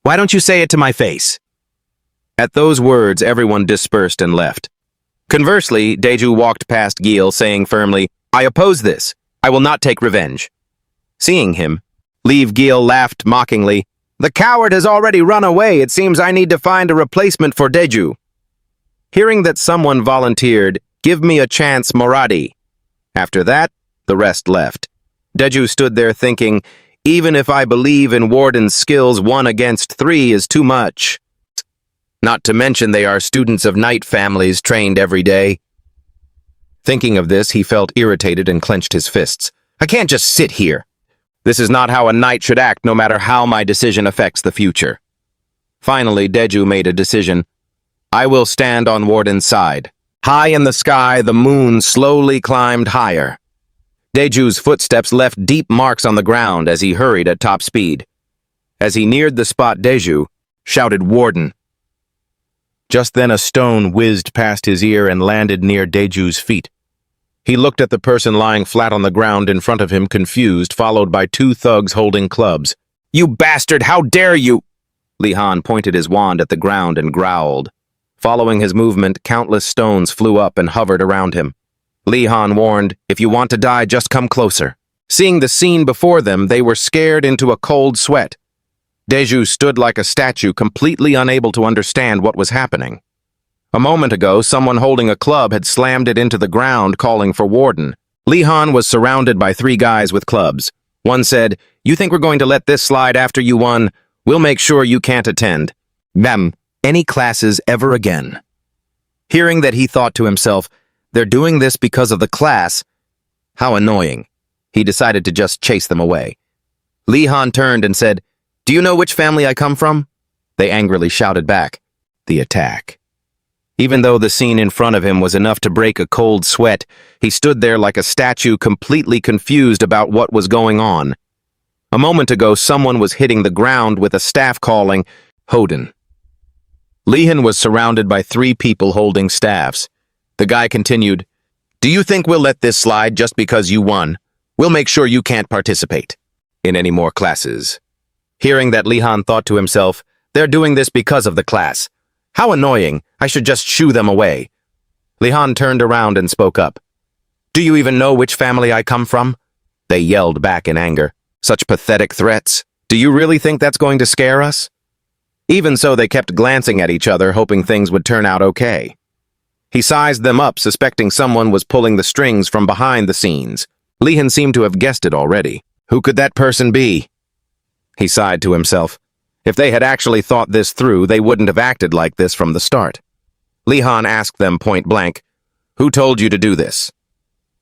"Why don't you say it to my face?" At those words, everyone dispersed and left. Conversely, Deju walked past Gil, saying firmly, "I oppose this. I will not take revenge." Seeing him, Gil laughed mockingly. "The coward has already run away. It seems I need to find a replacement for Deju." Hearing that someone volunteered, "Give me a chance, Moradi." After that, the rest left. Deju stood there thinking, even if I believe in Warden's skills, 1 against 3 is too much. Not to mention they are students of knight families trained every day. Thinking of this, he felt irritated and clenched his fists. I can't just sit here. This is not how a knight should act, no matter how my decision affects the future. Finally, Deju made a decision. I will stand on Warden's side. High in the sky, the moon slowly climbed higher. Deju's footsteps left deep marks on the ground as he hurried at top speed. As he neared the spot, Deju shouted, "Warden." Just then a stone whizzed past his ear and landed near Deju's feet. He looked at the person lying flat on the ground in front of him, confused, followed by 2 thugs holding clubs. "You bastard, how dare you!" Lihan pointed his wand at the ground and growled. Following his movement, countless stones flew up and hovered around him. Lihan warned, "If you want to die, just come closer." Seeing the scene before them, they were scared into a cold sweat. Deju stood like a statue, completely unable to understand what was happening. A moment ago, someone holding a club had slammed it into the ground, calling for Warden. Lihan was surrounded by 3 guys with clubs. One said, "You think we're going to let this slide after you won? We'll make sure you can't attend. Any classes ever again." Hearing that, he thought to himself, they're doing this because of the class. How annoying. He decided to just chase them away. Lihan turned and said, "Do you know which family I come from?" They angrily shouted back, "The attack." Even though the scene in front of him was enough to break a cold sweat, he stood there like a statue, completely confused about what was going on. A moment ago, someone was hitting the ground with a staff calling, "Hoden." Lihan was surrounded by 3 people holding staffs. The guy continued, "Do you think we'll let this slide just because you won? We'll make sure you can't participate in any more classes." Hearing that, Lihan thought to himself, they're doing this because of the class. How annoying. I should just shoo them away. Lihan turned around and spoke up. "Do you even know which family I come from?" They yelled back in anger. "Such pathetic threats. Do you really think that's going to scare us?" Even so, they kept glancing at each other, hoping things would turn out okay. He sized them up, suspecting someone was pulling the strings from behind the scenes. Lihan seemed to have guessed it already. Who could that person be? He sighed to himself. If they had actually thought this through, they wouldn't have acted like this from the start. Lihan asked them point blank, "Who told you to do this?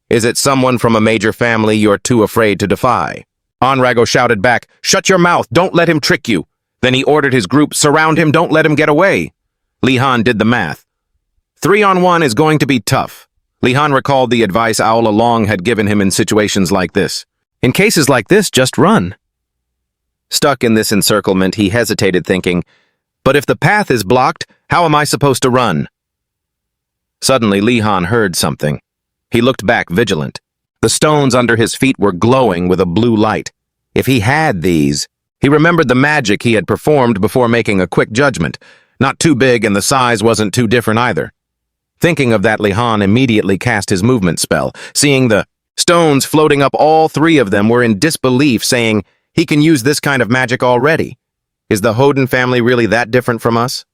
Is it someone from a major family you're too afraid to defy?" Onrago shouted back, "Shut your mouth, don't let him trick you." Then he ordered his group, "Surround him, don't let him get away." Lihan did the math. 3-on-1 is going to be tough. Lihan recalled the advice all along had given him in situations like this. In cases like this, just run. Stuck in this encirclement, he hesitated, thinking, but if the path is blocked, how am I supposed to run? Suddenly, Lihan heard something. He looked back, vigilant. The stones under his feet were glowing with a blue light. If he had these, he remembered the magic he had performed before making a quick judgment. Not too big, and the size wasn't too different either. Thinking of that, Lihan immediately cast his movement spell. Seeing the stones floating up, all 3 of them were in disbelief, saying, he can use this kind of magic already. Is the Hoden family really that different from us?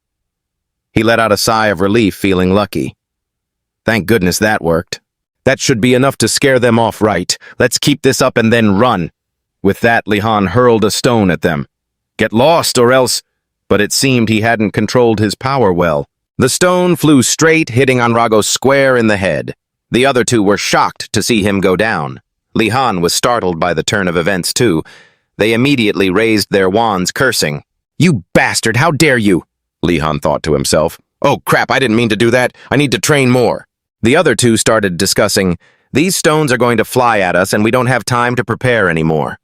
He let out a sigh of relief, feeling lucky. Thank goodness that worked. That should be enough to scare them off, right? Let's keep this up and then run. With that, Lihan hurled a stone at them. Get lost or else... But it seemed he hadn't controlled his power well. The stone flew straight, hitting Onrago square in the head. The other 2 were shocked to see him go down. Lihan was startled by the turn of events too. They immediately raised their wands, cursing. You bastard, how dare you? Lihan thought to himself. Oh crap, I didn't mean to do that. I need to train more. The other 2 started discussing. These stones are going to fly at us and we don't have time to prepare anymore.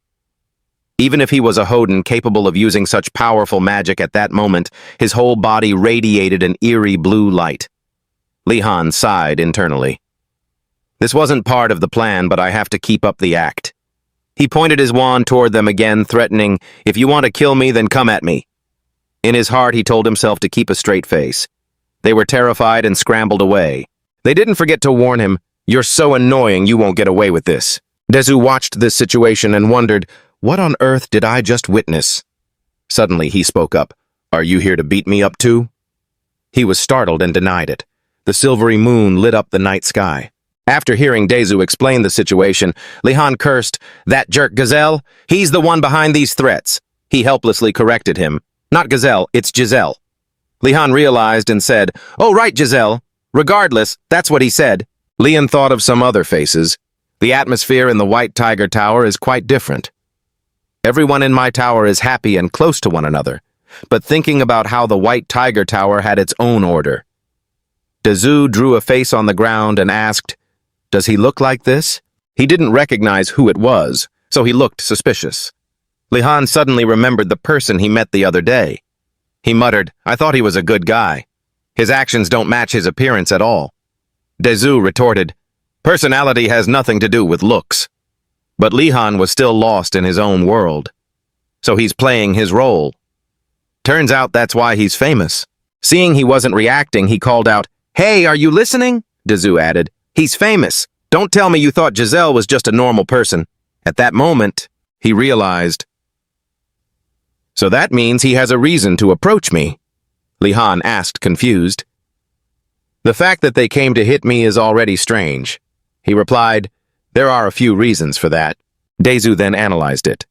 Even if he was a Hoden capable of using such powerful magic at that moment, his whole body radiated an eerie blue light. Li Han sighed internally. This wasn't part of the plan, but I have to keep up the act. He pointed his wand toward them again, threatening, "If you want to kill me, then come at me." In his heart, he told himself to keep a straight face. They were terrified and scrambled away. They didn't forget to warn him, "You're so annoying, you won't get away with this." Dezu watched this situation and wondered, what on earth did I just witness? Suddenly, he spoke up, "Are you here to beat me up too?" He was startled and denied it. The silvery moon lit up the night sky. After hearing Dezu explain the situation, Li Han cursed, "That jerk Gazelle? He's the one behind these threats." He helplessly corrected him. "Not Gazelle, it's Giselle." Li Han realized and said, "Oh, right, Giselle. Regardless, that's what he said." Lian thought of some other faces. The atmosphere in the White Tiger Tower is quite different. Everyone in my tower is happy and close to one another, but thinking about how the White Tiger Tower had its own order. Dezu drew a face on the ground and asked, "Does he look like this?" He didn't recognize who it was, so he looked suspicious. Li Han suddenly remembered the person he met the other day. He muttered, "I thought he was a good guy. His actions don't match his appearance at all." Dezu retorted, "Personality has nothing to do with looks." But Li Han was still lost in his own world. So he's playing his role. Turns out that's why he's famous. Seeing he wasn't reacting, he called out, "Hey, are you listening?" Dezu added, "He's famous. Don't tell me you thought Giselle was just a normal person." At that moment, he realized. "So that means he has a reason to approach me?" Li Han asked, confused. "The fact that they came to hit me is already strange." He replied, "There are a few reasons for that." Dezu then analyzed it.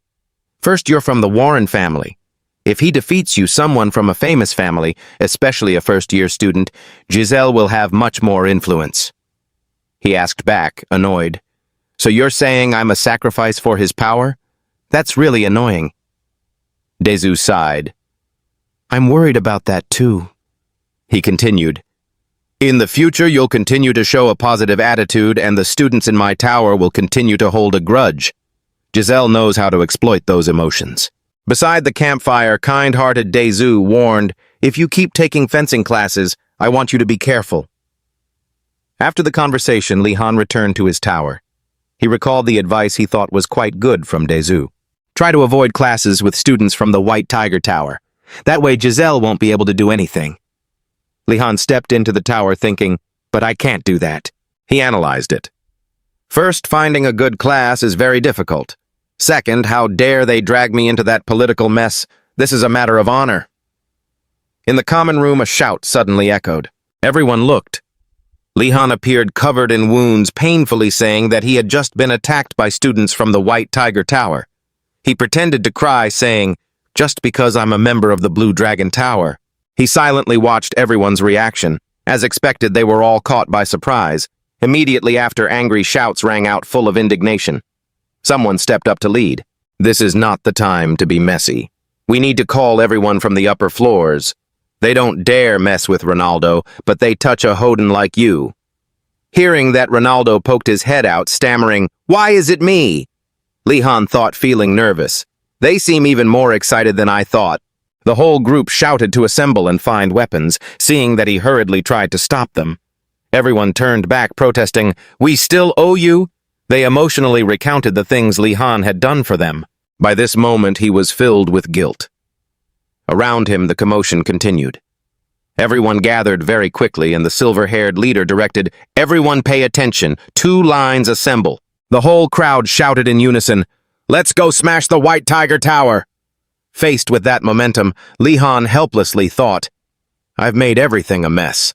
"First, you're from the Warren family. If he defeats you, someone from a famous family, especially a first-year student, Giselle will have much more influence." He asked back, annoyed, "So you're saying I'm a sacrifice for his power? That's really annoying." Dezu sighed. "I'm worried about that too." He continued, "In the future, you'll continue to show a positive attitude and the students in my tower will continue to hold a grudge. Giselle knows how to exploit those emotions." Beside the campfire, kind-hearted Dezu warned, "If you keep taking fencing classes, I want you to be careful." After the conversation, Li Han returned to his tower. He recalled the advice he thought was quite good from Dezu. Try to avoid classes with students from the White Tiger Tower. That way Giselle won't be able to do anything. Li Han stepped into the tower thinking, "But I can't do that." He analyzed it. First, finding a good class is very difficult. Second, how dare they drag me into that political mess? This is a matter of honor. In the common room, a shout suddenly echoed. Everyone looked. Li Han appeared covered in wounds, painfully saying that he had just been attacked by students from the White Tiger Tower. He pretended to cry, saying, "Just because I'm a member of the Blue Dragon Tower." He silently watched everyone's reaction. As expected, they were all caught by surprise. Immediately after, angry shouts rang out full of indignation. Someone stepped up to lead. "This is not the time to be messy. We need to call everyone from the upper floors. They don't dare mess with Ronaldo, but they touch a Hoden like you." Hearing that, Ronaldo poked his head out, stammering, "Why is it me?" Li Han thought, feeling nervous. "They seem even more excited than I thought." The whole group shouted to assemble and find weapons, seeing that he hurriedly tried to stop them. Everyone turned back, protesting, "We still owe you?" They emotionally recounted the things Li Han had done for them. By this moment, he was filled with guilt. Around him, the commotion continued. Everyone gathered very quickly, and the silver-haired leader directed, "Everyone pay attention. 2 lines assemble." The whole crowd shouted in unison, "Let's go smash the White Tiger Tower!" Faced with that momentum, Li Han helplessly thought, "I've made everything a mess.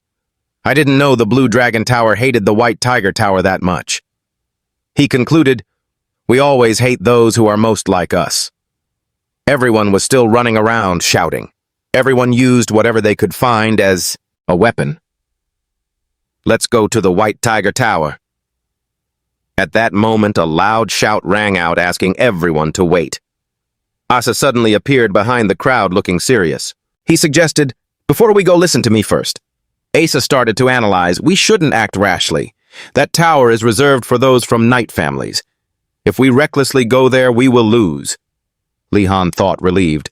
I didn't know the Blue Dragon Tower hated the White Tiger Tower that much." He concluded, "We always hate those who are most like us." Everyone was still running around, shouting. Everyone used whatever they could find as a weapon. "Let's go to the White Tiger Tower." At that moment, a loud shout rang out, asking everyone to wait. Asa suddenly appeared behind the crowd, looking serious. He suggested, "Before we go, listen to me first." Asa started to analyze. "We shouldn't act rashly. That tower is reserved for those from night families. If we recklessly go there, we will lose. Li-Han thought, relieved.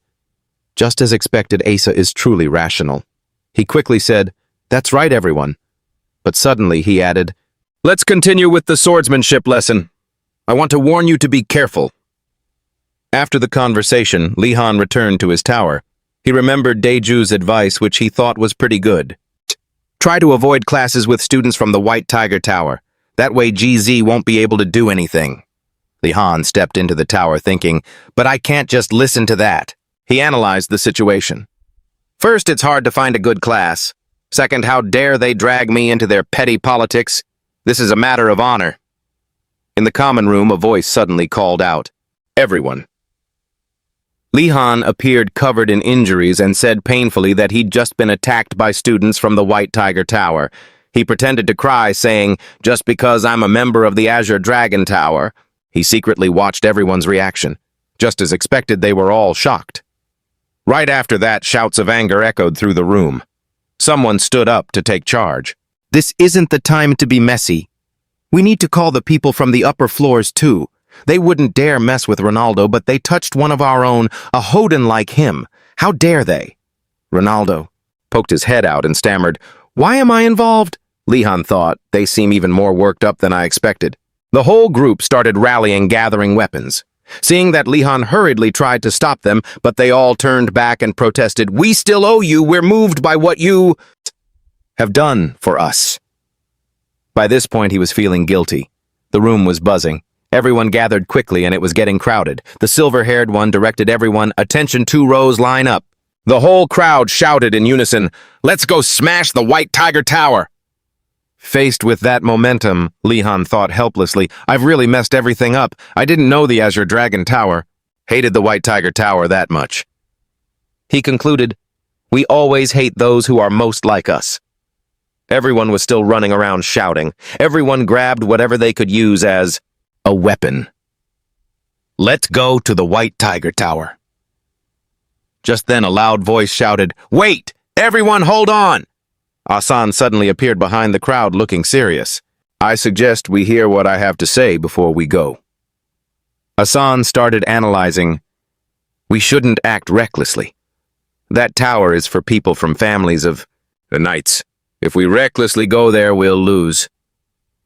Just as expected, Asa is truly rational. He quickly said, "That's right, everyone." But suddenly he added, "Let's continue with the swordsmanship lesson. I want to warn you to be careful." After the conversation, Li-Han returned to his tower. He remembered Daeju's advice, which he thought was pretty good. Try to avoid classes with students from the White Tiger Tower. That way GZ won't be able to do anything. Li-Han stepped into the tower thinking, but I can't just listen to that. He analyzed the situation. First, it's hard to find a good class. Second, how dare they drag me into their petty politics? This is a matter of honor. In the common room, a voice suddenly called out, "Everyone." Li-Han appeared covered in injuries and said painfully that he'd just been attacked by students from the White Tiger Tower. He pretended to cry, saying, "Just because I'm a member of the Azure Dragon Tower." He secretly watched everyone's reaction. Just as expected, they were all shocked. Right after that, shouts of anger echoed through the room. Someone stood up to take charge. "This isn't the time to be messy. We need to call the people from the upper floors, too. They wouldn't dare mess with Ronaldo, but they touched one of our own, a Hoden like him. How dare they?" Ronaldo poked his head out and stammered, "Why am I involved?" Li-Han thought, "They seem even more worked up than I expected." The whole group started rallying, gathering weapons. Seeing that, Li-Han hurriedly tried to stop them, but they all turned back and protested, "We still owe you. We're moved by what you have done for us." By this point, he was feeling guilty. The room was buzzing. Everyone gathered quickly, and it was getting crowded. The silver-haired one directed everyone, "Attention, 2 rows, line up." The whole crowd shouted in unison, "Let's go smash the White Tiger Tower!" Faced with that momentum, Li-Han thought helplessly, "I've really messed everything up. I didn't know the Azure Dragon Tower. Hated the White Tiger Tower that much." He concluded, "We always hate those who are most like us." Everyone was still running around shouting. Everyone grabbed whatever they could use as a weapon. "Let's go to the White Tiger Tower." Just then a loud voice shouted, "Wait! Everyone hold on!" Hassan suddenly appeared behind the crowd looking serious. "I suggest we hear what I have to say before we go." Hassan started analyzing. "We shouldn't act recklessly. That tower is for people from families of the knights. If we recklessly go there, we'll lose."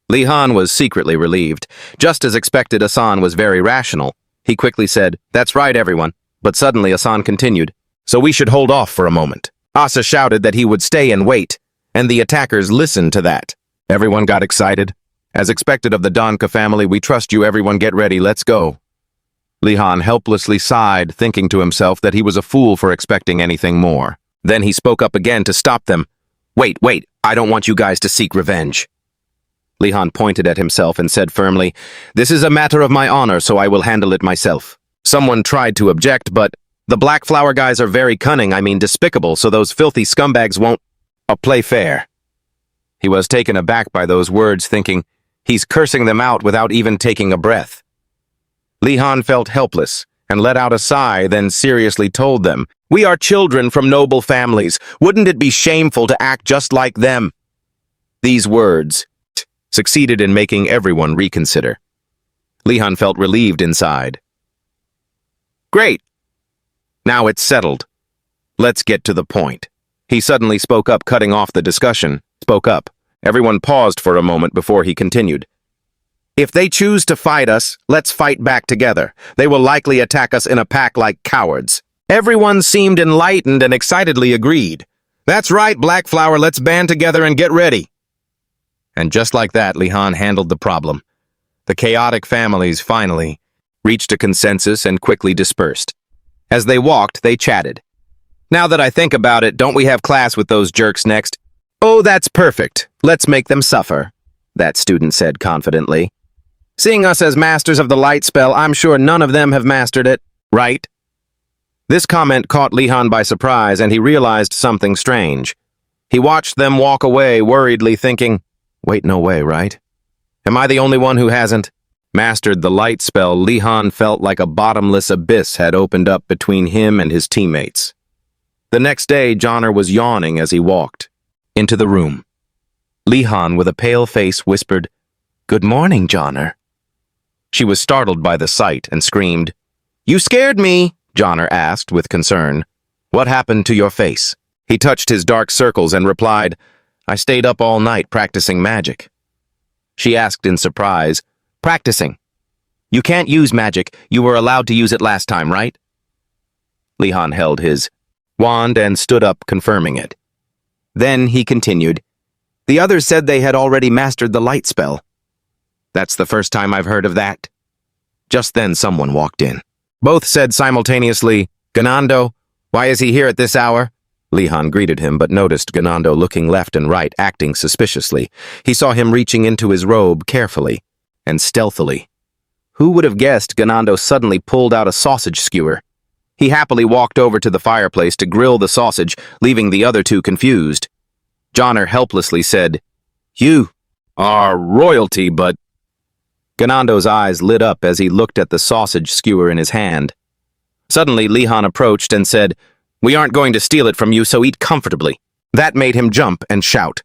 Li-Han was secretly relieved. Just as expected, Hassan was very rational. He quickly said, "That's right, everyone." But suddenly Hassan continued, "So we should hold off for a moment." Asa shouted that he would stay and wait, and the attackers listened to that. Everyone got excited. "As expected of the Donka family, we trust you, everyone, get ready, let's go." Li-Han helplessly sighed, thinking to himself that he was a fool for expecting anything more. Then he spoke up again to stop them. Wait, I don't want you guys to seek revenge." Li-Han pointed at himself and said firmly, "This is a matter of my honor, so I will handle it myself." Someone tried to object, but the Black Flower guys are very cunning, despicable, so those filthy scumbags won't play fair. He was taken aback by those words, thinking, he's cursing them out without even taking a breath. Li-Han felt helpless and let out a sigh, then seriously told them, "We are children from noble families. Wouldn't it be shameful to act just like them?" These words succeeded in making everyone reconsider. Li-Han felt relieved inside. "Great. Now it's settled. Let's get to the point." He suddenly spoke up, cutting off the discussion. Spoke up. Everyone paused for a moment before he continued. "If they choose to fight us, let's fight back together. They will likely attack us in a pack like cowards." Everyone seemed enlightened and excitedly agreed. "That's right, Black Flower, let's band together and get ready." And just like that, Li-Han handled the problem. The chaotic families finally reached a consensus and quickly dispersed. As they walked, they chatted. "Now that I think about it, don't we have class with those jerks next?" "Oh, that's perfect. Let's make them suffer," that student said confidently. "Seeing us as masters of the light spell, I'm sure none of them have mastered it, right?" This comment caught Li-Han by surprise, and he realized something strange. He watched them walk away, worriedly thinking, "Wait, no way, right? Am I the only one who hasn't mastered the light spell?" Li-Han felt like a bottomless abyss had opened up between him and his teammates. The next day, Johnner was yawning as he walked into the room. Lihan, with a pale face, whispered, "Good morning, Johnner." She was startled by the sight and screamed, "You scared me," Johnner asked with concern. "What happened to your face?" He touched his dark circles and replied, "I stayed up all night practicing magic." She asked in surprise, "Practicing? You can't use magic. You were allowed to use it last time, right?" Lihan held his wand and stood up, confirming it. Then he continued, "The others said they had already mastered the light spell." "That's the first time I've heard of that." Just then someone walked in. Both said simultaneously, "Ganando, why is he here at this hour?" Lihan greeted him, but noticed Ganando looking left and right, acting suspiciously. He saw him reaching into his robe carefully and stealthily. Who would have guessed Ganando suddenly pulled out a sausage skewer? He happily walked over to the fireplace to grill the sausage, leaving the other two confused. Johnner helplessly said, "You are royalty, but—" Ganando's eyes lit up as he looked at the sausage skewer in his hand. Suddenly, Lihan approached and said, "We aren't going to steal it from you, so eat comfortably." That made him jump and shout.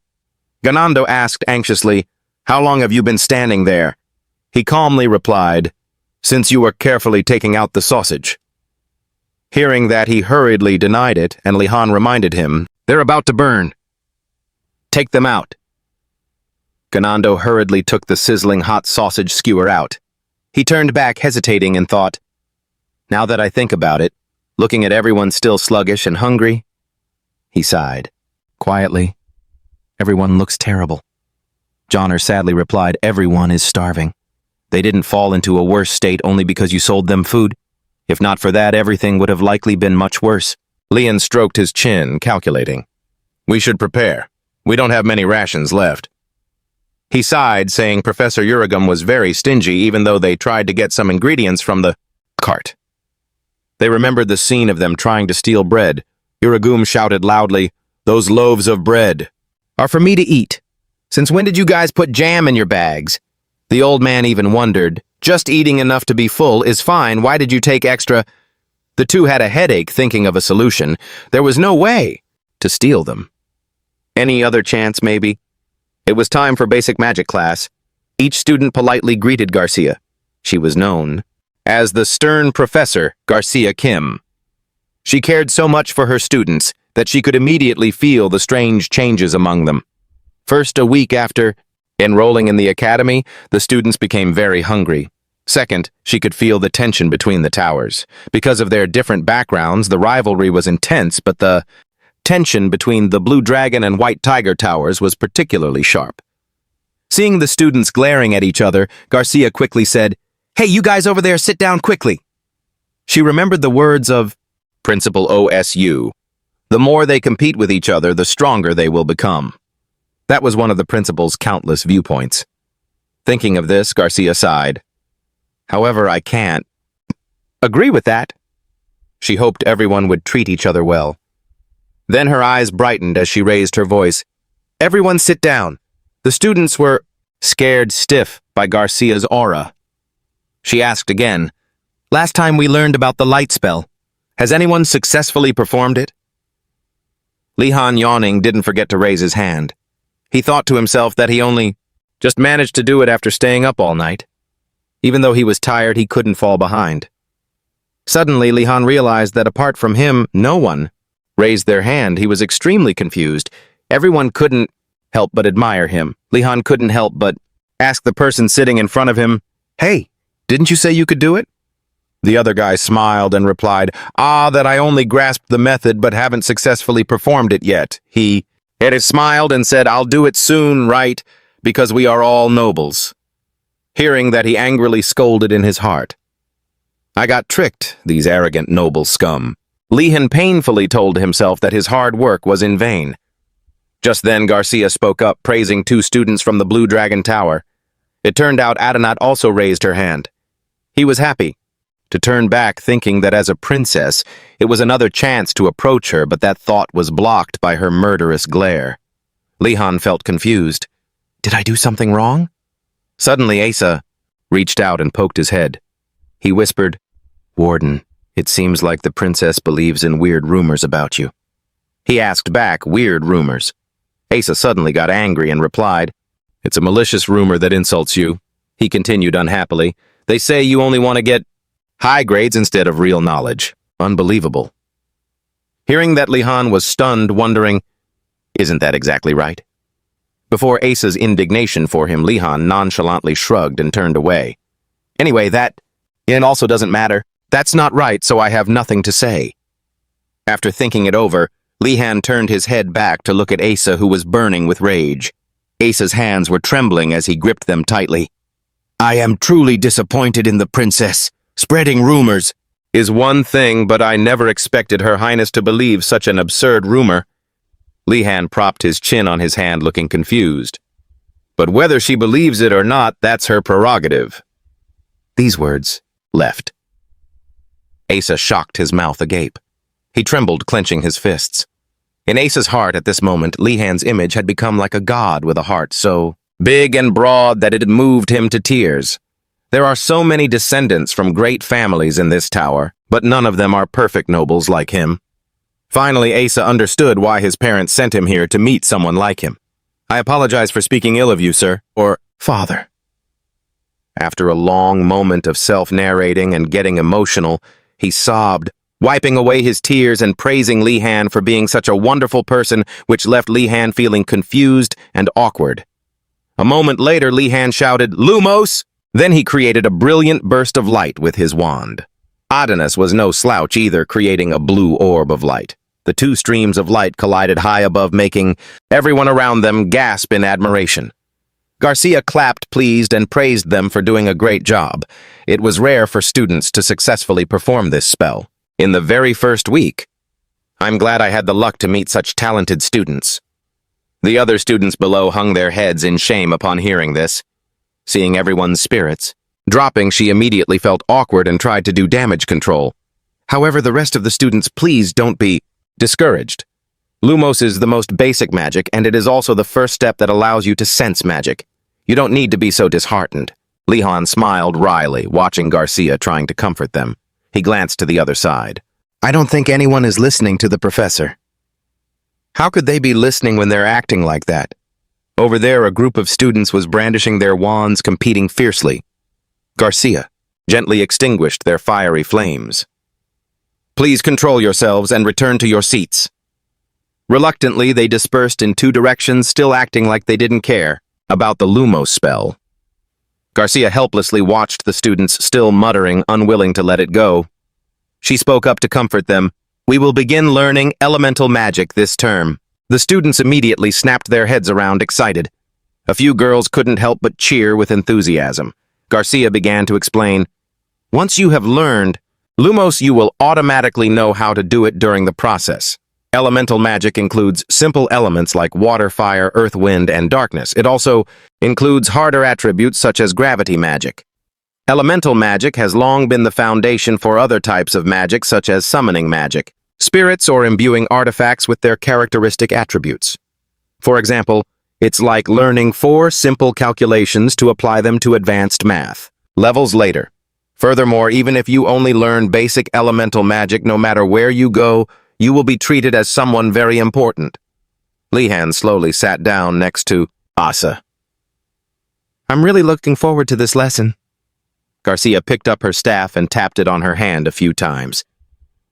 Ganando asked anxiously, "How long have you been standing there?" He calmly replied, "Since you were carefully taking out the sausage." Hearing that, he hurriedly denied it, and Lihan reminded him, "They're about to burn. Take them out." Ganando hurriedly took the sizzling hot sausage skewer out. He turned back, hesitating, and thought, "Now that I think about it, looking at everyone still sluggish and hungry," he sighed. Quietly, "Everyone looks terrible." Johnner sadly replied, "Everyone is starving. They didn't fall into a worse state only because you sold them food. If not for that, everything would have likely been much worse." Lihan stroked his chin, calculating. "We should prepare. We don't have many rations left." He sighed, saying Professor Uragum was very stingy, even though they tried to get some ingredients from the cart. They remembered the scene of them trying to steal bread. Uragum shouted loudly, "Those loaves of bread are for me to eat. Since when did you guys put jam in your bags?" The old man even wondered, "Just eating enough to be full is fine. Why did you take extra?" The two had a headache thinking of a solution. There was no way to steal them. Any other chance, maybe? It was time for basic magic class. Each student politely greeted Garcia. She was known as the stern professor, Garcia Kim. She cared so much for her students that she could immediately feel the strange changes among them. First, a week after enrolling in the academy, the students became very hungry. Second, she could feel the tension between the towers. Because of their different backgrounds, the rivalry was intense, but the tension between the Blue Dragon and White Tiger towers was particularly sharp. Seeing the students glaring at each other, Garcia quickly said, "Hey, you guys over there, sit down quickly." She remembered the words of Principal OSU. The more they compete with each other, the stronger they will become. That was one of the principal's countless viewpoints. Thinking of this, Garcia sighed. "However, I can't agree with that." She hoped everyone would treat each other well. Then her eyes brightened as she raised her voice. "Everyone sit down." The students were scared stiff by Garcia's aura. She asked again, "Last time we learned about the light spell. Has anyone successfully performed it?" Lihan, yawning, didn't forget to raise his hand. He thought to himself that he only just managed to do it after staying up all night. Even though he was tired, he couldn't fall behind. Suddenly, Lihan realized that apart from him, no one raised their hand. He was extremely confused. Everyone couldn't help but admire him. Lihan couldn't help but ask the person sitting in front of him, "Hey, didn't you say you could do it?" The other guy smiled and replied, That I only grasped the method but haven't successfully performed it yet." He smiled and said, "I'll do it soon, right? Because we are all nobles." Hearing that, he angrily scolded in his heart. "I got tricked, these arrogant noble scum." Lihan painfully told himself that his hard work was in vain. Just then, Garcia spoke up, praising two students from the Blue Dragon Tower. It turned out Adenat also raised her hand. He was happy to turn back, thinking that as a princess, it was another chance to approach her, but that thought was blocked by her murderous glare. Lihan felt confused. Did I do something wrong? Suddenly, Asa reached out and poked his head. He whispered, "Warden, it seems like the princess believes in weird rumors about you." He asked back, "Weird rumors?" Asa suddenly got angry and replied, "It's a malicious rumor that insults you." He continued unhappily, "They say you only want to get high grades instead of real knowledge. Unbelievable." Hearing that, Lihan was stunned, wondering, isn't that exactly right? Before Asa's indignation for him, Lihan nonchalantly shrugged and turned away. Anyway, it also doesn't matter. That's not right, so I have nothing to say. After thinking it over, Lihan turned his head back to look at Asa, who was burning with rage. Asa's hands were trembling as he gripped them tightly. "I am truly disappointed in the princess. Spreading rumors is one thing, but I never expected Her Highness to believe such an absurd rumor." Lihan propped his chin on his hand, looking confused. "But whether she believes it or not, that's her prerogative." These words left. Asa shocked, his mouth agape. He trembled, clenching his fists. In Asa's heart at this moment, Lihan's image had become like a god with a heart so big and broad that it had moved him to tears. There are so many descendants from great families in this tower, but none of them are perfect nobles like him. Finally, Asa understood why his parents sent him here to meet someone like him. "I apologize for speaking ill of you, sir," or "father." After a long moment of self-narrating and getting emotional, he sobbed, wiping away his tears and praising Lihan for being such a wonderful person, which left Lihan feeling confused and awkward. A moment later, Lihan shouted, "Lumos!" Then he created a brilliant burst of light with his wand. Adonis was no slouch either, creating a blue orb of light. The two streams of light collided high above, making everyone around them gasp in admiration. Garcia clapped, pleased, and praised them for doing a great job. It was rare for students to successfully perform this spell in the very first week. "I'm glad I had the luck to meet such talented students." The other students below hung their heads in shame upon hearing this. Seeing everyone's spirits dropping, she immediately felt awkward and tried to do damage control. However, the rest of the students, please don't be discouraged. Lumos is the most basic magic, and it is also the first step that allows you to sense magic. You don't need to be so disheartened. Lihan smiled wryly, watching Garcia trying to comfort them. He glanced to the other side. "I don't think anyone is listening to the professor." How could they be listening when they're acting like that? Over there, a group of students was brandishing their wands, competing fiercely. Garcia gently extinguished their fiery flames. "Please control yourselves and return to your seats." Reluctantly, they dispersed in two directions, still acting like they didn't care about the Lumos spell. Garcia helplessly watched the students, still muttering, unwilling to let it go. She spoke up to comfort them. "We will begin learning elemental magic this term." The students immediately snapped their heads around, excited. A few girls couldn't help but cheer with enthusiasm. Garcia began to explain, "Once you have learned Lumos, you will automatically know how to do it during the process. Elemental magic includes simple elements like water, fire, earth, wind, and darkness. It also includes harder attributes such as gravity magic. Elemental magic has long been the foundation for other types of magic such as summoning magic, spirits, or imbuing artifacts with their characteristic attributes. For example, it's like learning 4 simple calculations to apply them to advanced math levels later. Furthermore, even if you only learn basic elemental magic, no matter where you go, you will be treated as someone very important." Lihan slowly sat down next to Asa. "I'm really looking forward to this lesson." Garcia picked up her staff and tapped it on her hand a few times.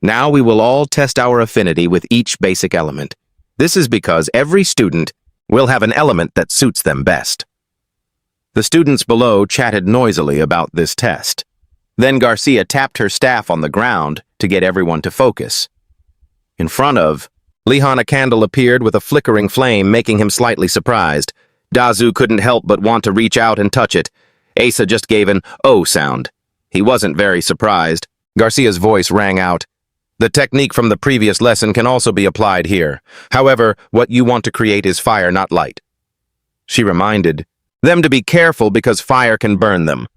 "Now we will all test our affinity with each basic element. This is because every student will have an element that suits them best." The students below chatted noisily about this test. Then Garcia tapped her staff on the ground to get everyone to focus. In front of Lihan, a candle appeared with a flickering flame, making him slightly surprised. Dazu couldn't help but want to reach out and touch it. Asa just gave an "oh" sound. He wasn't very surprised. Garcia's voice rang out. "The technique from the previous lesson can also be applied here. However, what you want to create is fire, not light." She reminded them to be careful because fire can burn them.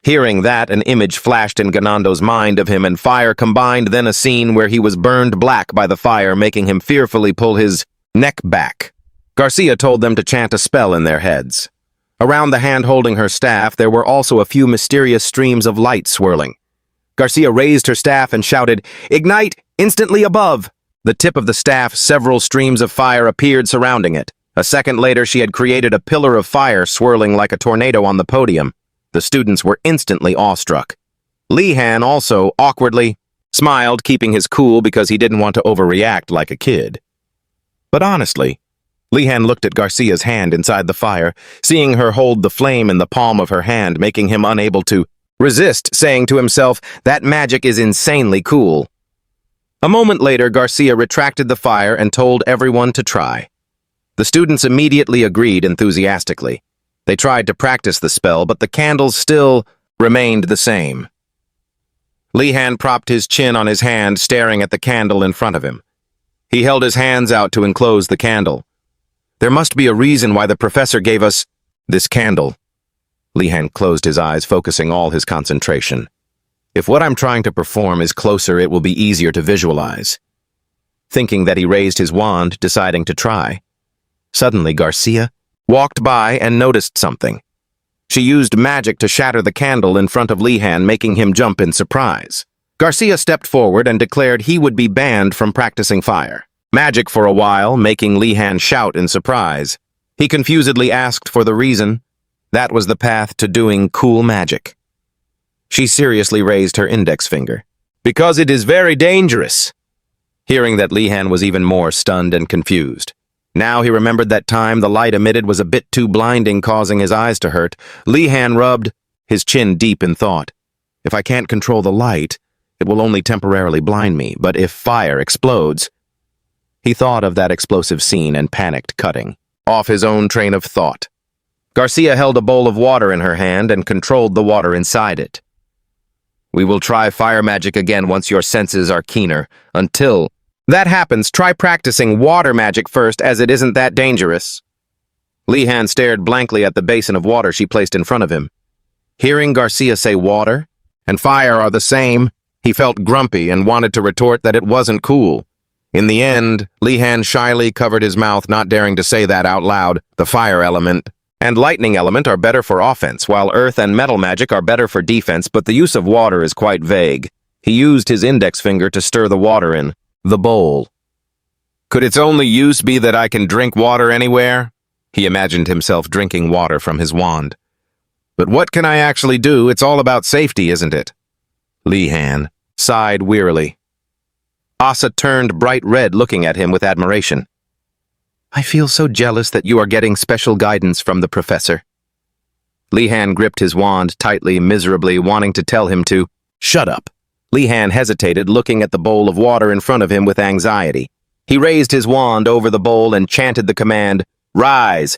Hearing that, an image flashed in Ganondo's mind of him and fire combined, then a scene where he was burned black by the fire, making him fearfully pull his neck back. Garcia told them to chant a spell in their heads. Around the hand holding her staff, there were also a few mysterious streams of light swirling. Garcia raised her staff and shouted, "Ignite! Instantly above!" The tip of the staff, several streams of fire appeared surrounding it. A second later, she had created a pillar of fire swirling like a tornado on the podium. The students were instantly awestruck. Li-Han also, awkwardly, smiled, keeping his cool because he didn't want to overreact like a kid. But honestly, Li-Han looked at Garcia's hand inside the fire, seeing her hold the flame in the palm of her hand, making him unable to resist, saying to himself, that magic is insanely cool. A moment later, Garcia retracted the fire and told everyone to try. The students immediately agreed enthusiastically. They tried to practice the spell, but the candles still remained the same. Li-Han propped his chin on his hand, staring at the candle in front of him. He held his hands out to enclose the candle. There must be a reason why the professor gave us this candle. Li-Han closed his eyes, focusing all his concentration. If what I'm trying to perform is closer, it will be easier to visualize. Thinking that he raised his wand, deciding to try. Suddenly, Garcia walked by and noticed something. She used magic to shatter the candle in front of Li-Han, making him jump in surprise. Garcia stepped forward and declared he would be banned from practicing fire magic for a while, making Li-Han shout in surprise. He confusedly asked for the reason. That was the path to doing cool magic. She seriously raised her index finger. Because it is very dangerous. Hearing that, Li-Han was even more stunned and confused. Now he remembered that time the light emitted was a bit too blinding, causing his eyes to hurt. Li-Han rubbed his chin deep in thought. If I can't control the light, it will only temporarily blind me, but if fire explodes... He thought of that explosive scene and panicked, cutting off his own train of thought. Garcia held a bowl of water in her hand and controlled the water inside it. We will try fire magic again once your senses are keener. Until that happens, try practicing water magic first, as it isn't that dangerous. Li-Han stared blankly at the basin of water she placed in front of him. Hearing Garcia say water and fire are the same, he felt grumpy and wanted to retort that it wasn't cool. In the end, Li-Han shyly covered his mouth, not daring to say that out loud. The fire element and lightning element are better for offense, while earth and metal magic are better for defense, but the use of water is quite vague. He used his index finger to stir the water in the bowl. Could its only use be that I can drink water anywhere? He imagined himself drinking water from his wand. But what can I actually do? It's all about safety, isn't it? Li-Han sighed wearily. Asa turned bright red, looking at him with admiration. I feel so jealous that you are getting special guidance from the professor. Li-Han gripped his wand tightly, miserably, wanting to tell him to shut up. Li-Han hesitated, looking at the bowl of water in front of him with anxiety. He raised his wand over the bowl and chanted the command, Rise!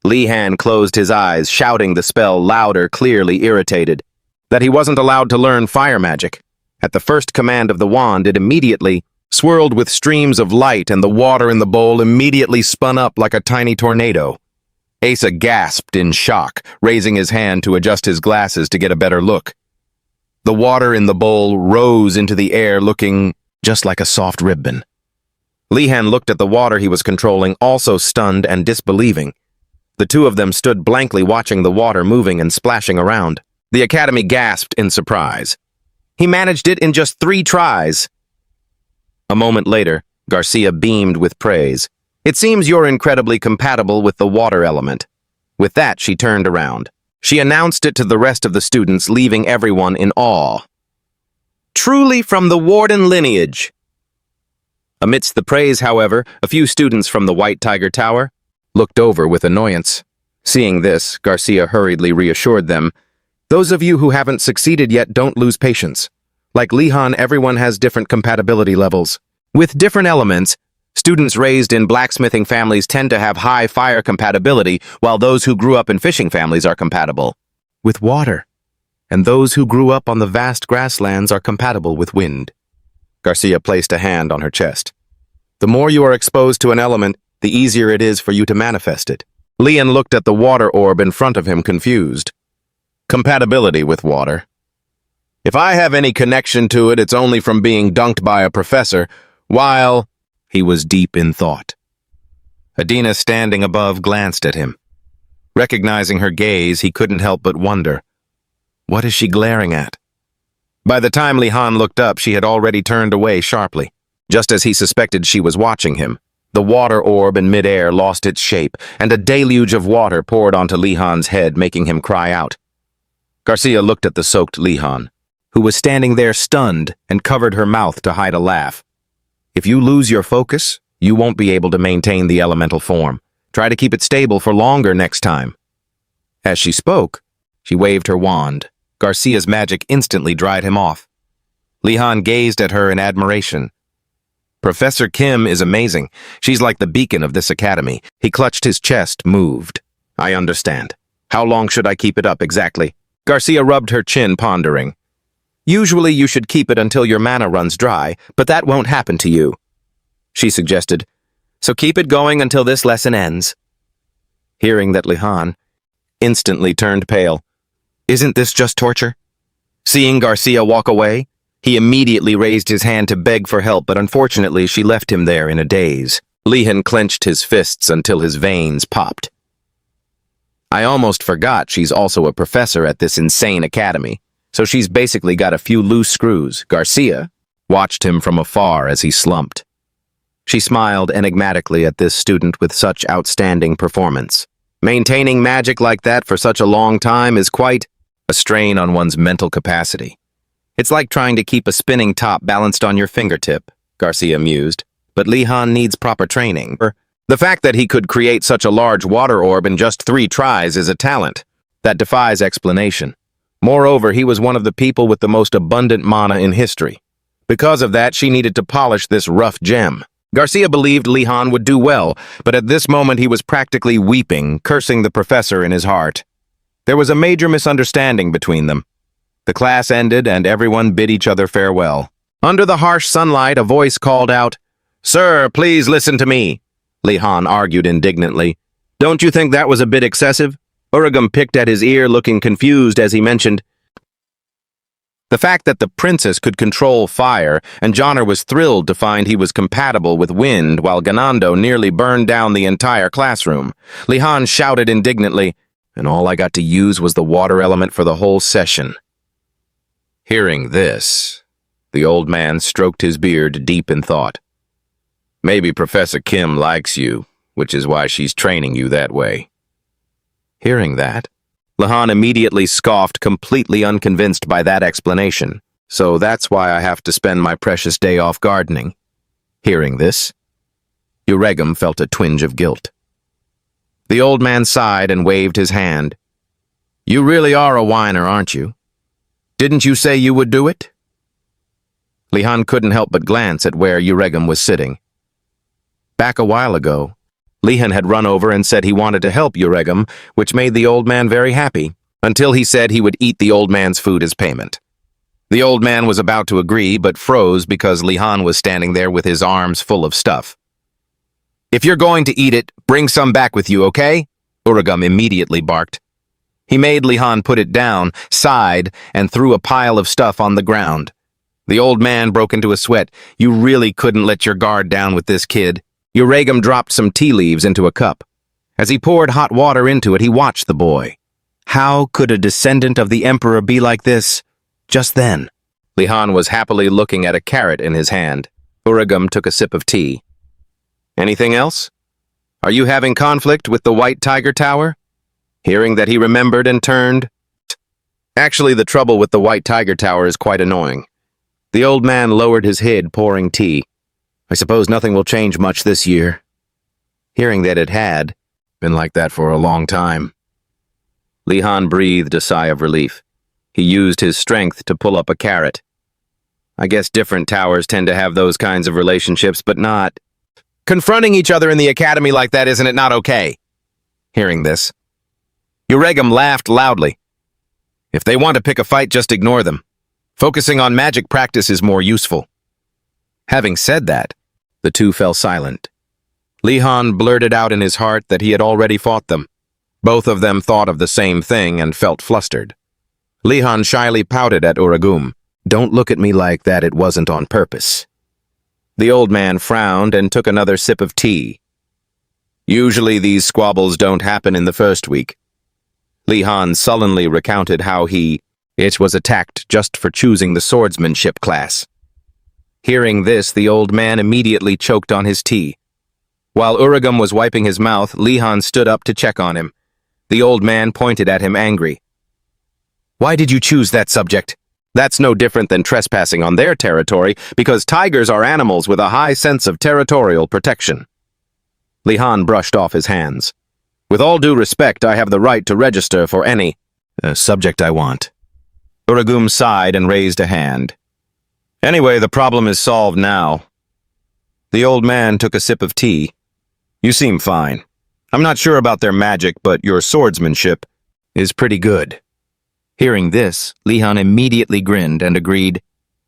Li-Han closed his eyes, shouting the spell louder, clearly irritated. That he wasn't allowed to learn fire magic. At the first command of the wand, it immediately swirled with streams of light, and the water in the bowl immediately spun up like a tiny tornado. Asa gasped in shock, raising his hand to adjust his glasses to get a better look. The water in the bowl rose into the air, looking just like a soft ribbon. Li-Han looked at the water he was controlling, also stunned and disbelieving. The two of them stood blankly watching the water moving and splashing around. The Academy gasped in surprise. He managed it in just 3 tries. A moment later, Garcia beamed with praise. It seems you're incredibly compatible with the water element. With that, she turned around. She announced it to the rest of the students, leaving everyone in awe. Truly from the Warden lineage. Amidst the praise, however, a few students from the White Tiger Tower looked over with annoyance. Seeing this, Garcia hurriedly reassured them. Those of you who haven't succeeded yet, don't lose patience. Like Li-Han, everyone has different compatibility levels. With different elements, students raised in blacksmithing families tend to have high fire compatibility, while those who grew up in fishing families are compatible with water. And those who grew up on the vast grasslands are compatible with wind. Garcia placed a hand on her chest. The more you are exposed to an element, the easier it is for you to manifest it. Lian looked at the water orb in front of him, confused. Compatibility with water. If I have any connection to it, it's only from being dunked by a professor, while he was deep in thought. Adina, standing above, glanced at him. Recognizing her gaze, he couldn't help but wonder. What is she glaring at? By the time Li-Han looked up, she had already turned away sharply. Just as he suspected she was watching him, The water orb in midair lost its shape, and a deluge of water poured onto Li-Han's head, making him cry out. Garcia looked at the soaked Li-Han, who was standing there stunned and covered her mouth to hide a laugh. If you lose your focus, you won't be able to maintain the elemental form. Try to keep it stable for longer next time. As she spoke, she waved her wand. Garcia's magic instantly dried him off. Li-Han gazed at her in admiration. Professor Kim is amazing. She's like the beacon of this academy. He clutched his chest, moved. I understand. How long should I keep it up exactly? Garcia rubbed her chin, pondering. Usually you should keep it until your mana runs dry, but that won't happen to you, she suggested. So keep it going until this lesson ends. Hearing that, Li-Han instantly turned pale. Isn't this just torture? Seeing Garcia walk away, he immediately raised his hand to beg for help, but unfortunately she left him there in a daze. Li-Han clenched his fists until his veins popped. I almost forgot she's also a professor at this insane academy, so she's basically got a few loose screws. Garcia watched him from afar as he slumped. She smiled enigmatically at this student with such outstanding performance. Maintaining magic like that for such a long time is quite a strain on one's mental capacity. It's like trying to keep a spinning top balanced on your fingertip, Garcia mused, but Li-Han needs proper training. The fact that he could create such a large water orb in just 3 tries is a talent that defies explanation. Moreover, he was one of the people with the most abundant mana in history. Because of that, she needed to polish this rough gem. Garcia believed Li-Han would do well, but at this moment he was practically weeping, cursing the professor in his heart. There was a major misunderstanding between them. The class ended and everyone bid each other farewell. Under the harsh sunlight, a voice called out, "Sir, please listen to me." Li-Han argued indignantly. "Don't you think that was a bit excessive?" Uragam picked at his ear, looking confused as he mentioned the fact that the princess could control fire, and Johnner was thrilled to find he was compatible with wind, while Ganando nearly burned down the entire classroom. Li-Han shouted indignantly, "And all I got to use was the water element for the whole session." Hearing this, the old man stroked his beard deep in thought. "Maybe Professor Kim likes you, which is why she's training you that way." Hearing that, Li-Han immediately scoffed, completely unconvinced by that explanation. "So that's why I have to spend my precious day off gardening." Hearing this, Uregum felt a twinge of guilt. The old man sighed and waved his hand. "You really are a whiner, aren't you? Didn't you say you would do it?" Li-Han couldn't help but glance at where Uregum was sitting. Back a while ago, Li-Han had run over and said he wanted to help Uregum, which made the old man very happy, until he said he would eat the old man's food as payment. The old man was about to agree, but froze because Li-Han was standing there with his arms full of stuff. "If you're going to eat it, bring some back with you, okay?" Uregum immediately barked. He made Li-Han put it down, sighed, and threw a pile of stuff on the ground. The old man broke into a sweat. "You really couldn't let your guard down with this kid." Uregum dropped some tea leaves into a cup. As he poured hot water into it, he watched the boy. How could a descendant of the emperor be like this? Just then, Li-Han was happily looking at a carrot in his hand. Uregum took a sip of tea. "Anything else? Are you having conflict with the White Tiger Tower?" Hearing that, he remembered and turned. "Actually, the trouble with the White Tiger Tower is quite annoying." The old man lowered his head, pouring tea. "I suppose nothing will change much this year." Hearing that it had been like that for a long time, Li-Han breathed a sigh of relief. He used his strength to pull up a carrot. "I guess different towers tend to have those kinds of relationships, but not confronting each other in the academy like that, isn't it not okay?" Hearing this, Uregum laughed loudly. "If they want to pick a fight, just ignore them. Focusing on magic practice is more useful." Having said that, the two fell silent. Li-Han blurted out in his heart that he had already fought them. Both of them thought of the same thing and felt flustered. Li-Han shyly pouted at Uregum. "Don't look at me like that, it wasn't on purpose." The old man frowned and took another sip of tea. "Usually these squabbles don't happen in the first week." Li-Han sullenly recounted how it was attacked just for choosing the swordsmanship class. Hearing this, the old man immediately choked on his tea. While Uragum was wiping his mouth, Lihan stood up to check on him. The old man pointed at him angry. "Why did you choose that subject? That's no different than trespassing on their territory, because tigers are animals with a high sense of territorial protection." Lihan brushed off his hands. "With all due respect, I have the right to register for any subject I want." Uragum sighed and raised a hand. "Anyway, the problem is solved now." The old man took a sip of tea. "You seem fine. I'm not sure about their magic, but your swordsmanship is pretty good." Hearing this, Lihan immediately grinned and agreed.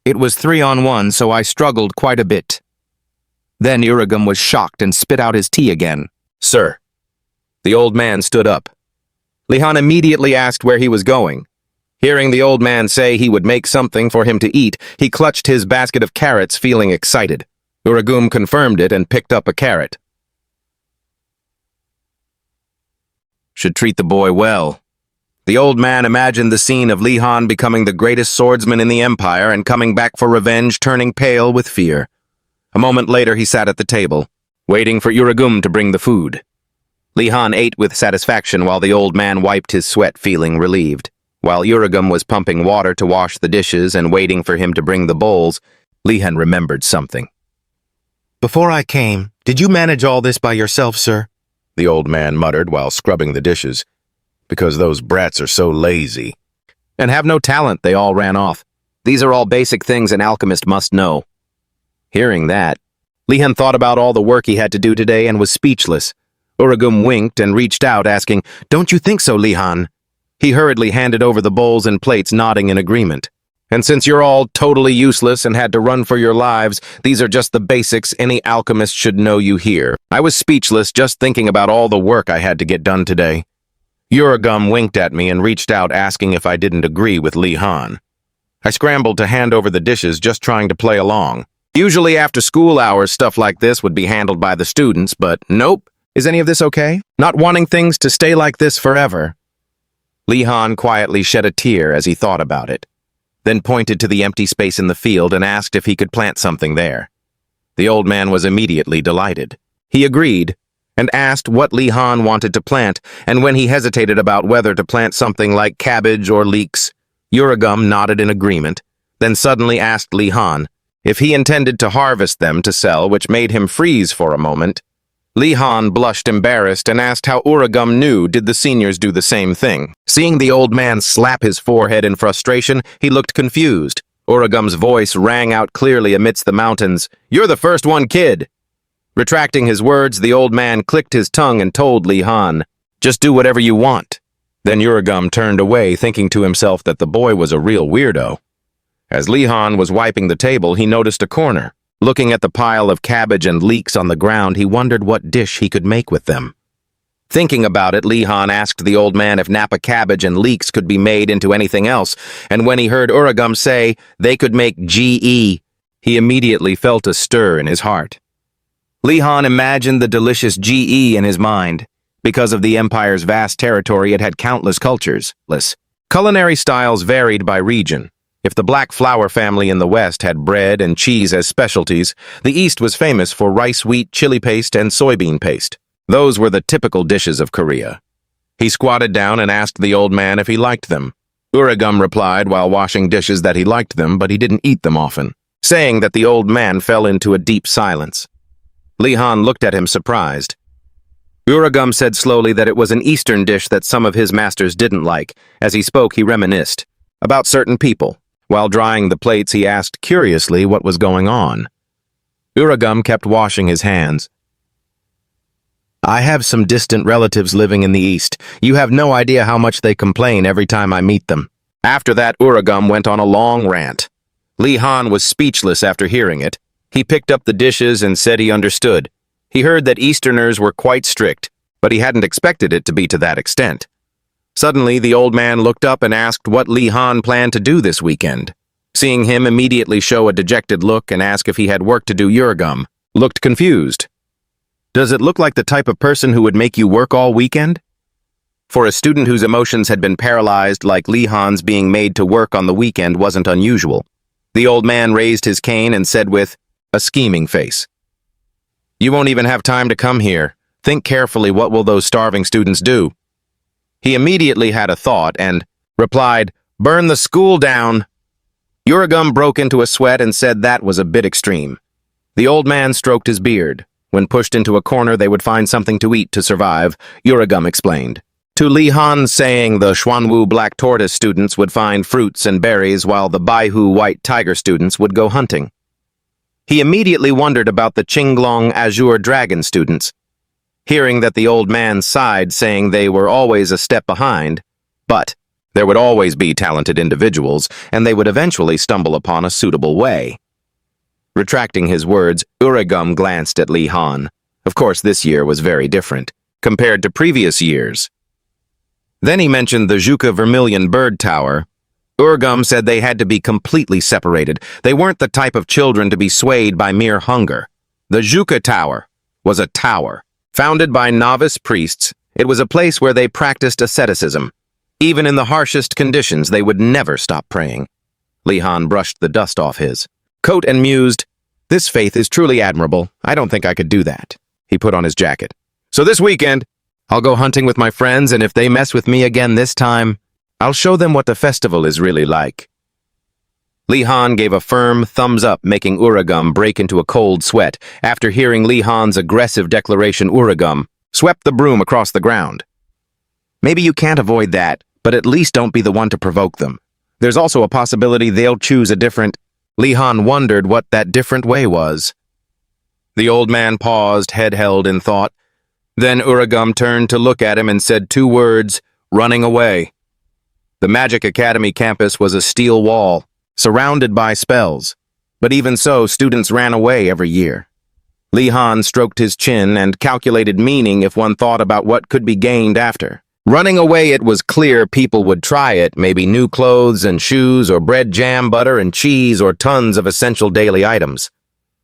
"It was 3-on-1, so I struggled quite a bit." Then Uragum was shocked and spit out his tea again. "Sir." The old man stood up. Lihan immediately asked where he was going. Hearing the old man say he would make something for him to eat, he clutched his basket of carrots, feeling excited. Uragum confirmed it and picked up a carrot. "Should treat the boy well." The old man imagined the scene of Lihan becoming the greatest swordsman in the empire and coming back for revenge, turning pale with fear. A moment later, he sat at the table, waiting for Uragum to bring the food. Lihan ate with satisfaction while the old man wiped his sweat, feeling relieved. While Uragum was pumping water to wash the dishes and waiting for him to bring the bowls, Lihan remembered something. "Before I came, did you manage all this by yourself, sir?" the old man muttered while scrubbing the dishes. "Because those brats are so lazy. And have no talent," they all ran off. "These are all basic things an alchemist must know." Hearing that, Lihan thought about all the work he had to do today and was speechless. Uragum winked and reached out, asking, "Don't you think so, Lihan?" He hurriedly handed over the bowls and plates, nodding in agreement. "And since you're all totally useless and had to run for your lives, these are just the basics any alchemist should know you here." I was speechless just thinking about all the work I had to get done today. Uragum winked at me and reached out, asking if I didn't agree with Lihan. I scrambled to hand over the dishes, just trying to play along. Usually after school hours, stuff like this would be handled by the students, but nope. Is any of this okay? Not wanting things to stay like this forever. Lihan quietly shed a tear as he thought about it, then pointed to the empty space in the field and asked if he could plant something there. The old man was immediately delighted. He agreed, and asked what Lihan wanted to plant, and when he hesitated about whether to plant something like cabbage or leeks, Uragum nodded in agreement, then suddenly asked Lihan if he intended to harvest them to sell, which made him freeze for a moment. Lihan blushed embarrassed and asked how Uragum knew. Did the seniors do the same thing? Seeing the old man slap his forehead in frustration, he looked confused. Uragum's voice rang out clearly amidst the mountains. "You're the first one, kid!" Retracting his words, the old man clicked his tongue and told Lihan, "Just do whatever you want." Then Uragum turned away, thinking to himself that the boy was a real weirdo. As Lihan was wiping the table, he noticed a corner. Looking at the pile of cabbage and leeks on the ground, he wondered what dish he could make with them. Thinking about it, Lihan asked the old man if Napa cabbage and leeks could be made into anything else, and when he heard Uragum say they could make GE, he immediately felt a stir in his heart. Lihan imagined the delicious GE in his mind. Because of the empire's vast territory, it had countless cultures. Culinary styles varied by region. If the Black Flower family in the West had bread and cheese as specialties, the East was famous for rice, wheat, chili paste, and soybean paste. Those were the typical dishes of Korea. He squatted down and asked the old man if he liked them. Uragum replied while washing dishes that he liked them, but he didn't eat them often, saying that the old man fell into a deep silence. Lihan looked at him surprised. Uragum said slowly that it was an Eastern dish that some of his masters didn't like. As he spoke, he reminisced about certain people. While drying the plates, he asked curiously what was going on. Uragum kept washing his hands. "I have some distant relatives living in the East. You have no idea how much they complain every time I meet them." After that, Uragum went on a long rant. Lihan was speechless after hearing it. He picked up the dishes and said he understood. He heard that Easterners were quite strict, but he hadn't expected it to be to that extent. Suddenly, the old man looked up and asked what Lihan planned to do this weekend. Seeing him immediately show a dejected look and ask if he had work to do, Uragum looked confused. "Does it look like the type of person who would make you work all weekend?" For a student whose emotions had been paralyzed like Lihan's, being made to work on the weekend wasn't unusual. The old man raised his cane and said with a scheming face, You won't even have time to come here. Think carefully, what will those starving students do? He immediately had a thought and replied, "Burn the school down." Uragum broke into a sweat and said that was a bit extreme. The old man stroked his beard. When pushed into a corner, they would find something to eat to survive, Uragum explained. To Li Han saying the Xuanwu Black Tortoise students would find fruits and berries while the Baihu White Tiger students would go hunting. He immediately wondered about the Qinglong Azure Dragon students. Hearing that, the old man sighed, saying they were always a step behind, but there would always be talented individuals, and they would eventually stumble upon a suitable way. Retracting his words, Uragum glanced at Li Han. Of course, this year was very different, compared to previous years. Then he mentioned the Zhuka Vermilion Bird Tower. Uragum said they had to be completely separated. They weren't the type of children to be swayed by mere hunger. The Zhuka Tower was a tower. Founded by novice priests, it was a place where they practiced asceticism. Even in the harshest conditions, they would never stop praying. Li Han brushed the dust off his coat and mused, "This faith is truly admirable. I don't think I could do that." He put on his jacket. "So this weekend, I'll go hunting with my friends, and if they mess with me again this time, I'll show them what the festival is really like." Li Han gave a firm thumbs up, making Uragum break into a cold sweat. After hearing Li Han's aggressive declaration, Uragum swept the broom across the ground. "Maybe you can't avoid that, but at least don't be the one to provoke them. There's also a possibility they'll choose a different—" Li Han wondered what that different way was. The old man paused, head held in thought. Then Uragum turned to look at him and said 2 words, "Running away." The Magic Academy campus was a steel wall, surrounded by spells, but even so, students ran away every year. Li Han stroked his chin and calculated meaning if one thought about what could be gained after. Running away, it was clear people would try it, maybe new clothes and shoes, or bread, jam, butter, and cheese, or tons of essential daily items.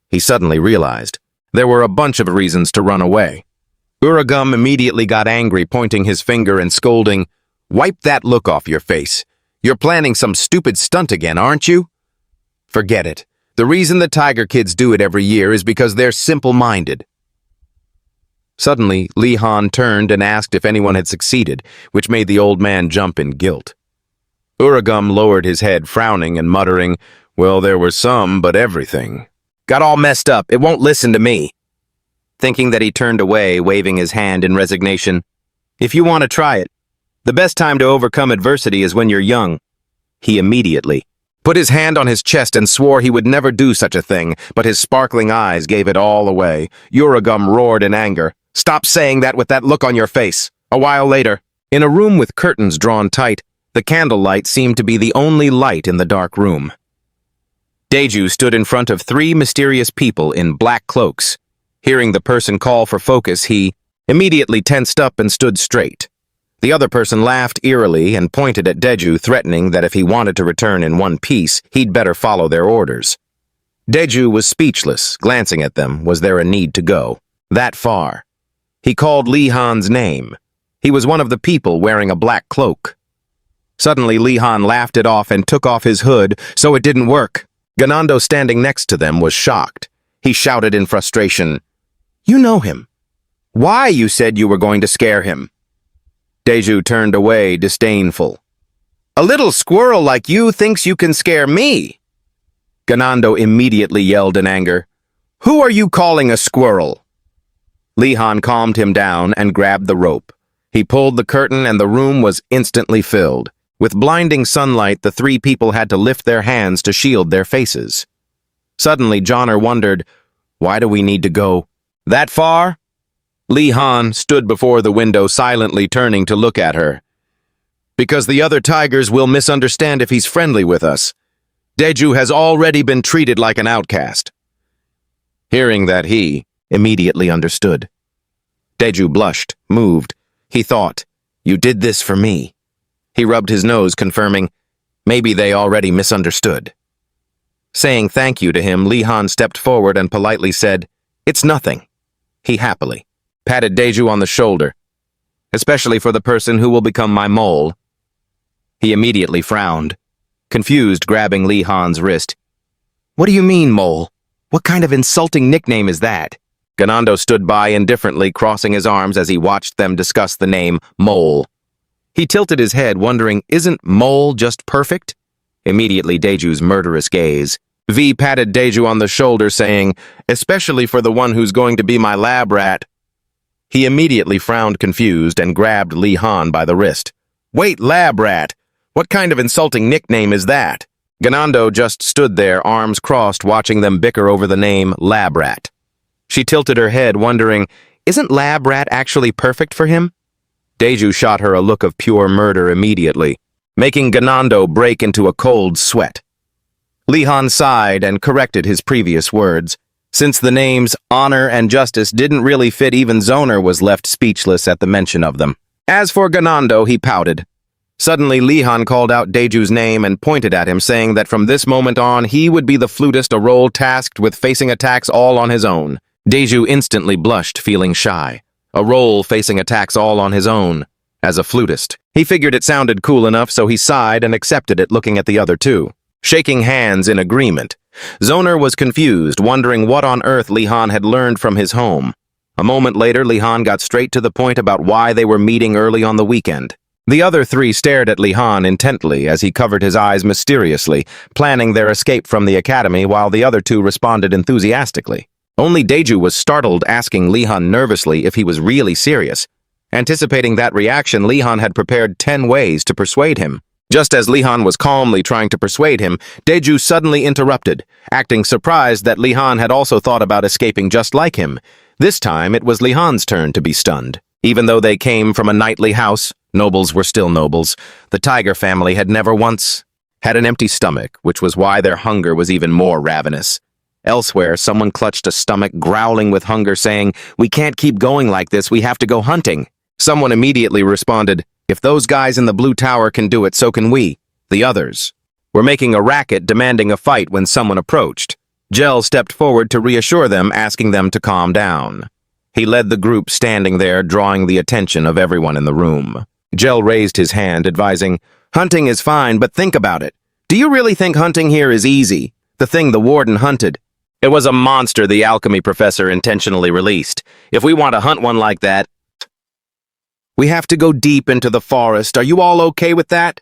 He suddenly realized there were a bunch of reasons to run away. Uragum immediately got angry, pointing his finger and scolding, "Wipe that look off your face. You're planning some stupid stunt again, aren't you?" "Forget it. The reason the Tiger Kids do it every year is because they're simple-minded." Suddenly, Li Han turned and asked if anyone had succeeded, which made the old man jump in guilt. Uragum lowered his head, frowning and muttering, "Well, there were some, but everything got all messed up. It won't listen to me." Thinking that, he turned away, waving his hand in resignation. "If you want to try it, the best time to overcome adversity is when you're young." He immediately put his hand on his chest and swore he would never do such a thing, but his sparkling eyes gave it all away. Uragum roared in anger, "Stop saying that with that look on your face." A while later, in a room with curtains drawn tight, the candlelight seemed to be the only light in the dark room. Daeju stood in front of 3 mysterious people in black cloaks. Hearing the person call for focus, he immediately tensed up and stood straight. The other person laughed eerily and pointed at Daeju, threatening that if he wanted to return in one piece, he'd better follow their orders. Daeju was speechless, glancing at them. Was there a need to go that far? He called Li Han's name. He was one of the people wearing a black cloak. Suddenly, Li Han laughed it off and took off his hood, so it didn't work. Ganando, standing next to them, was shocked. He shouted in frustration, "You know him. Why you said you were going to scare him?" Daeju turned away, disdainful. "A little squirrel like you thinks you can scare me?" Ganando immediately yelled in anger, "Who are you calling a squirrel?" Li Han calmed him down and grabbed the rope. He pulled the curtain and the room was instantly filled. With blinding sunlight, the 3 people had to lift their hands to shield their faces. Suddenly, Johnner wondered, "Why do we need to go that far?" Li Han stood before the window, silently turning to look at her. "Because the other tigers will misunderstand if he's friendly with us. Daeju has already been treated like an outcast." Hearing that, he immediately understood. Daeju blushed, moved. He thought, "You did this for me." He rubbed his nose, confirming, maybe they already misunderstood. Saying thank you to him, Li Han stepped forward and politely said, "It's nothing." He happily patted Daeju on the shoulder, "Especially for the person who will become my mole." He immediately frowned, confused, grabbing Li Han's wrist. "What do you mean, mole? What kind of insulting nickname is that?" Ganando stood by indifferently, crossing his arms as he watched them discuss the name Mole. He tilted his head, wondering, isn't Mole just perfect? Immediately, Daeju's murderous gaze. V patted Daeju on the shoulder, saying, especially for the one who's going to be my lab rat. He immediately frowned confused and grabbed Li Han by the wrist. Wait, lab rat! What kind of insulting nickname is that? Ganando just stood there, arms crossed, watching them bicker over the name lab rat. She tilted her head, wondering, isn't lab rat actually perfect for him? Daeju shot her a look of pure murder immediately, making Ganando break into a cold sweat. Li Han sighed and corrected his previous words. Since the names honor and justice didn't really fit, even Zoner was left speechless at the mention of them. As for Ganando, he pouted. Suddenly, Li Han called out Daeju's name and pointed at him, saying that from this moment on, he would be the flutist, a role tasked with facing attacks all on his own. Daeju instantly blushed, feeling shy. A role facing attacks all on his own, as a flutist. He figured it sounded cool enough, so he sighed and accepted it, looking at the other two, shaking hands in agreement. Zoner was confused, wondering what on earth Li Han had learned from his home. A moment later, Li Han got straight to the point about why they were meeting early on the weekend. The other three stared at Li Han intently as he covered his eyes mysteriously, planning their escape from the academy, while the other two responded enthusiastically. Only Daeju was startled, asking Li Han nervously if he was really serious. Anticipating that reaction, Li Han had prepared 10 ways to persuade him. Just as Li Han was calmly trying to persuade him, Daeju suddenly interrupted, acting surprised that Li Han had also thought about escaping just like him. This time, it was Li Han's turn to be stunned. Even though they came from a knightly house, nobles were still nobles. The Tiger family had never once had an empty stomach, which was why their hunger was even more ravenous. Elsewhere, someone clutched a stomach, growling with hunger, saying, "We can't keep going like this, we have to go hunting." Someone immediately responded, "If those guys in the blue tower can do it, so can we." The others were making a racket, demanding a fight when someone approached. Gel stepped forward to reassure them, asking them to calm down. He led the group standing there, drawing the attention of everyone in the room. Gel raised his hand, advising, "Hunting is fine, but think about it. Do you really think hunting here is easy? The thing the warden hunted. It was a monster the alchemy professor intentionally released. If we want to hunt one like that, we have to go deep into the forest. Are you all okay with that?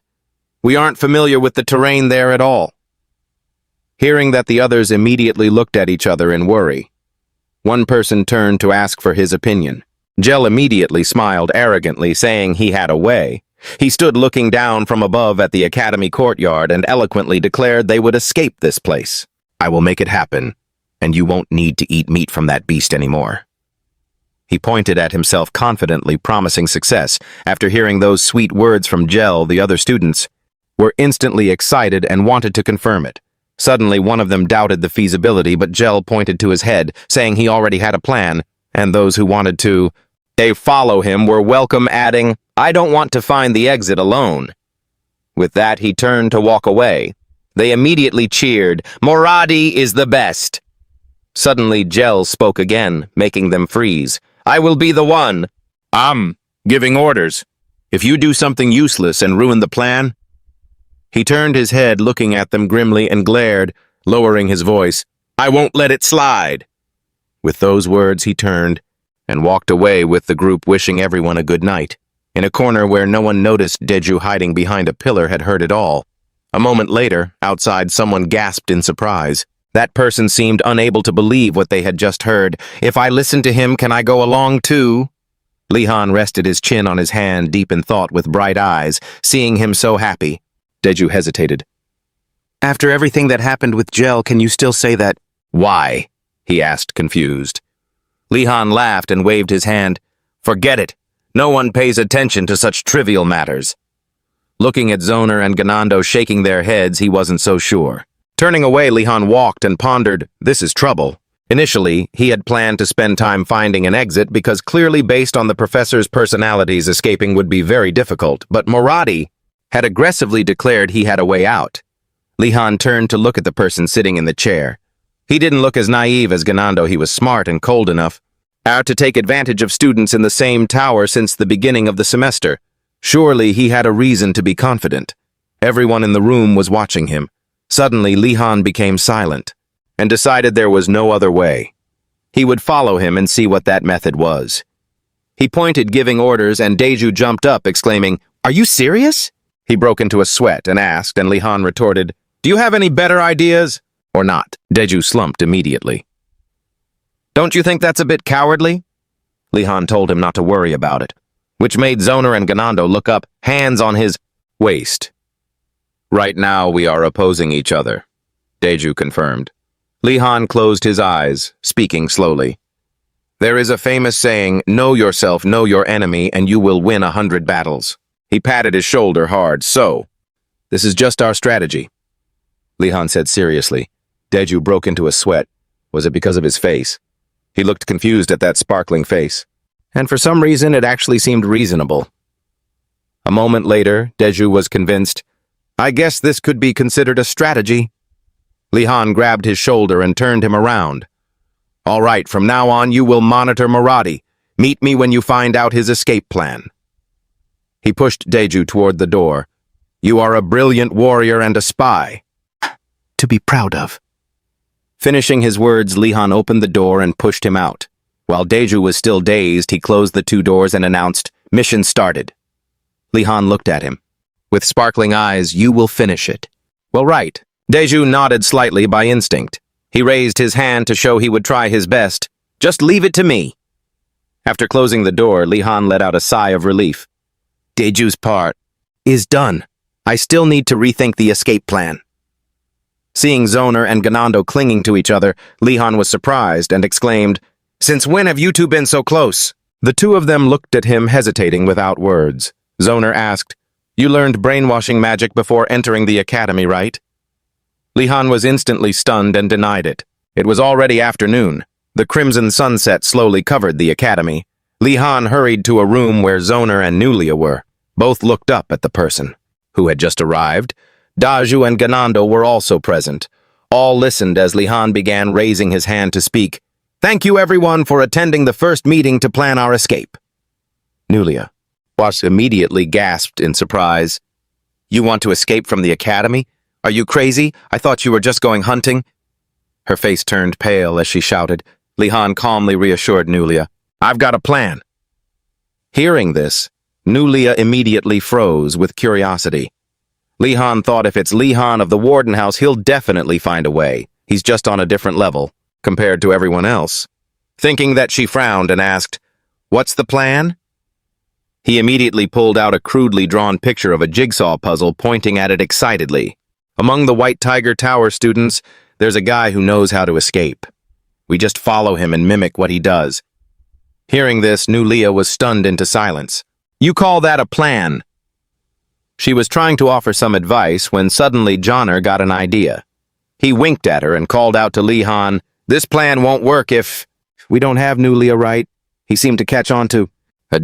We aren't familiar with the terrain there at all." Hearing that, the others immediately looked at each other in worry. One person turned to ask for his opinion. Gel immediately smiled arrogantly, saying he had a way. He stood looking down from above at the academy courtyard and eloquently declared they would escape this place. "I will make it happen, and you won't need to eat meat from that beast anymore." He pointed at himself confidently, promising success. After hearing those sweet words from Gel, the other students were instantly excited and wanted to confirm it. Suddenly, one of them doubted the feasibility, but Gel pointed to his head, saying he already had a plan, and those who wanted to follow him were welcome, adding, "I don't want to find the exit alone." With that, he turned to walk away. They immediately cheered, "Moradi is the best." Suddenly, Gel spoke again, making them freeze. "I will be the one. I'm giving orders. If you do something useless and ruin the plan..." He turned his head, looking at them grimly, and glared, lowering his voice, "I won't let it slide." With those words, he turned and walked away with the group, wishing everyone a good night. In a corner where no one noticed, Daeju, hiding behind a pillar, had heard it all. A moment later, outside, someone gasped in surprise. That person seemed unable to believe what they had just heard. "If I listen to him, can I go along too?" Li Han rested his chin on his hand, deep in thought with bright eyes, seeing him so happy. Daeju hesitated. "After everything that happened with Gel, can you still say that?" "Why?" he asked, confused. Li Han laughed and waved his hand. "Forget it. No one pays attention to such trivial matters." Looking at Zoner and Ganando shaking their heads, he wasn't so sure. Turning away, Li Han walked and pondered, this is trouble. Initially, he had planned to spend time finding an exit because clearly based on the professor's personalities, escaping would be very difficult, but Moradi had aggressively declared he had a way out. Li Han turned to look at the person sitting in the chair. He didn't look as naive as Ganando. He was smart and cold enough to take advantage of students in the same tower since the beginning of the semester. Surely he had a reason to be confident. Everyone in the room was watching him. Suddenly, Li Han became silent and decided there was no other way. He would follow him and see what that method was. He pointed, giving orders, and Daeju jumped up, exclaiming, "Are you serious?" He broke into a sweat and asked, and Li-han retorted, "Do you have any better ideas?" "Or not?" Daeju slumped immediately. "Don't you think that's a bit cowardly?" Li-han told him not to worry about it, which made Zoner and Ganando look up, hands on his waist. "Right now we are opposing each other," Daeju confirmed. Li-han closed his eyes, speaking slowly. "There is a famous saying, know yourself, know your enemy, and you will win 100 battles. He patted his shoulder hard. "So, this is just our strategy," Li-han said seriously. Daeju broke into a sweat. Was it because of his face? He looked confused at that sparkling face. And for some reason, it actually seemed reasonable. A moment later, Daeju was convinced, "I guess this could be considered a strategy." Li-han grabbed his shoulder and turned him around. "All right, from now on you will monitor Murati. Meet me when you find out his escape plan." He pushed Daeju toward the door. "You are a brilliant warrior and a spy. To be proud of." Finishing his words, Li-han opened the door and pushed him out. While Daeju was still dazed, he closed the 2 doors and announced, "Mission started." Li-han looked at him. With sparkling eyes, "You will finish it." "Well, right." Daeju nodded slightly by instinct. He raised his hand to show he would try his best. "Just leave it to me." After closing the door, Li-han let out a sigh of relief. "Daeju's part is done. I still need to rethink the escape plan." Seeing Zoner and Ganando clinging to each other, Li-han was surprised and exclaimed, "Since when have you two been so close?" The 2 of them looked at him, hesitating without words. Zoner asked, "You learned brainwashing magic before entering the academy, right?" Li-han was instantly stunned and denied it. It was already afternoon. The crimson sunset slowly covered the academy. Li-han hurried to a room where Zoner and Nulia were. Both looked up at the person who had just arrived. Daeju and Ganando were also present. All listened as Li-han began raising his hand to speak. "Thank you everyone for attending the first meeting to plan our escape." Nulia immediately gasped in surprise. "You want to escape from the academy? Are you crazy? I thought you were just going hunting." Her face turned pale as she shouted. Li-han calmly reassured Nulia, "I've got a plan." Hearing this, Nulia immediately froze with curiosity. Li-han thought if it's Li-han of the Warden House, he'll definitely find a way. He's just on a different level, compared to everyone else. Thinking that, she frowned and asked, "What's the plan?" He immediately pulled out a crudely drawn picture of a jigsaw puzzle, pointing at it excitedly. "Among the White Tiger Tower students, there's a guy who knows how to escape. We just follow him and mimic what he does." Hearing this, Nulia was stunned into silence. "You call that a plan?" She was trying to offer some advice when suddenly Johnner got an idea. He winked at her and called out to Li-han, "This plan won't work if we don't have Nulia, right?" He seemed to catch on to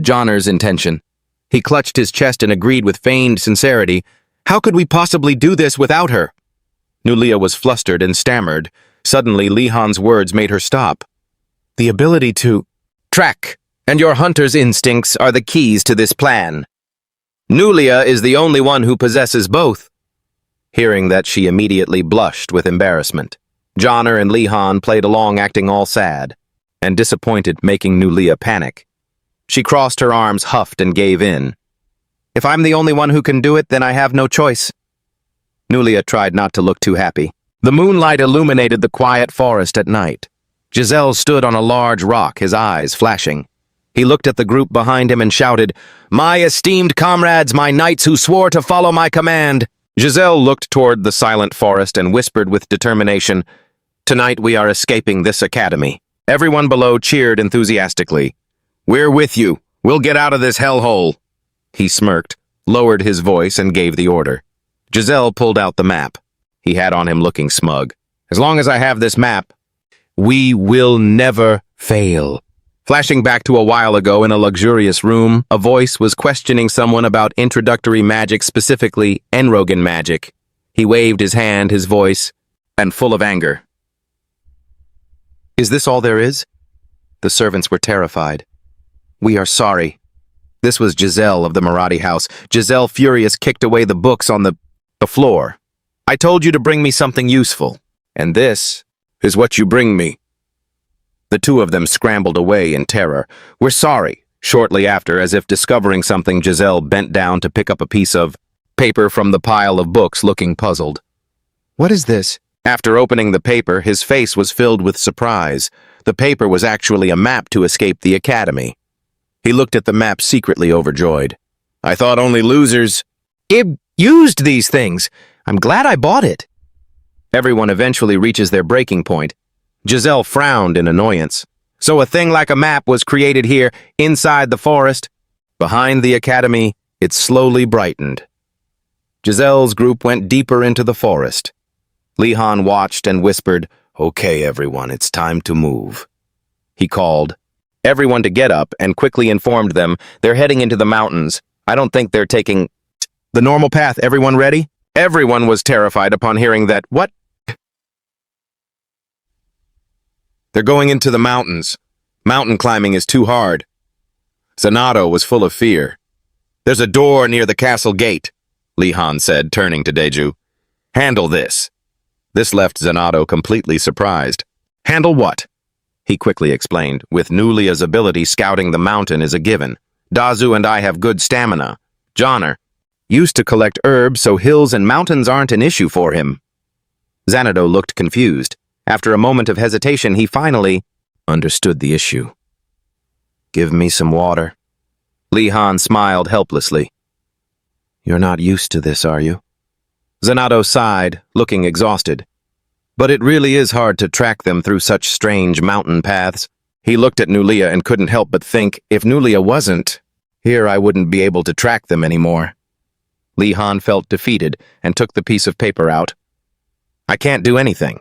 Johnner's intention. He clutched his chest and agreed with feigned sincerity, "How could we possibly do this without her?" Nulia was flustered and stammered. Suddenly, Li-han's words made her stop. "The ability to track and your hunter's instincts are the keys to this plan. Nulia is the only one who possesses both." Hearing that, she immediately blushed with embarrassment. Johnner and Li-han played along, acting all sad and disappointed, making Nulia panic. She crossed her arms, huffed, and gave in. "If I'm the only one who can do it, then I have no choice." Nulia tried not to look too happy. The moonlight illuminated the quiet forest at night. Giselle stood on a large rock, his eyes flashing. He looked at the group behind him and shouted, "My esteemed comrades, my knights who swore to follow my command." Giselle looked toward the silent forest and whispered with determination, "Tonight we are escaping this academy." Everyone below cheered enthusiastically. "We're with you. We'll get out of this hellhole." He smirked, lowered his voice, and gave the order. Giselle pulled out the map. He had on him, looking smug. "As long as I have this map, we will never fail." Flashing back to a while ago in a luxurious room, a voice was questioning someone about introductory magic, specifically Enrogan magic. He waved his hand, his voice, and full of anger. "Is this all there is?" The servants were terrified. "We are sorry." This was Giselle of the Murati house. Giselle, furious, kicked away the books on the floor. "I told you to bring me something useful, and this is what you bring me." The two of them scrambled away in terror. "We're sorry." Shortly after, as if discovering something, Giselle bent down to pick up a piece of paper from the pile of books, looking puzzled. "What is this?" After opening the paper, his face was filled with surprise. The paper was actually a map to escape the academy. He looked at the map secretly overjoyed. "I thought only losers used these things. I'm glad I bought it." Everyone eventually reaches their breaking point. Giselle frowned in annoyance. "So a thing like a map was created here, inside the forest?" Behind the academy, it slowly brightened. Giselle's group went deeper into the forest. Li-Han watched and whispered, "Okay, everyone, it's time to move." He called everyone to get up and quickly informed them they're heading into the mountains. "I don't think they're taking the normal path. Everyone ready?" Everyone was terrified upon hearing that. "What?" "They're going into the mountains. Mountain climbing is too hard." Zanato was full of fear. "There's a door near the castle gate," Li-Han said, turning to Daeju. "Handle this." This left Zanato completely surprised. "Handle what?" He quickly explained. "With Nulia's ability, scouting the mountain is a given. Dazu and I have good stamina. Johnner used to collect herbs, so hills and mountains aren't an issue for him." Xanadu looked confused. After a moment of hesitation, he finally understood the issue. "Give me some water." Li-Han smiled helplessly. "You're not used to this, are you?" Xanadu sighed, looking exhausted. "But it really is hard to track them through such strange mountain paths." He looked at Nulia and couldn't help but think, if Nulia wasn't here, I wouldn't be able to track them anymore. Li-Han felt defeated and took the piece of paper out. "I can't do anything."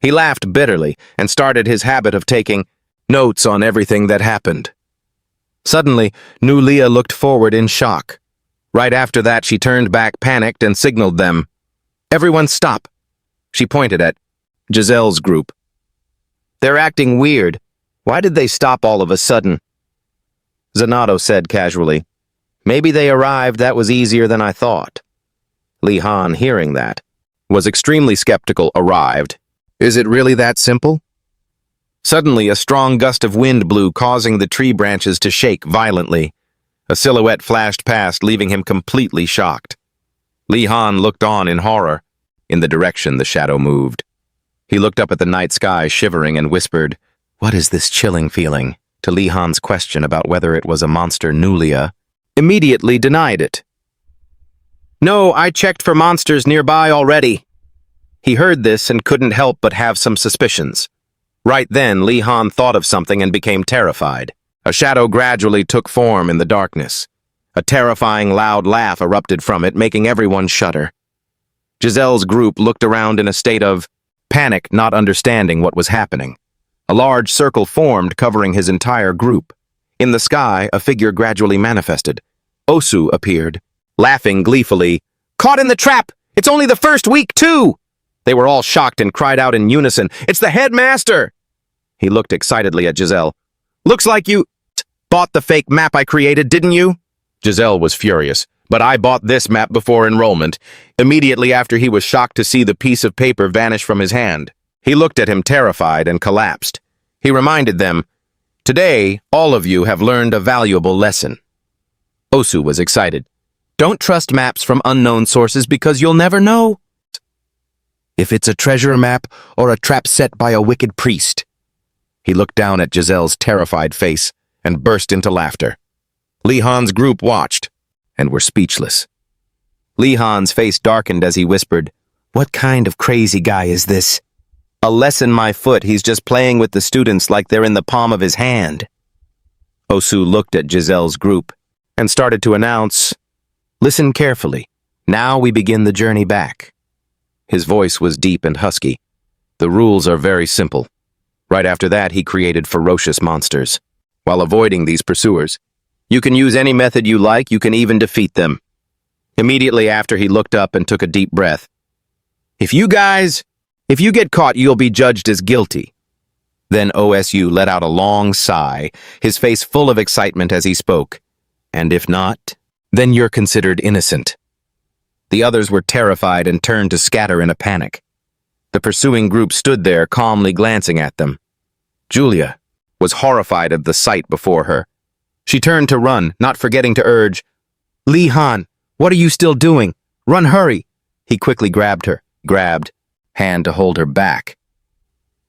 He laughed bitterly and started his habit of taking notes on everything that happened. Suddenly, Nulia looked forward in shock. Right after that, she turned back, panicked, and signaled them. "Everyone stop." She pointed at Giselle's group. "They're acting weird. Why did they stop all of a sudden?" Zanato said casually, "Maybe they arrived. That was easier than I thought." Li-Han, hearing that, was extremely skeptical. "Arrived? Is it really that simple?" Suddenly, a strong gust of wind blew, causing the tree branches to shake violently. A silhouette flashed past, leaving him completely shocked. Li-Han looked on in horror, in the direction the shadow moved. He looked up at the night sky, shivering, and whispered, "What is this chilling feeling?" To Li-Han's question about whether it was a monster, Nulia immediately denied it. "No, I checked for monsters nearby already." He heard this and couldn't help but have some suspicions. Right then, Li-Han thought of something and became terrified. A shadow gradually took form in the darkness. A terrifying loud laugh erupted from it, making everyone shudder. Giselle's group looked around in a state of panic, not understanding what was happening. A large circle formed, covering his entire group. In the sky, a figure gradually manifested. Osu appeared, laughing gleefully. "Caught in the trap! It's only the first week, too!" They were all shocked and cried out in unison, "It's the headmaster!" He looked excitedly at Giselle. "Looks like you bought the fake map I created, didn't you?" Giselle was furious. "But I bought this map before enrollment." Immediately after, he was shocked to see the piece of paper vanish from his hand. He looked at him terrified and collapsed. He reminded them, "Today, all of you have learned a valuable lesson." Osu was excited. "Don't trust maps from unknown sources because you'll never know if it's a treasure map or a trap set by a wicked priest." He looked down at Giselle's terrified face and burst into laughter. Li-Han's group watched and were speechless. Li-Han's face darkened as he whispered, "What kind of crazy guy is this? A lesson my foot, he's just playing with the students like they're in the palm of his hand." Osu looked at Giselle's group and started to announce, "Listen carefully. Now we begin the journey back." His voice was deep and husky. "The rules are very simple." Right after that, he created ferocious monsters. While avoiding these pursuers, you can use any method you like, you can even defeat them. Immediately after, he looked up and took a deep breath. If you get caught, you'll be judged as guilty." Then Osu let out a long sigh, his face full of excitement as he spoke. "And if not, then you're considered innocent." The others were terrified and turned to scatter in a panic. The pursuing group stood there, calmly glancing at them. Julia was horrified at the sight before her. She turned to run, not forgetting to urge, "Li Han, what are you still doing? Run, hurry!" He quickly grabbed her, hand to hold her back.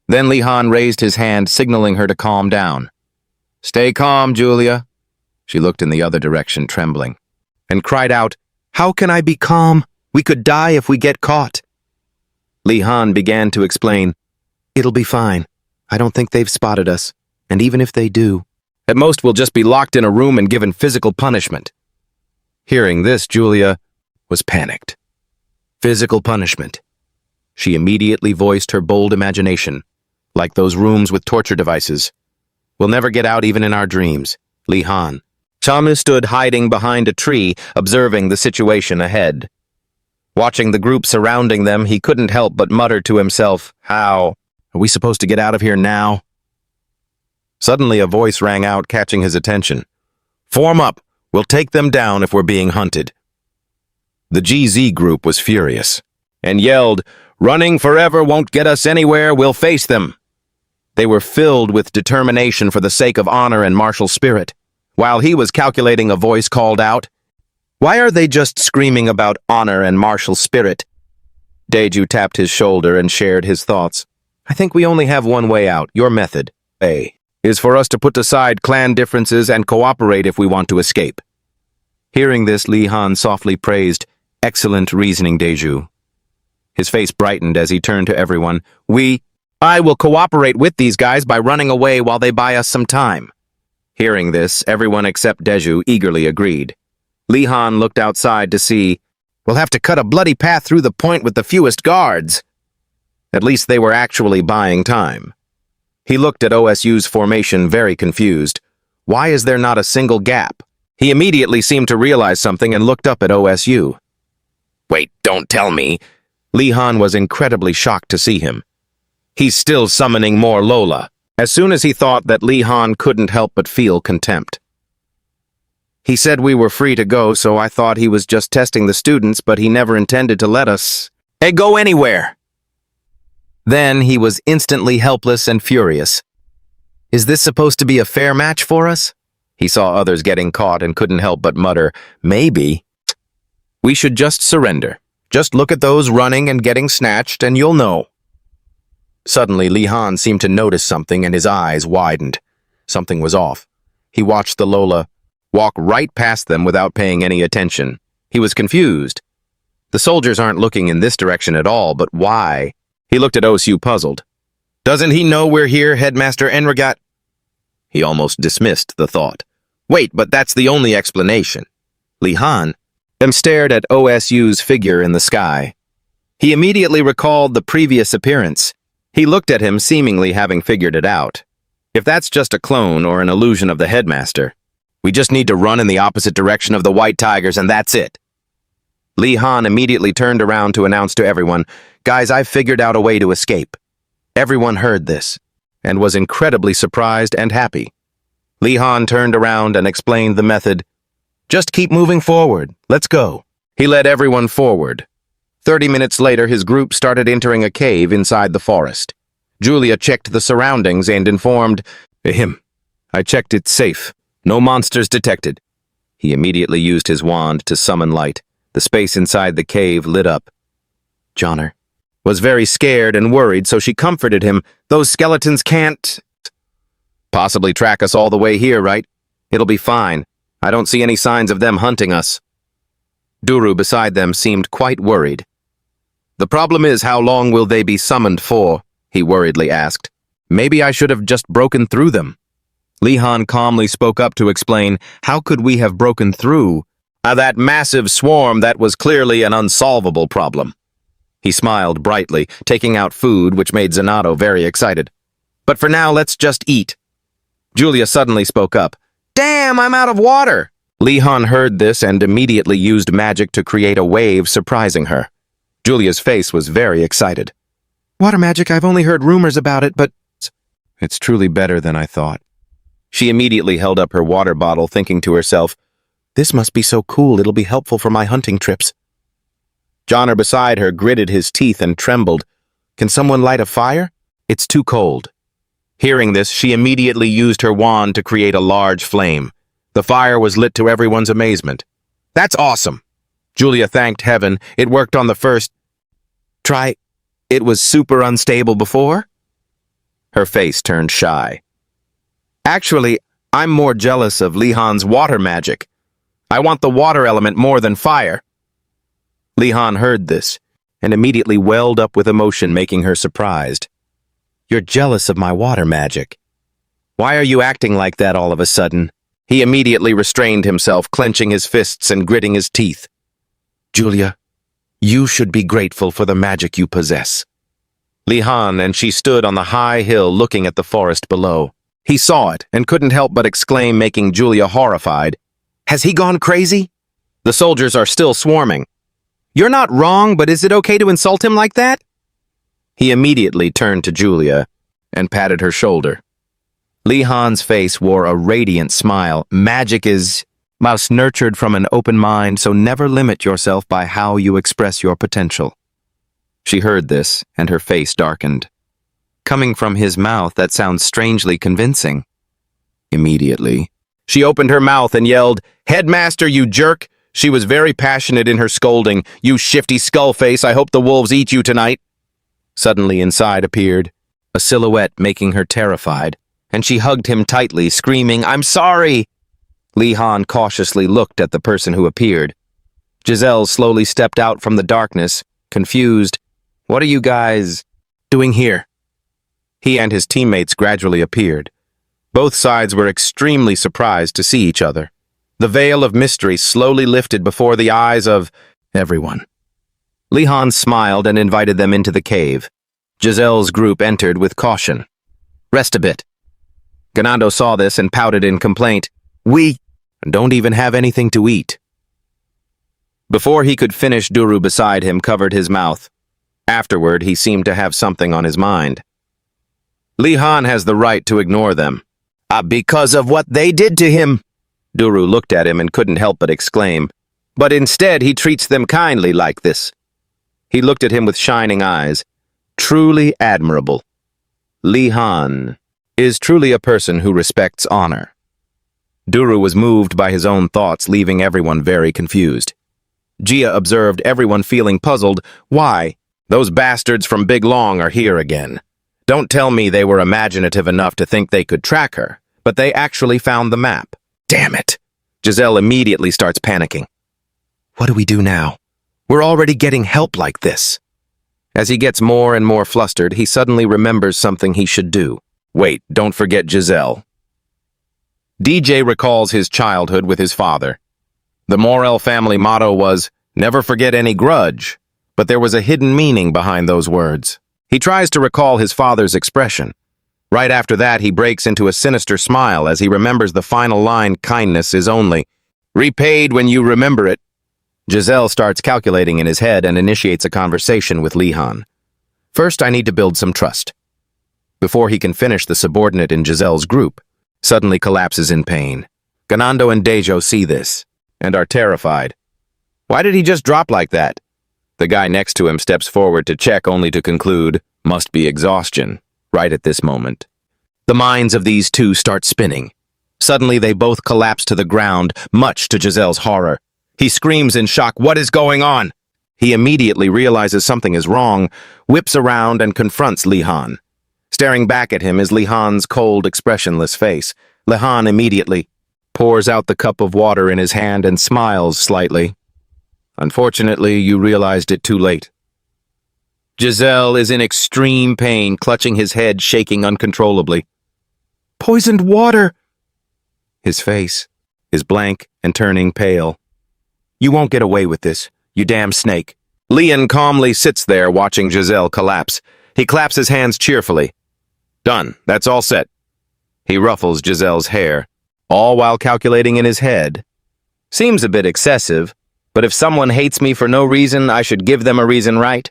Then Li Han raised his hand, signaling her to calm down. "Stay calm, Julia." She looked in the other direction, trembling, and cried out, "How can I be calm? We could die if we get caught." Li Han began to explain, "It'll be fine. I don't think they've spotted us, and even if they do, at most we'll just be locked in a room and given physical punishment." Hearing this, Julia was panicked. Physical punishment. She immediately voiced her bold imagination, like those rooms with torture devices. "We'll never get out even in our dreams." Li Han. Chamu stood hiding behind a tree, observing the situation ahead. Watching the group surrounding them, he couldn't help but mutter to himself, "How? Are we supposed to get out of here now?" Suddenly a voice rang out, catching his attention. "Form up! We'll take them down if we're being hunted." The GZ group was furious, and yelled, "Running forever won't get us anywhere, we'll face them." They were filled with determination for the sake of honor and martial spirit. While he was calculating, a voice called out, "Why are they just screaming about honor and martial spirit?" Daeju tapped his shoulder and shared his thoughts. "I think we only have one way out. Your method, A, is for us to put aside clan differences and cooperate if we want to escape." Hearing this, Li Han softly praised, "Excellent reasoning, Daeju." His face brightened as he turned to everyone. I will cooperate with these guys by running away while they buy us some time." Hearing this, everyone except Daeju eagerly agreed. Li Han looked outside to see, "We'll have to cut a bloody path through the point with the fewest guards." At least they were actually buying time. He looked at OSU's formation, very confused. Why is there not a single gap? He immediately seemed to realize something and looked up at OSU. "Wait, don't tell me." Li Han was incredibly shocked to see him. "He's still summoning more Lola." As soon as he thought that, Li Han couldn't help but feel contempt. "He said we were free to go, so I thought he was just testing the students, but he never intended to let us go anywhere." Then he was instantly helpless and furious. "Is this supposed to be a fair match for us?" He saw others getting caught and couldn't help but mutter, "Maybe. We should just surrender. Just look at those running and getting snatched and you'll know." Suddenly, Li Han seemed to notice something and his eyes widened. Something was off. He watched the Lola walk right past them without paying any attention. He was confused. The soldiers aren't looking in this direction at all, but why? He looked at Osu puzzled. "Doesn't he know we're here, Headmaster Enrigat?" He almost dismissed the thought. "Wait, but that's the only explanation." Li Han stared at OSU's figure in the sky. He immediately recalled the previous appearance. He looked at him, seemingly having figured it out. If that's just a clone or an illusion of the headmaster, we just need to run in the opposite direction of the white tigers and that's it. Li Han immediately turned around to announce to everyone, "Guys, I've figured out a way to escape." Everyone heard this and was incredibly surprised and happy. Li Han turned around and explained the method. "Just keep moving forward. Let's go." He led everyone forward. 30 minutes later, his group started entering a cave inside the forest. Julia checked the surroundings and informed, "I checked it safe. No monsters detected." He immediately used his wand to summon light. The space inside the cave lit up. Johnner was very scared and worried, so she comforted him. "Those skeletons can't possibly track us all the way here, right? It'll be fine. I don't see any signs of them hunting us." Duru beside them seemed quite worried. "The problem is, how long will they be summoned for?" he worriedly asked. "Maybe I should have just broken through them." Li Han calmly spoke up to explain, "How could we have broken through that massive swarm? That was clearly an unsolvable problem." He smiled brightly, taking out food, which made Zanato very excited. "But for now, let's just eat." Julia suddenly spoke up. "Damn, I'm out of water!" Li Han heard this and immediately used magic to create a wave, surprising her. Julia's face was very excited. "Water magic, I've only heard rumors about it, but it's truly better than I thought." She immediately held up her water bottle, thinking to herself, "This must be so cool, it'll be helpful for my hunting trips." Johnner beside her gritted his teeth and trembled. "Can someone light a fire? It's too cold." Hearing this, she immediately used her wand to create a large flame. The fire was lit to everyone's amazement. "That's awesome!" Julia thanked heaven. It worked on the first try. It was super unstable before? Her face turned shy. "Actually, I'm more jealous of Lihan's water magic. I want the water element more than fire." Lihan heard this and immediately welled up with emotion, making her surprised. "You're jealous of my water magic. Why are you acting like that all of a sudden?" He immediately restrained himself, clenching his fists and gritting his teeth. "Julia, you should be grateful for the magic you possess." Lihan and she stood on the high hill looking at the forest below. He saw it and couldn't help but exclaim, making Julia horrified. "Has he gone crazy?" "The soldiers are still swarming." "You're not wrong, but is it okay to insult him like that?" He immediately turned to Julia and patted her shoulder. Lihan's face wore a radiant smile. "Magic is most nurtured from an open mind, so never limit yourself by how you express your potential." She heard this, and her face darkened. Coming from his mouth, that sounds strangely convincing. Immediately, she opened her mouth and yelled, "Headmaster, you jerk!" She was very passionate in her scolding. "You shifty skullface, I hope the wolves eat you tonight." Suddenly inside appeared a silhouette, making her terrified, and she hugged him tightly, screaming, "I'm sorry!" Lihan cautiously looked at the person who appeared. Giselle slowly stepped out from the darkness, confused. "What are you guys doing here?" He and his teammates gradually appeared. Both sides were extremely surprised to see each other. The veil of mystery slowly lifted before the eyes of everyone. Lihan smiled and invited them into the cave. Giselle's group entered with caution. "Rest a bit." Ganando saw this and pouted in complaint. "We don't even have anything to eat." Before he could finish, Duru beside him covered his mouth. Afterward, he seemed to have something on his mind. "Lihan has the right to ignore them." Because of what they did to him." Duru looked at him and couldn't help but exclaim. "But instead he treats them kindly like this." He looked at him with shining eyes. "Truly admirable. Lihan is truly a person who respects honor." Duru was moved by his own thoughts, leaving everyone very confused. Gia observed everyone feeling puzzled. "Why? Those bastards from Big Long are here again. Don't tell me they were imaginative enough to think they could track her, but they actually found the map. Damn it!" Giselle immediately starts panicking. "What do we do now? We're already getting help like this." As he gets more and more flustered, he suddenly remembers something he should do. Wait, don't forget Giselle. DJ recalls his childhood with his father. The Morel family motto was, "Never forget any grudge," but there was a hidden meaning behind those words. He tries to recall his father's expression. Right after that, he breaks into a sinister smile as he remembers the final line, "Kindness is only repaid when you remember it." Giselle starts calculating in his head and initiates a conversation with Lihan. "First, I need to build some trust." Before he can finish, the subordinate in Giselle's group suddenly collapses in pain. Ganando and Dejo see this and are terrified. "Why did he just drop like that?" The guy next to him steps forward to check, only to conclude, "Must be exhaustion," right at this moment. The minds of these two start spinning. Suddenly, they both collapse to the ground, much to Giselle's horror. He screams in shock, "What is going on?" He immediately realizes something is wrong, whips around and confronts Lihan. Staring back at him is Lihan's cold, expressionless face. Lihan immediately pours out the cup of water in his hand and smiles slightly. "Unfortunately, you realized it too late." Giselle is in extreme pain, clutching his head, shaking uncontrollably. "Poisoned water!" His face is blank and turning pale. "You won't get away with this, you damn snake." Lian calmly sits there watching Giselle collapse. He claps his hands cheerfully. "Done, that's all set." He ruffles Giselle's hair, all while calculating in his head. "Seems a bit excessive, but if someone hates me for no reason, I should give them a reason, right?"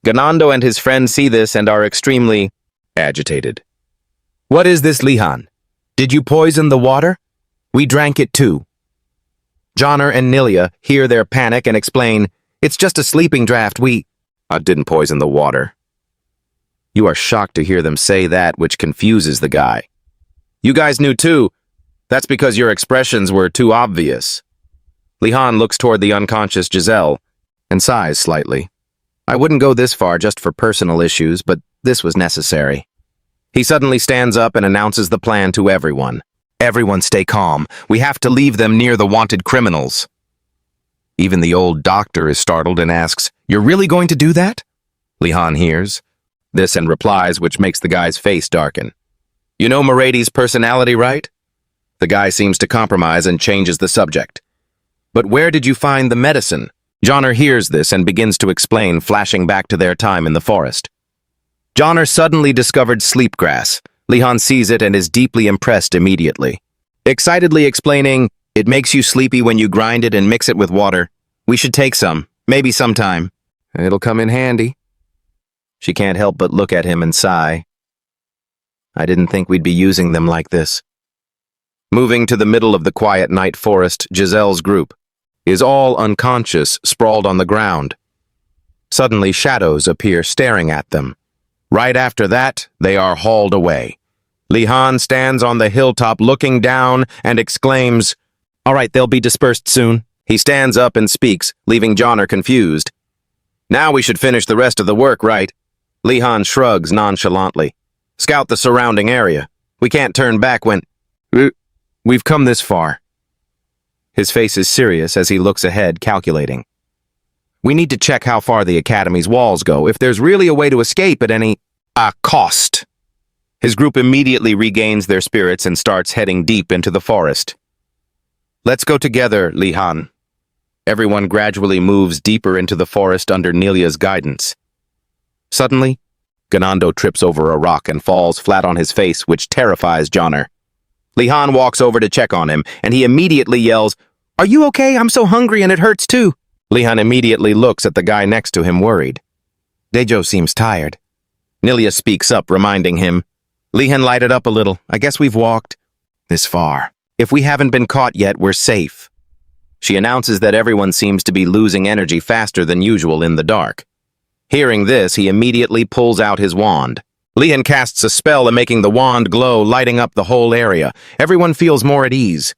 Ganando and his friends see this and are extremely agitated. "What is this, Lihan? Did you poison the water? We drank it too." Johnner and Nilia hear their panic and explain, "It's just a sleeping draft, I didn't poison the water." You are shocked to hear them say that, which confuses the guy. You guys knew too. That's because your expressions were too obvious. Li-Han looks toward the unconscious Giselle and sighs slightly. I wouldn't go this far just for personal issues, but this was necessary. He suddenly stands up and announces the plan to everyone. Everyone stay calm. We have to leave them near the wanted criminals. Even the old doctor is startled and asks, You're really going to do that? Li-Han hears this and replies, which makes the guy's face darken. You know Marady's personality, right? The guy seems to compromise and changes the subject. But where did you find the medicine? Johnner hears this and begins to explain, flashing back to their time in the forest. Johnner suddenly discovered sleepgrass. Li-Han sees it and is deeply impressed immediately. Excitedly explaining, It makes you sleepy when you grind it and mix it with water. We should take some, maybe sometime. It'll come in handy. She can't help but look at him and sigh. I didn't think we'd be using them like this. Moving to the middle of the quiet night forest, Giselle's group is all unconscious, sprawled on the ground. Suddenly, shadows appear staring at them. Right after that, they are hauled away. Li-Han stands on the hilltop looking down and exclaims, All right, they'll be dispersed soon. He stands up and speaks, leaving Johnner confused. Now we should finish the rest of the work, right? Li-Han shrugs nonchalantly. Scout the surrounding area. We can't turn back when... We've come this far. His face is serious as he looks ahead, calculating. We need to check how far the Academy's walls go, if there's really a way to escape at any cost. His group immediately regains their spirits and starts heading deep into the forest. Let's go together, Li-Han. Everyone gradually moves deeper into the forest under Nelia's guidance. Suddenly, Ganando trips over a rock and falls flat on his face, which terrifies Johnner. Li-Han walks over to check on him, and he immediately yells, Are you okay? I'm so hungry and it hurts too. Li-Han immediately looks at the guy next to him, worried. Dejo seems tired. Nelia speaks up, reminding him, Li-Han lighted up a little. I guess we've walked this far. If we haven't been caught yet, we're safe. She announces that everyone seems to be losing energy faster than usual in the dark. Hearing this, he immediately pulls out his wand. Li-Han casts a spell, making the wand glow, lighting up the whole area. Everyone feels more at ease.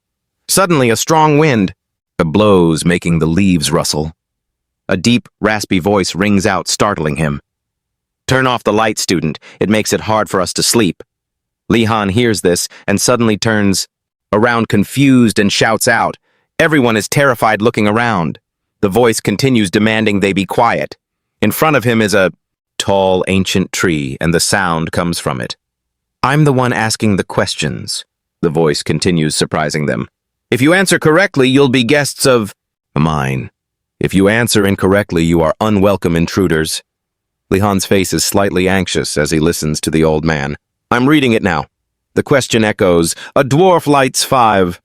Suddenly, a strong wind blows, making the leaves rustle. A deep, raspy voice rings out, startling him. Turn off the light, student. It makes it hard for us to sleep. Li-Han hears this and suddenly turns around confused and shouts out. Everyone is terrified, looking around. The voice continues, demanding they be quiet. In front of him is a tall, ancient tree, and the sound comes from it. I'm the one asking the questions. The voice continues, surprising them. If you answer correctly, you'll be guests of mine. If you answer incorrectly, you are unwelcome intruders. Li-Han's face is slightly anxious as he listens to the old man. I'm reading it now. The question echoes, A dwarf lights 5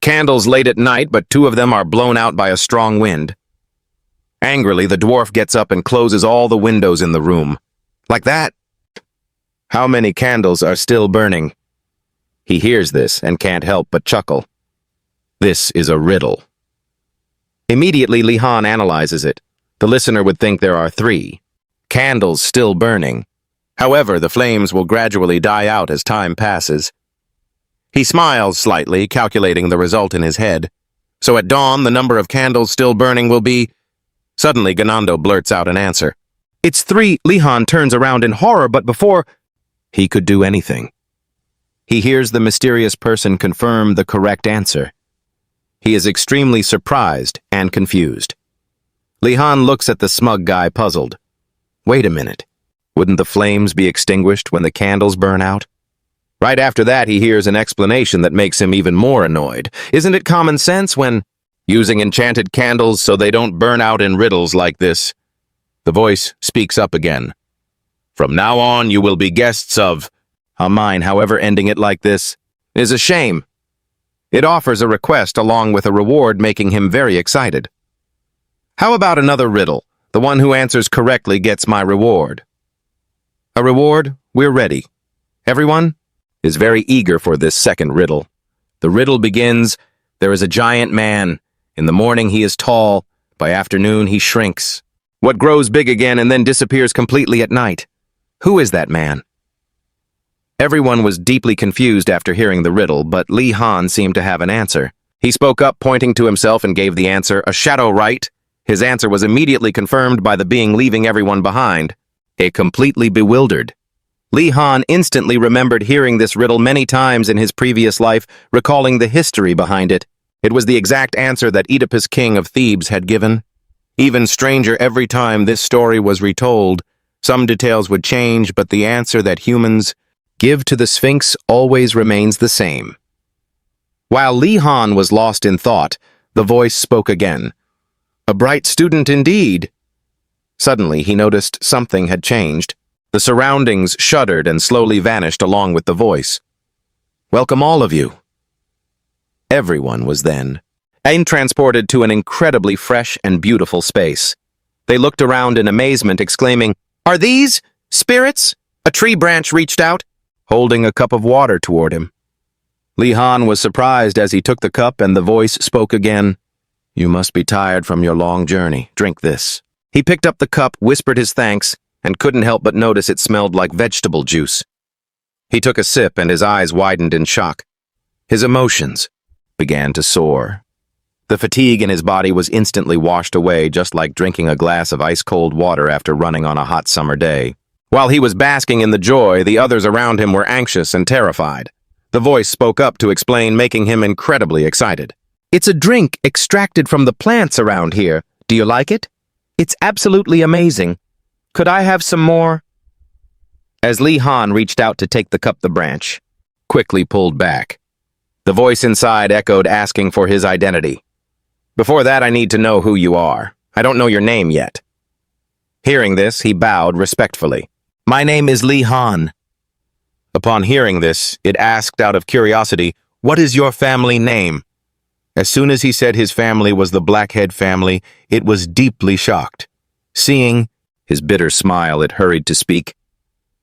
candles late at night, but 2 of them are blown out by a strong wind. Angrily, the dwarf gets up and closes all the windows in the room. Like that? How many candles are still burning? He hears this and can't help but chuckle. This is a riddle. Immediately, Li-Han analyzes it. The listener would think there are 3 candles still burning. However, the flames will gradually die out as time passes. He smiles slightly, calculating the result in his head. So at dawn, the number of candles still burning will be... Suddenly, Ganando blurts out an answer. It's 3. Li-Han turns around in horror, but before he could do anything, he hears the mysterious person confirm the correct answer. He is extremely surprised and confused. Li-Han looks at the smug guy, puzzled. Wait a minute. Wouldn't the flames be extinguished when the candles burn out? Right after that, he hears an explanation that makes him even more annoyed. Isn't it common sense when using enchanted candles so they don't burn out in riddles like this? The voice speaks up again. From now on, you will be guests of mine, however, ending it like this is a shame. It offers a request along with a reward, making him very excited. How about another riddle? The one who answers correctly gets my reward. A reward? We're ready. Everyone is very eager for this second riddle. The riddle begins, there is a giant man. In the morning he is tall, by afternoon he shrinks. What grows big again and then disappears completely at night? Who is that man? Everyone was deeply confused after hearing the riddle, but Li Han seemed to have an answer. He spoke up, pointing to himself, and gave the answer, a shadow right. His answer was immediately confirmed by the being leaving everyone behind. Completely bewildered. Li Han instantly remembered hearing this riddle many times in his previous life, recalling the history behind it. It was the exact answer that Oedipus, king of Thebes, had given. Even stranger, every time this story was retold, some details would change, but the answer that humans give to the Sphinx always remains the same. While Li Han was lost in thought, the voice spoke again. A bright student indeed. Suddenly, he noticed something had changed. The surroundings shuddered and slowly vanished along with the voice. Welcome all of you. Everyone was then transported to an incredibly fresh and beautiful space. They looked around in amazement, exclaiming, "Are these spirits?" A tree branch reached out, holding a cup of water toward him. Li Han was surprised as he took the cup, and the voice spoke again. You must be tired from your long journey. Drink this. He picked up the cup, whispered his thanks, and couldn't help but notice it smelled like vegetable juice. He took a sip, and his eyes widened in shock. His emotions began to soar. The fatigue in his body was instantly washed away, just like drinking a glass of ice-cold water after running on a hot summer day. While he was basking in the joy, the others around him were anxious and terrified. The voice spoke up to explain, making him incredibly excited. It's a drink extracted from the plants around here. Do you like it? It's absolutely amazing. Could I have some more? As Li Han reached out to take the cup, the branch quickly pulled back. The voice inside echoed, asking for his identity. Before that, I need to know who you are. I don't know your name yet. Hearing this, he bowed respectfully. My name is Li Han. Upon hearing this, it asked out of curiosity, what is your family name? As soon as he said his family was the Blackhead family, it was deeply shocked. Seeing his bitter smile, it hurried to speak.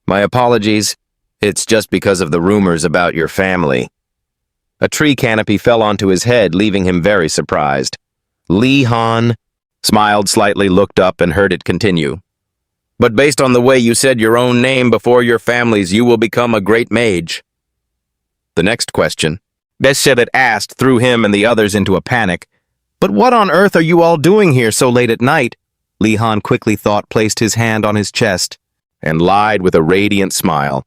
My apologies. It's just because of the rumors about your family. A tree canopy fell onto his head, leaving him very surprised. Li Han smiled slightly, looked up, and heard it continue. But based on the way you said your own name before your family's, you will become a great mage. The next question, Beshevet asked, threw him and the others into a panic. But what on earth are you all doing here so late at night? Li Han quickly thought, placed his hand on his chest, and lied with a radiant smile.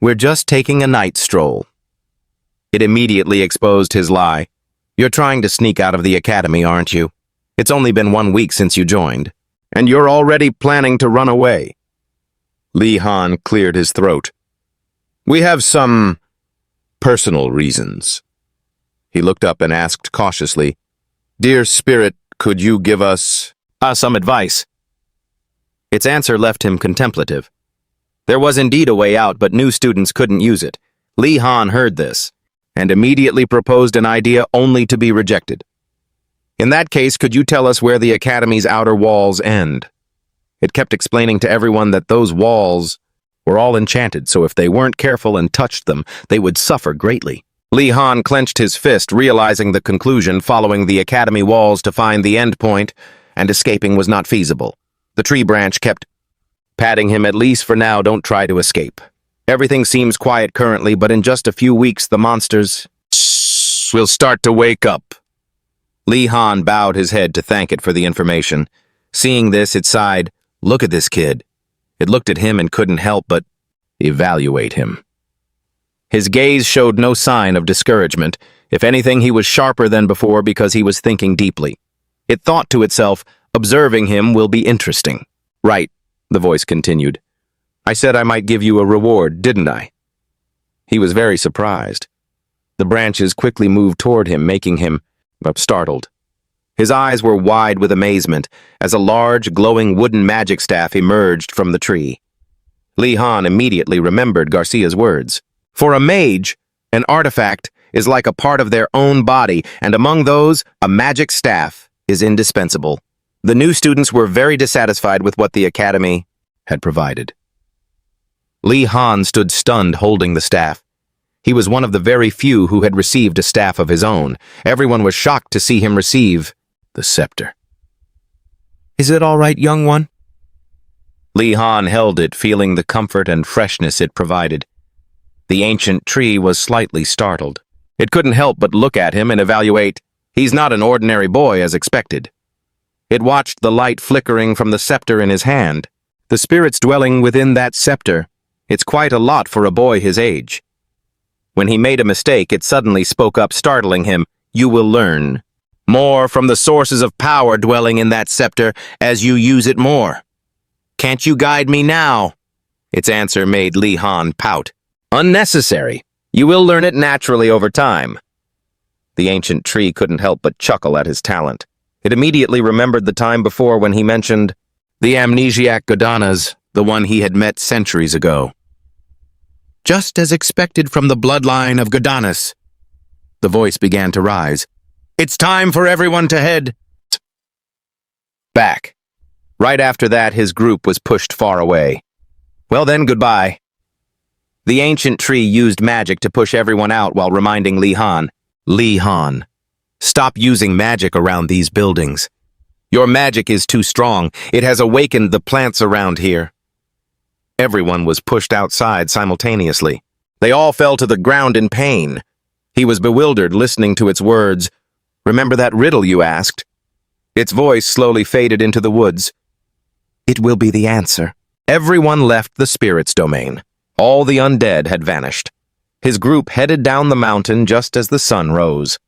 We're just taking a night stroll. It immediately exposed his lie. You're trying to sneak out of the academy, aren't you? It's only been 1 week since you joined, and you're already planning to run away. Li Han cleared his throat. We have some personal reasons. He looked up and asked cautiously, Dear Spirit, could you give us some advice? Its answer left him contemplative. There was indeed a way out, but new students couldn't use it. Li Han heard this, and immediately proposed an idea only to be rejected. In that case, could you tell us where the academy's outer walls end? It kept explaining to everyone that those walls were all enchanted, so if they weren't careful and touched them, they would suffer greatly. Li Han clenched his fist, realizing the conclusion, following the academy walls to find the end point, and escaping was not feasible. The tree branch kept patting him. At least for now, don't try to escape. Everything seems quiet currently, but in just a few weeks, the monsters will start to wake up. Li Han bowed his head to thank it for the information. Seeing this, it sighed, Look at this kid. It looked at him and couldn't help but evaluate him. His gaze showed no sign of discouragement. If anything, he was sharper than before because he was thinking deeply. It thought to itself, observing him will be interesting. Right, the voice continued. I said I might give you a reward, didn't I? He was very surprised. The branches quickly moved toward him, making him startled. His eyes were wide with amazement as a large, glowing wooden magic staff emerged from the tree. Li Han immediately remembered Garcia's words. For a mage, an artifact is like a part of their own body, and among those, a magic staff is indispensable. The new students were very dissatisfied with what the academy had provided. Li Han stood stunned, holding the staff. He was one of the very few who had received a staff of his own. Everyone was shocked to see him receive the scepter. Is it all right, young one? Li Han held it, feeling the comfort and freshness it provided. The ancient tree was slightly startled. It couldn't help but look at him and evaluate. He's not an ordinary boy as expected. It watched the light flickering from the scepter in his hand. The spirits dwelling within that scepter. It's quite a lot for a boy his age. When he made a mistake, it suddenly spoke up, startling him. You will learn more from the sources of power dwelling in that scepter as you use it more. Can't you guide me now? Its answer made Li Han pout. Unnecessary. You will learn it naturally over time. The ancient tree couldn't help but chuckle at his talent. It immediately remembered the time before when he mentioned the amnesiac Godanas, the one he had met centuries ago. Just as expected from the bloodline of Godanas. The voice began to rise. It's time for everyone to head back. Right after that, his group was pushed far away. Well then, goodbye. The ancient tree used magic to push everyone out while reminding Li Han, stop using magic around these buildings. Your magic is too strong. It has awakened the plants around here. Everyone was pushed outside simultaneously. They all fell to the ground in pain. He was bewildered listening to its words. Remember that riddle you asked? Its voice slowly faded into the woods. It will be the answer. Everyone left the spirit's domain. All the undead had vanished. His group headed down the mountain just as the sun rose.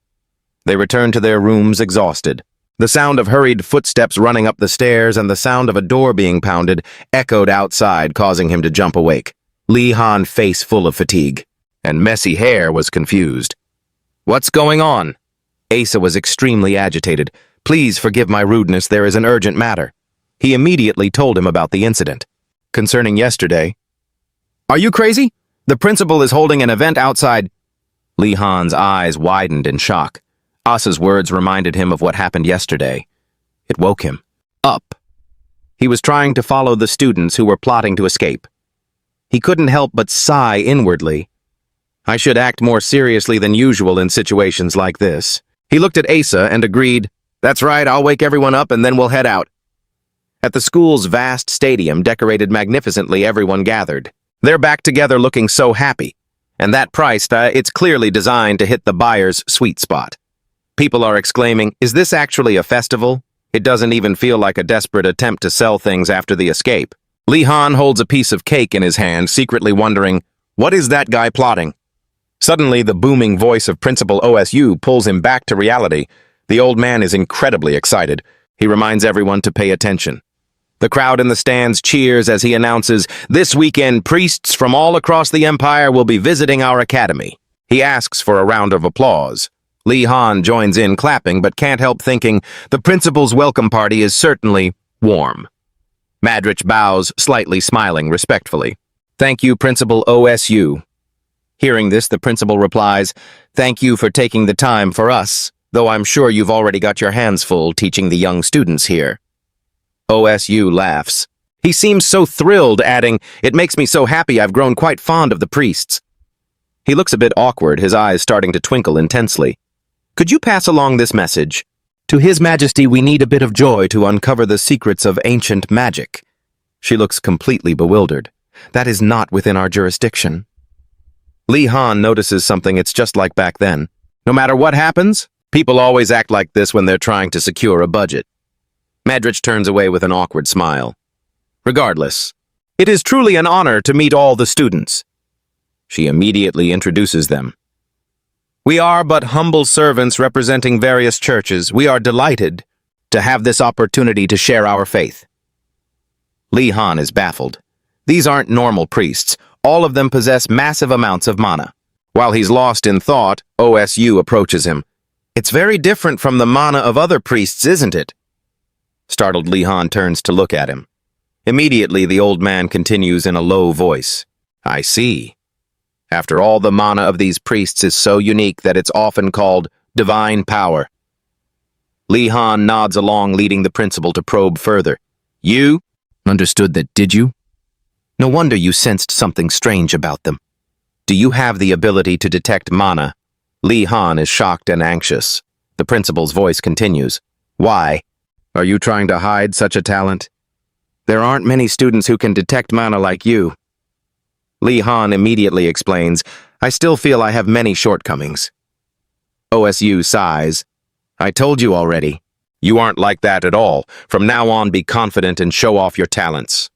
They returned to their rooms exhausted. The sound of hurried footsteps running up the stairs and the sound of a door being pounded echoed outside, causing him to jump awake. Li Han, face full of fatigue, and messy hair, was confused. What's going on? Asa was extremely agitated. Please forgive my rudeness, there is an urgent matter. He immediately told him about the incident. Concerning yesterday. Are you crazy? The principal is holding an event outside. Li Han's eyes widened in shock. Asa's words reminded him of what happened yesterday. It woke him up. He was trying to follow the students who were plotting to escape. He couldn't help but sigh inwardly. I should act more seriously than usual in situations like this. He looked at Asa and agreed, That's right, I'll wake everyone up and then we'll head out. At the school's vast stadium, decorated magnificently, everyone gathered. They're back together looking so happy. And that price, it's clearly designed to hit the buyer's sweet spot. People are exclaiming, is this actually a festival? It doesn't even feel like a desperate attempt to sell things after the escape. Li Han holds a piece of cake in his hand, secretly wondering, what is that guy plotting? Suddenly, the booming voice of Principal OSU pulls him back to reality. The old man is incredibly excited. He reminds everyone to pay attention. The crowd in the stands cheers as he announces, this weekend, priests from all across the empire will be visiting our academy. He asks for a round of applause. Li Han joins in clapping, but can't help thinking the principal's welcome party is certainly warm. Madrich bows, slightly smiling respectfully. Thank you, Principal OSU. Hearing this, the principal replies, thank you for taking the time for us, though I'm sure you've already got your hands full teaching the young students here. OSU laughs. He seems so thrilled, adding, it makes me so happy I've grown quite fond of the priests. He looks a bit awkward, his eyes starting to twinkle intensely. Could you pass along this message? To His Majesty, we need a bit of joy to uncover the secrets of ancient magic. She looks completely bewildered. That is not within our jurisdiction. Li Han notices something. It's just like back then. No matter what happens, people always act like this when they're trying to secure a budget. Madrich turns away with an awkward smile. Regardless, it is truly an honor to meet all the students. She immediately introduces them. We are but humble servants representing various churches. We are delighted to have this opportunity to share our faith. Li Han is baffled. These aren't normal priests. All of them possess massive amounts of mana. While he's lost in thought, OSU approaches him. It's very different from the mana of other priests, isn't it? Startled, Li Han turns to look at him. Immediately, the old man continues in a low voice. I see. After all, the mana of these priests is so unique that it's often called divine power. Li Han nods along, leading the principal to probe further. You understood that, did you? No wonder you sensed something strange about them. Do you have the ability to detect mana? Li Han is shocked and anxious. The principal's voice continues. Why? Are you trying to hide such a talent? There aren't many students who can detect mana like you. Li Han immediately explains, I still feel I have many shortcomings. OSU sighs. I told you already. You aren't like that at all. From now on, be confident and show off your talents.